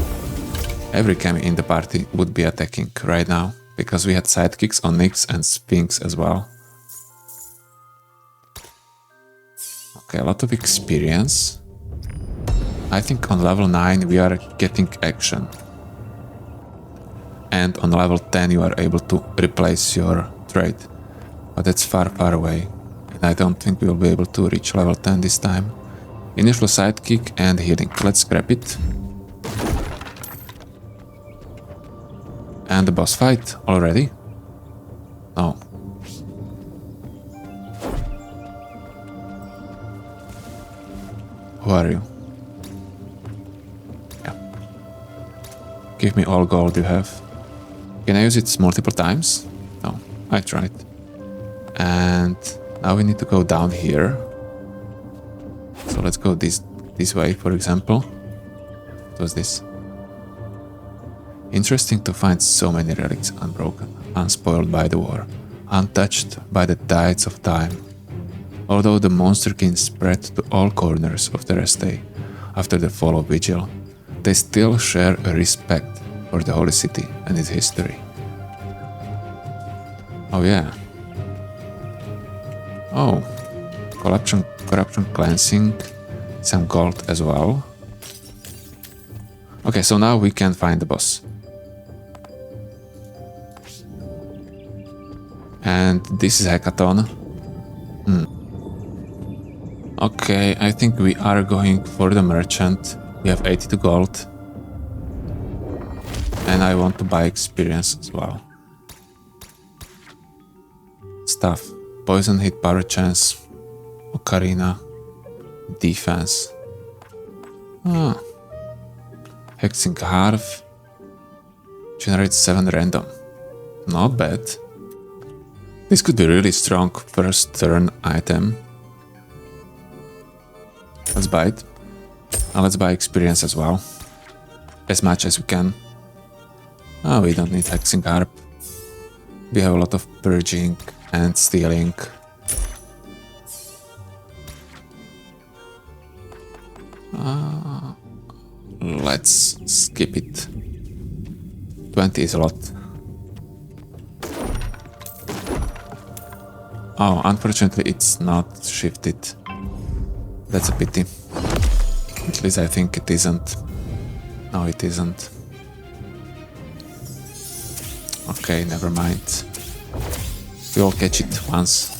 Every Kami in the party would be attacking right now, because we had sidekicks on Nixe and Sphinx as well. Okay, a lot of experience. I think on level 9 we are getting action. And on level 10 you are able to replace your trait. But that's far, far away. And I don't think we'll be able to reach level 10 this time. Initial sidekick and healing. Let's grab it. And the boss fight already? No. Who are you? Yeah. Give me all gold you have. Can I use it multiple times? No, I tried. And now we need to go down here. So let's go this way, for example. What was this? Interesting to find so many relics unbroken, unspoiled by the war, untouched by the tides of time. Although the monster kin spread to all corners of the Restay after the fall of Vigil, they still share a respect for the Holy City and its history. Oh yeah. Oh, corruption cleansing, some gold as well. Okay, so now we can find the boss. And this is Hackathon. Okay, I think we are going for the merchant. We have 82 gold. And I want to buy experience as well. Stuff. Poison hit, power chance, ocarina, defense. Hexing Harv. Generates 7 random. Not bad. This could be really strong first turn item. Let's buy it. And let's buy experience as well. As much as we can. Oh, we don't need Hexing Harp. We have a lot of purging and stealing. Let's skip it. 20 is a lot. Oh, unfortunately it's not shifted. That's a pity. At least I think it isn't. No, it isn't. Okay, never mind. We'll catch it once.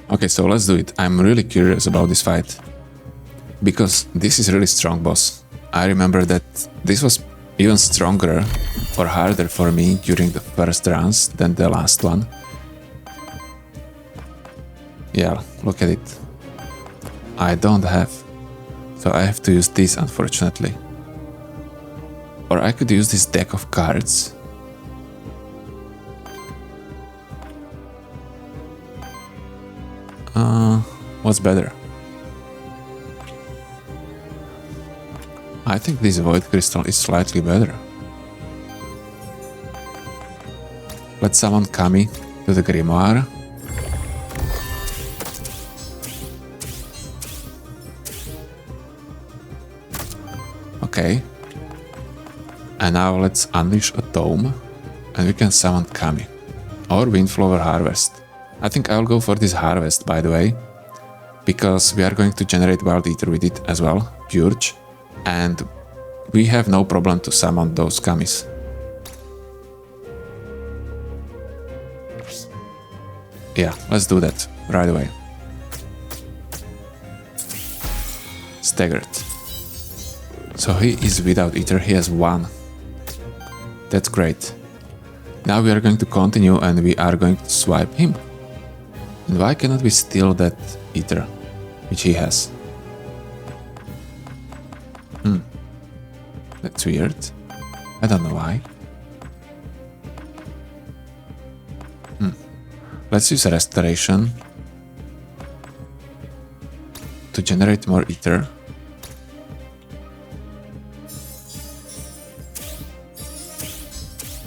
Okay, so let's do it. I'm really curious about this fight. Because this is really strong boss. I remember that this was even stronger or harder for me during the first rounds than the last one. Yeah, look at it. I don't have. So I have to use this, unfortunately. Or I could use this deck of cards. What's better? I think this Void Crystal is slightly better. Let's summon Kami to the Grimoire. Okay. And now let's unleash a tome and we can summon Kami. Or Windflower Harvest. I think I'll go for this Harvest, by the way. Because we are going to generate Wild Ether with it as well. Purge. And we have no problem to summon those Kamis. Yeah, let's do that right away. Staggered. So he is without Ether, he has 1. That's great. Now we are going to continue and we are going to swipe him. And why cannot we steal that Ether, which he has? That's weird. I don't know why. Let's use Restoration to generate more Ether.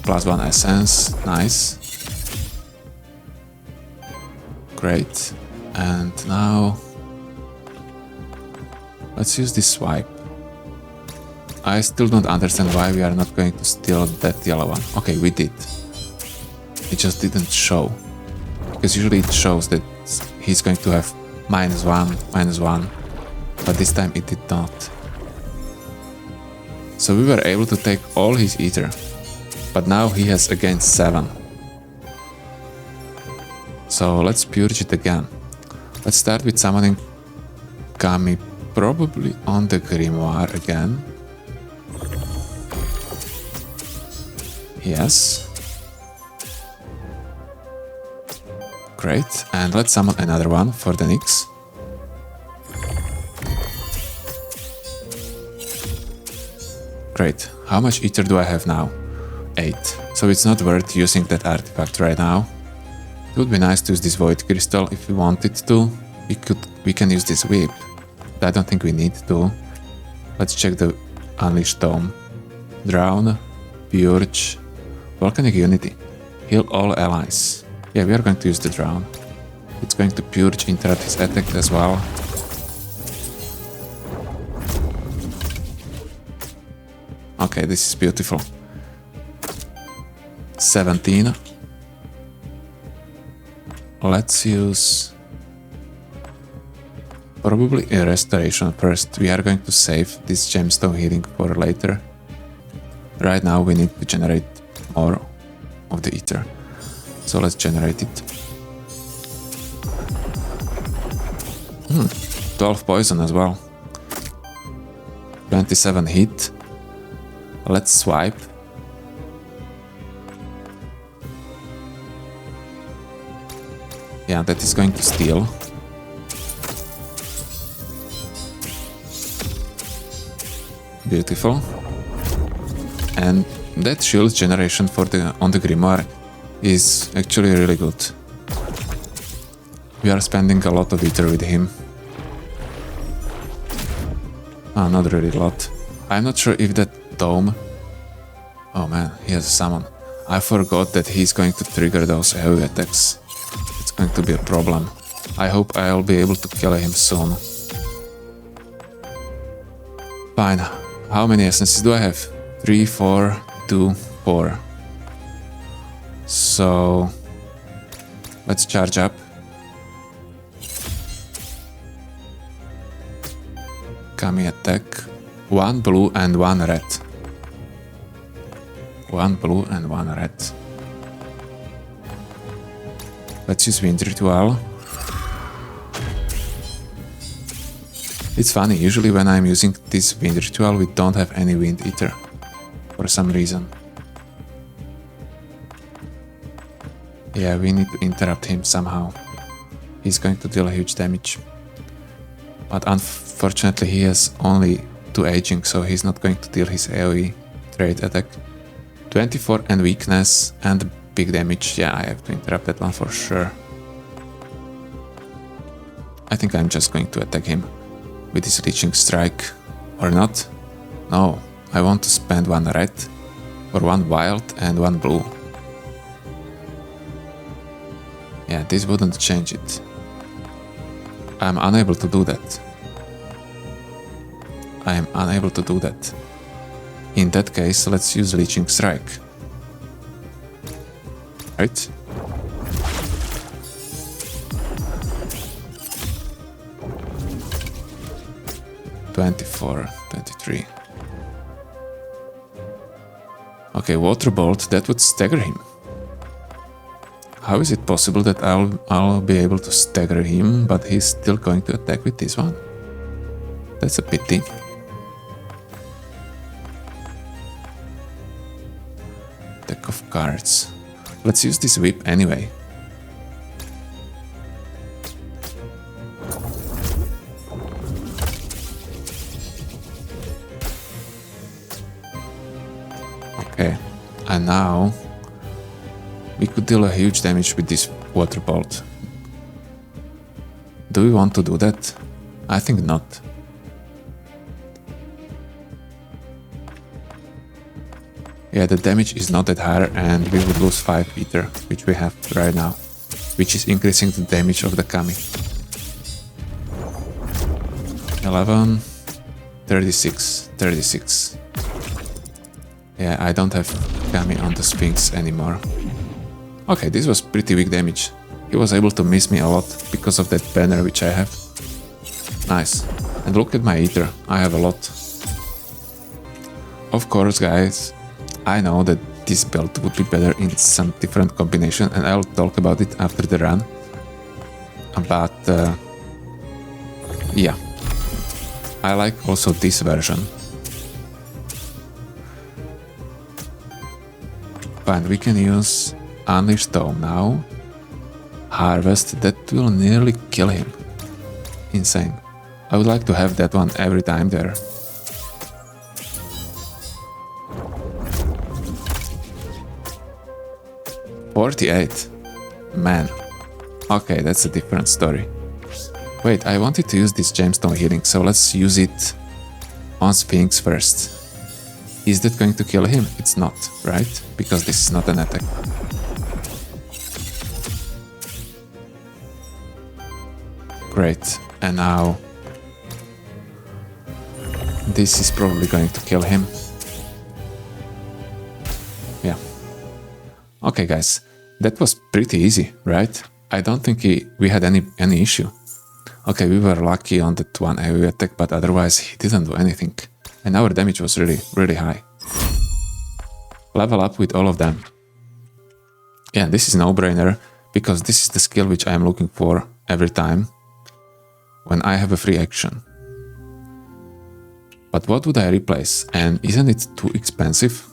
+1 essence, nice. Great. And now let's use this swipe. I still don't understand why we are not going to steal that yellow one. Okay, we did. It just didn't show. Because usually it shows that he's going to have -1, -1. But this time it did not. So we were able to take all his Ether. But now he has again 7. So let's purge it again. Let's start with summoning Kami, probably on the Grimoire again. Yes. Great. And let's summon another one for the Nixe. Great. How much Ether do I have now? 8. So it's not worth using that artifact right now. It would be nice to use this Void Crystal if we wanted to. We can use this whip. But I don't think we need to. Let's check the Unleashed Tome. Drown, Purge, Volcanic Unity. Heal all allies. Yeah, we are going to use the Drown. It's going to Purge, interrupt his attack as well. Okay, this is beautiful. 17. Let's use probably a Restoration first. We are going to save this Gemstone healing for later. Right now we need to generate more of the Ether. So let's generate it. 12 poison as well. 27 hit. Let's swipe. Yeah, that is going to steal. Beautiful. And that shield generation for on the Grimoire is actually really good. We are spending a lot of Ether with him. Not really a lot. I'm not sure if that dome... Oh man, he has a summon. I forgot that he's going to trigger those AoE attacks. It's going to be a problem. I hope I'll be able to kill him soon. Fine. How many essences do I have? 3, 4, 2, 4. So... let's charge up. Kami attack. 1 blue and 1 red. 1 blue and 1 red. Let's use Wind Ritual. It's funny, usually when I'm using this Wind Ritual we don't have any Wind Ether. For some reason. Yeah, we need to interrupt him somehow. He's going to deal huge damage. But unfortunately he has only 2 aging, so he's not going to deal his AoE trade attack. 24 and weakness and big damage. Yeah, I have to interrupt that one for sure. I think I'm just going to attack him with his Leeching Strike. Or not? No, I want to spend 1 red for 1 wild and 1 blue. Yeah, this wouldn't change it. I'm unable to do that. I am unable to do that. In that case, let's use Leeching Strike. Right? $24, $23. Okay, Water Bolt, that would stagger him. How is it possible that I'll be able to stagger him, but he's still going to attack with this one? That's a pity. Deck of cards. Let's use this whip anyway. Okay, and now we could deal a huge damage with this Water Bolt. Do we want to do that? I think not. Yeah, the damage is not that high and we would lose 5 Ether, which we have right now, which is increasing the damage of the Kami. 11, 36, 36. Yeah, I don't have Kami on the Sphinx anymore. Okay, this was pretty weak damage. He was able to miss me a lot because of that banner which I have. Nice. And look at my Ether, I have a lot. Of course, guys, I know that this build would be better in some different combination and I'll talk about it after the run. But yeah, I like also this version. Fine, we can use Unleash Dome now. Harvest, that will nearly kill him. Insane. I would like to have that one every time there. $48. Man. Okay, that's a different story. Wait, I wanted to use this gemstone healing, so let's use it on Sphinx first. Is that going to kill him? It's not, right? Because this is not an attack. Great, and now this is probably going to kill him. Yeah. Okay, guys, that was pretty easy, right? I don't think we had any issue. Okay, we were lucky on that one AoE attack, but otherwise he didn't do anything. And our damage was really high. Level up with all of them. Yeah, this is no-brainer, because this is the skill which I am looking for every time when I have a free action. But what would I replace? And isn't it too expensive?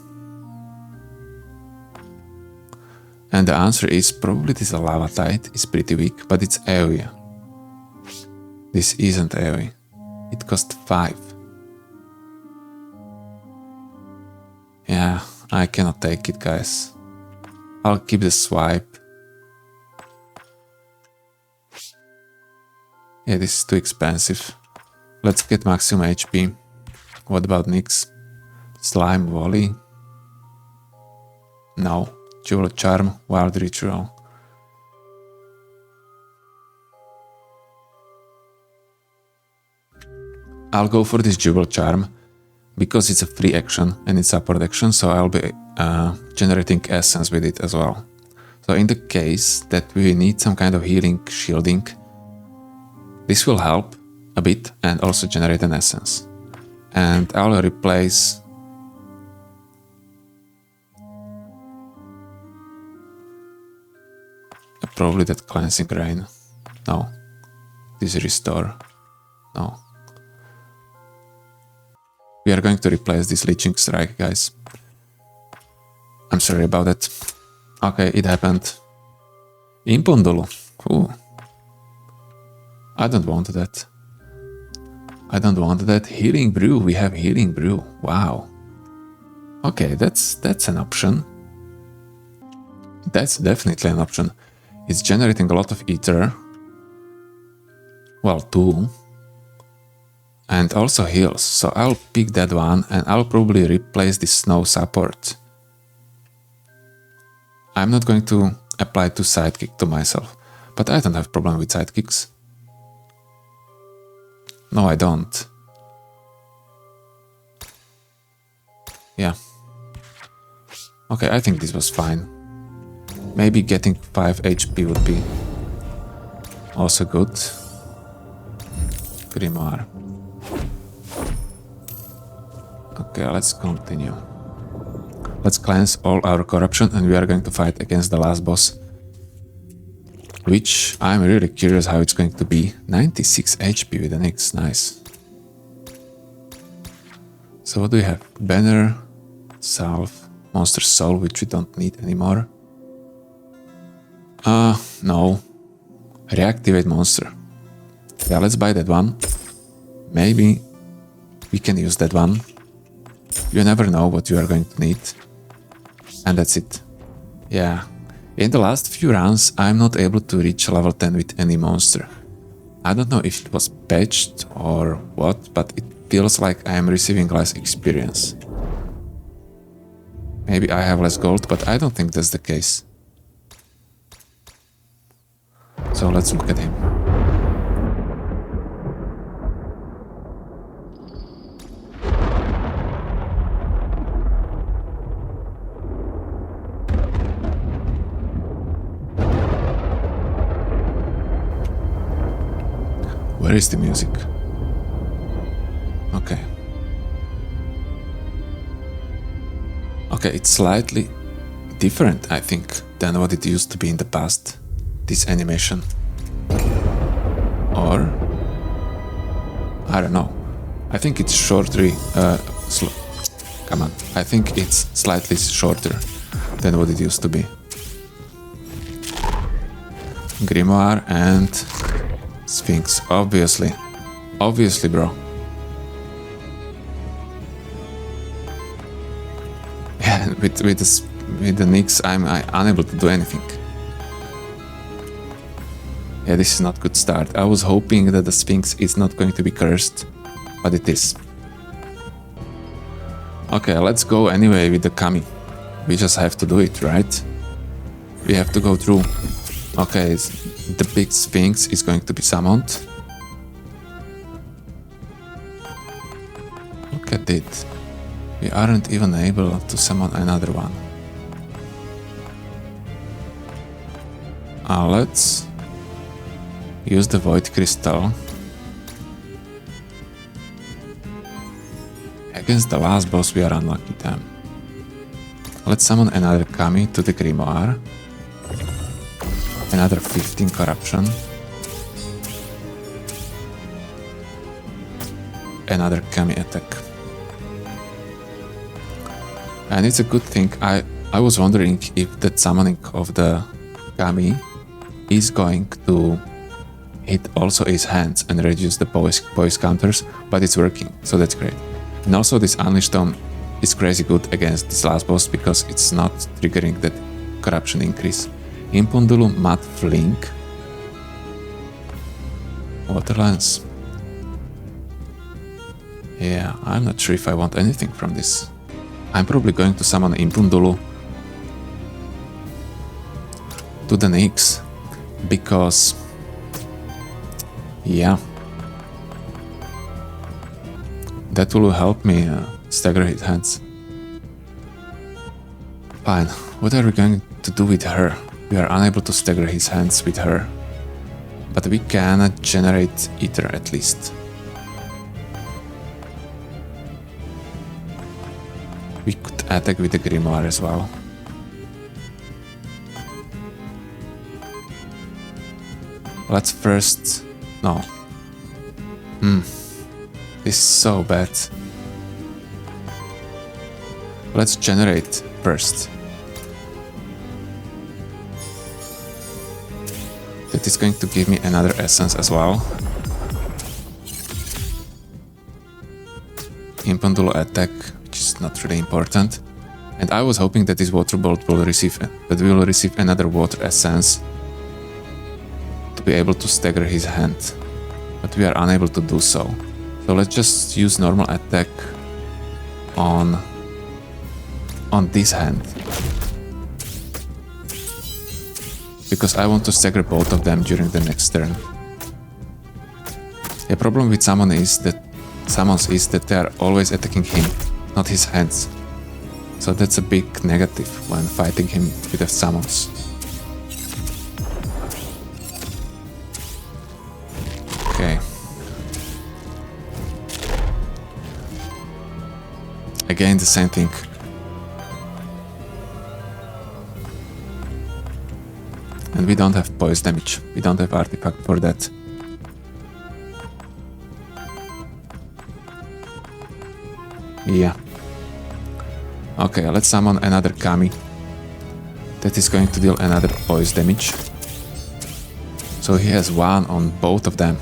And the answer is probably this Lava Tide is pretty weak, but it's AoE. This isn't AoE. It cost 5. Yeah, I cannot take it, guys. I'll keep the swipe. Yeah, this is too expensive. Let's get maximum HP. What about Nixe? Slime Volley? No. Jewel Charm, Wild Ritual. I'll go for this Jewel Charm because it's a free action and it's support action, so I'll be generating essence with it as well. So in the case that we need some kind of healing, shielding, this will help a bit and also generate an essence. And I'll replace probably that cleansing rain. No. This restore. No. We are going to replace this leeching strike, guys. I'm sorry about that. Okay, it happened. Impundulu. Ooh. I don't want that. I don't want that. Healing Brew. We have Healing Brew. Wow. Okay, that's an option. That's definitely an option. It's generating a lot of Aether. Well, 2. And also heals. So I'll pick that one and I'll probably replace the snow support. I'm not going to apply 2 sidekick to myself, but I don't have problem with sidekicks. No, I don't. Yeah. Okay, I think this was fine. Maybe getting 5 HP would be also good. Grimoire. Okay, let's continue. Let's cleanse all our corruption and we are going to fight against the last boss. Which I'm really curious how it's going to be. 96 HP with an Nixe, nice. So what do we have? Banner, Salve, Monster Soul, which we don't need anymore. No. Reactivate monster. Yeah, let's buy that one. Maybe we can use that one. You never know what you are going to need. And that's it. Yeah. In the last few rounds, I'm not able to reach level 10 with any monster. I don't know if it was patched or what, but it feels like I am receiving less experience. Maybe I have less gold, but I don't think that's the case. So let's look at him. Where is the music? Okay. Okay, it's slightly different, I think, than what it used to be in the past. This animation. Or I don't know. I think it's shorter. Come on. I think it's slightly shorter than what it used to be. Grimoire and Sphinx, obviously. Obviously, bro. Yeah, with the Nixe, I'm unable to do anything. Yeah, this is not a good start. I was hoping that the Sphinx is not going to be cursed, but it is. Okay, let's go anyway with the Kami. We just have to do it, right? We have to go through. Okay, the big Sphinx is going to be summoned. Look at it. We aren't even able to summon another one. Let's use the Void Crystal against the last boss. We are unlucky then. Let's summon another Kami to the Grimoire. Another 15 corruption. Another Kami attack. And it's a good thing. I was wondering if that summoning of the Kami is going to hit also his hands and reduce the poise counters, but it's working, so that's great. And also this Unleashed Stone is crazy good against this last boss because it's not triggering that corruption increase. Impundulu, Mud Fling, Water Lance. Yeah, I'm not sure if I want anything from this. I'm probably going to summon Impundulu to the Nixe, because... yeah. That will help me stagger his hands. Fine, what are we going to do with her? We are unable to stagger his hands with her. But we can generate Aether at least. We could attack with the Grimoire as well. Let's first... no. This is so bad. Let's generate first. That is going to give me another essence as well. Impundulu attack, which is not really important. And I was hoping that this water bolt will receive, that we will receive another water essence to be able to stagger his hand. But we are unable to do so. So let's just use normal attack on this hand. Because I want to stagger both of them during the next turn. The problem with summons is that they are always attacking him, not his hands. So that's a big negative when fighting him with the summons. Okay. Again, the same thing. And we don't have poise damage. We don't have artifact for that. Yeah. Okay, let's summon another Kami. That is going to deal another poise damage. So he has one on both of them.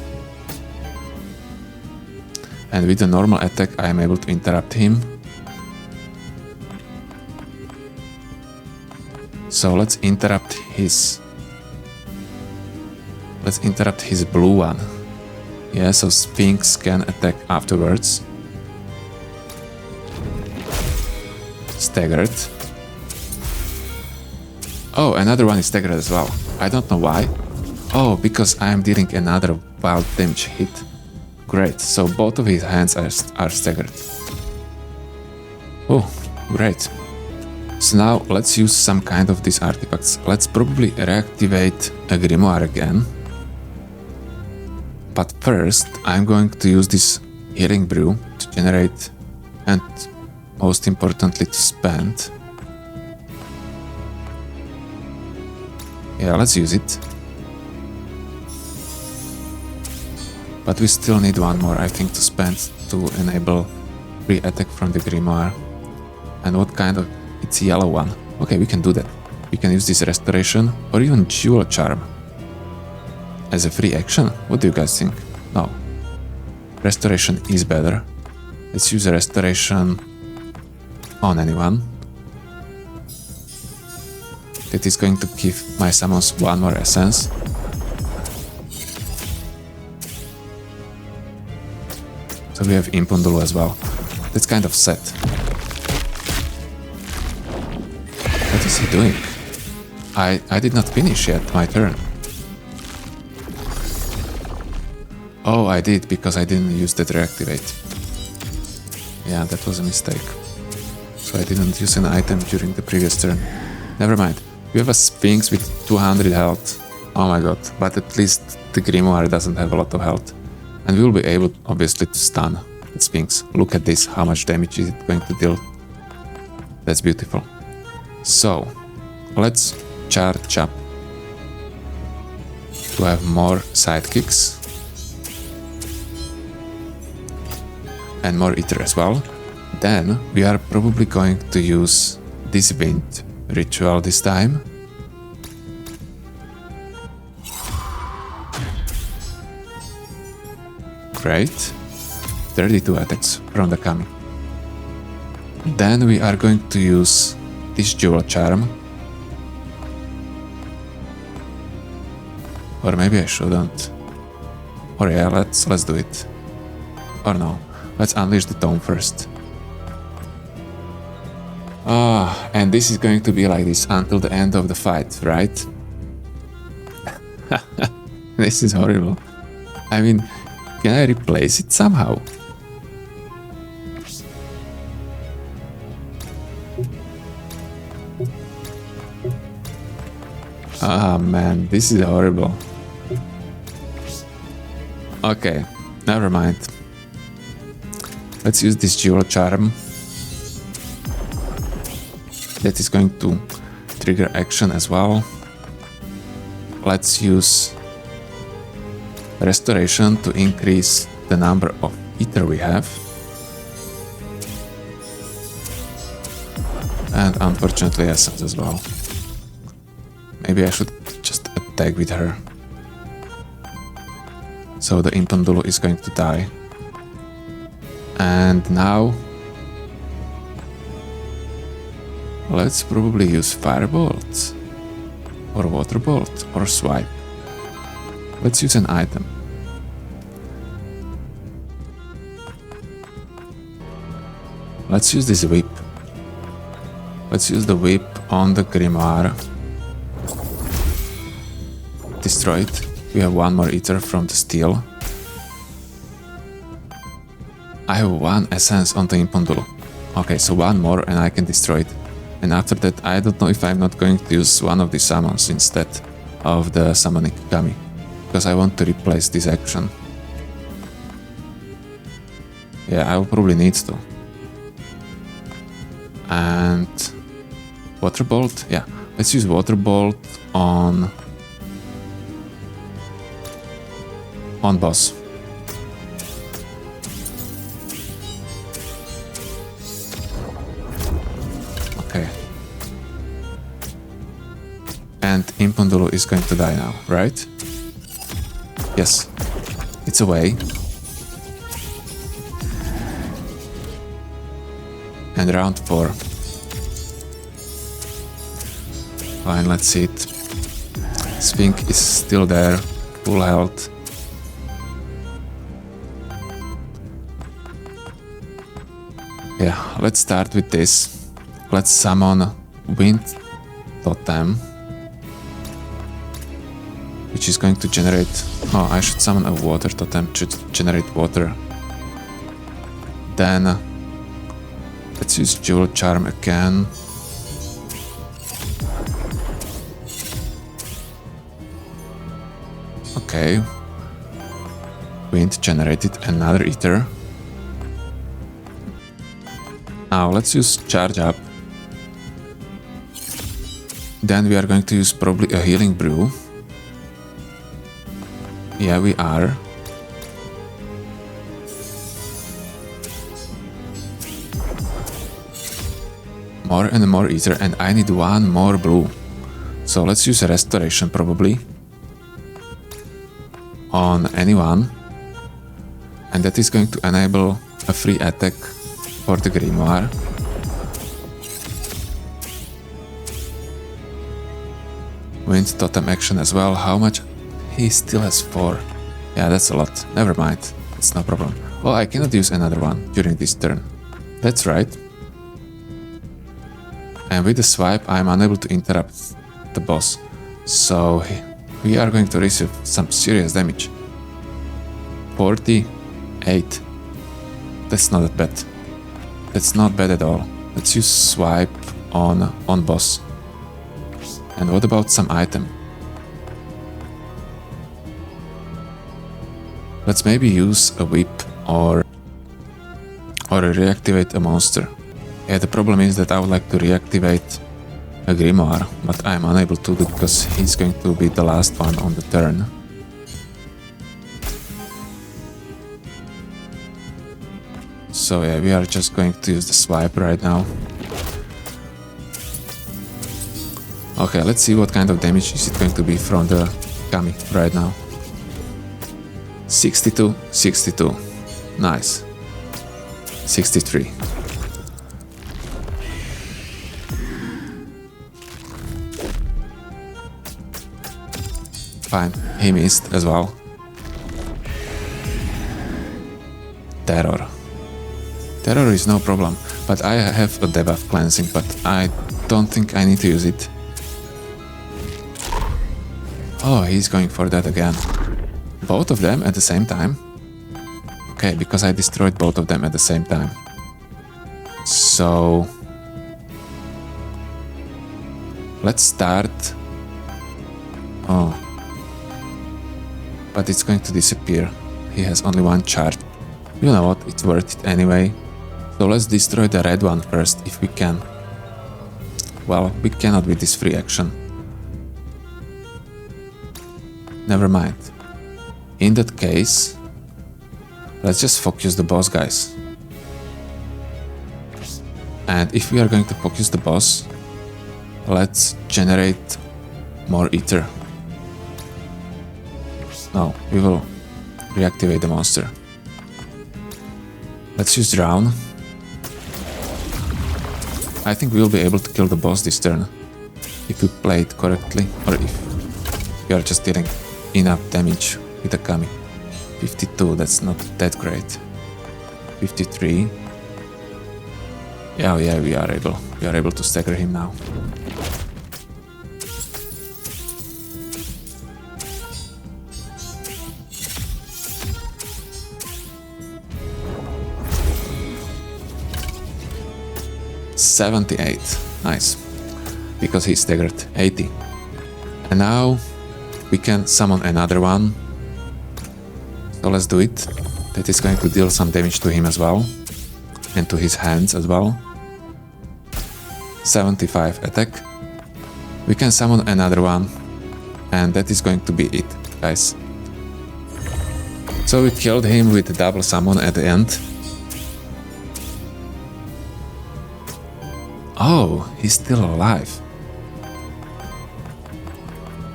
And with the normal attack I am able to interrupt him. So let's interrupt his blue one. Yeah, so Sphinx can attack afterwards. Staggered. Oh, another one is staggered as well. I don't know why. Oh, because I am dealing another wild damage hit. Great, so both of his hands are staggered. Oh, great. So now let's use some kind of these artifacts. Let's probably reactivate a Grimoire again. But first, I'm going to use this Healing Brew to generate, and most importantly to spend. Yeah, let's use it. But we still need one more, I think, to spend to enable free attack from the Grimoire. And what kind of... it's a yellow one. Okay, we can do that. We can use this Restoration or even Jewel Charm as a free action. What do you guys think? No. Restoration is better. Let's use a Restoration on anyone. That is going to give my summons one more essence. So we have Impundulu as well. That's kind of set. What is he doing? I did not finish yet my turn. Oh, I did, because I didn't use that reactivate. Yeah, that was a mistake. So I didn't use an item during the previous turn. Never mind. We have a Sphinx with 200 health. Oh my god, but at least the Grimoire doesn't have a lot of health. And we will be able, obviously, to stun the Sphinx. Look at this, how much damage is it going to deal. That's beautiful. So, let's charge up to have more sidekicks. And more Aether as well. Then we are probably going to use this wind ritual this time. Great. 32 attacks from the Kami. Then we are going to use this Jewel Charm. Or maybe I shouldn't. Or yeah, let's do it. Or no. Let's unleash the tome first. Ah, and this is going to be like this until the end of the fight, right? This is horrible. I mean, can I replace it somehow? Ah man, this is horrible. Okay, never mind. Let's use this Jewel Charm. That is going to trigger action as well. Let's use Restoration to increase the number of Aether we have. And unfortunately Essence as well. Maybe I should just attack with her. So the Impundulu is going to die. And now let's probably use Firebolt or Waterbolt or Swipe. Let's use an item. Let's use this whip. Let's use the whip on the Grimoire. Destroy it. We have one more Aether from the steel. I have one essence on the Impundulu. Okay, so one more and I can destroy it. And after that, I don't know if I'm not going to use one of the summons instead of the summoning Kami. Because I want to replace this action. Yeah, I will probably need to. And Waterbolt? Yeah, let's use Waterbolt on boss. Okay. And Impundulu is going to die now, right? Yes. It's away. And round 4. Fine, let's see it. Sphinx is still there, full health. Yeah, let's start with this. Let's summon Wind Totem, which is going to generate... Oh, I should summon a Water Totem to generate water. Then let's use Jewel Charm again. Okay. Wind generated another Aether. Now let's use Charge Up. Then we are going to use probably a Healing Brew. Yeah, we are. More and more Aether, and I need one more blue. So let's use a Restoration probably on anyone. And that is going to enable a free attack for the Grimoire. Wind Totem action as well. How much? He still has 4. Yeah, that's a lot. Never mind. It's no problem. Well, I cannot use another one during this turn. That's right. And with the swipe, I'm unable to interrupt the boss. So we are going to receive some serious damage. 48. That's not that bad. That's not bad at all. Let's use swipe on boss. And what about some item? Let's maybe use a whip or reactivate a monster. Yeah, the problem is that I would like to reactivate a Grimoire, but I'm unable to do because he's going to be the last one on the turn. So yeah, we are just going to use the swipe right now. Okay, let's see what kind of damage is it going to be from the Kami right now. 62, 62. Nice. 63. Fine, he missed as well. Terror. Terror is no problem, but I have a debuff cleansing, but I don't think I need to use it. Oh, he's going for that again. Both of them at the same time? Okay, because I destroyed both of them at the same time. So... let's start... oh. But it's going to disappear. He has only one charge. You know what, it's worth it anyway. So let's destroy the red one first, if we can. Well, we cannot with this free action. Never mind. In that case, let's just focus the boss, guys. And if we are going to focus the boss, let's generate more Aether. No, we will reactivate the monster. Let's use Drown. I think we'll be able to kill the boss this turn, if we play it correctly, or if we are just dealing enough damage with a Kami. 52, that's not that great. 53. Yeah, we are able to stagger him now. $78, nice, because he staggered 80. And now we can summon another one, so let's do it. That is going to deal some damage to him as well, and to his hands as well. 75 attack. We can summon another one, and that is going to be it, guys. So we killed him with a double summon at the end. Oh, he's still alive.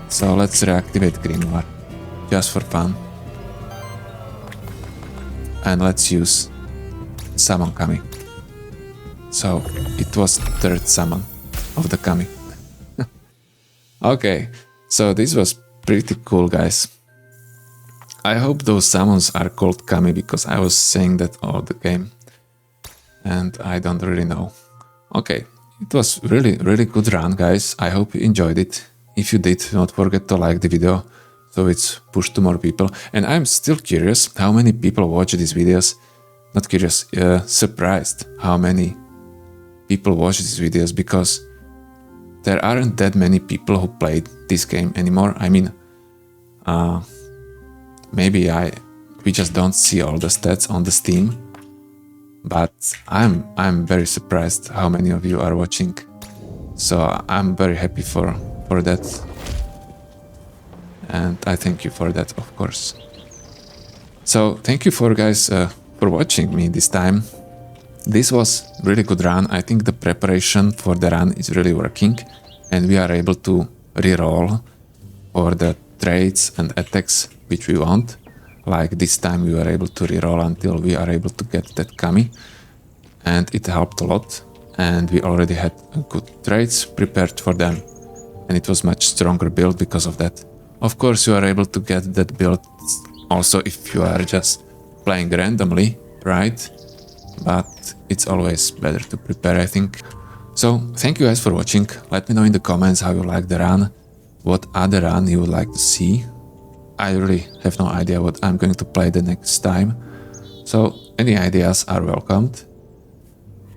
So let's reactivate Grimoire, just for fun. And let's use Summon Kami. So it was third summon of the Kami. Okay, so this was pretty cool, guys. I hope those summons are called Kami, because I was saying that all the game. And I don't really know. Okay, it was really good run, guys. I hope you enjoyed it. If you did, don't forget to like the video, so it's pushed to more people. And I'm still curious how many people watch these videos. Not curious, surprised how many people watch these videos, because there aren't that many people who played this game anymore. I mean, maybe we just don't see all the stats on the Steam. But I'm very surprised how many of you are watching, so I'm very happy for that, and I thank you for that, of course. So thank you for guys for watching me this time. This was really good run. I think the preparation for the run is really working, and we are able to reroll for the traits and attacks which we want. Like this time we were able to reroll until we are able to get that Kami, and it helped a lot, and we already had good traits prepared for them, and it was much stronger build because of that. Of course you are able to get that build also if you are just playing randomly, right? But it's always better to prepare, I think. So thank you guys for watching. Let me know in the comments how you like the run, what other run you would like to see. I really have no idea what I'm going to play the next time, so any ideas are welcomed.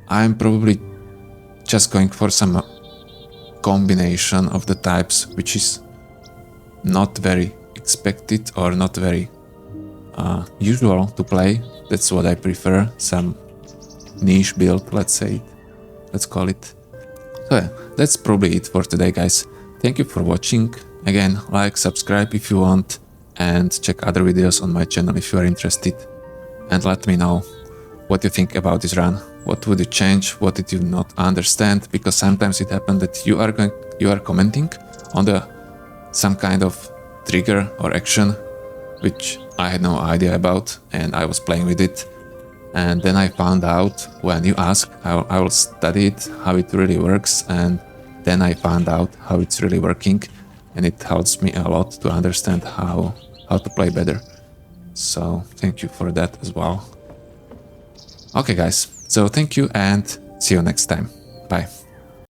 I'm probably just going for some combination of the types which is not very expected or not very usual to play. That's what I prefer, some niche build, let's call it. So yeah, that's probably it for today, guys. Thank you for watching. Again, like, subscribe if you want, and check other videos on my channel if you are interested. And let me know what you think about this run. What would you change? What did you not understand? Because sometimes it happened that you are commenting on some kind of trigger or action which I had no idea about, and I was playing with it. And then I found out when you ask, I will study it, how it really works, and then I found out how it's really working. And it helps me a lot to understand how to play better. So thank you for that as well. Okay guys, So thank you and see you next time. Bye.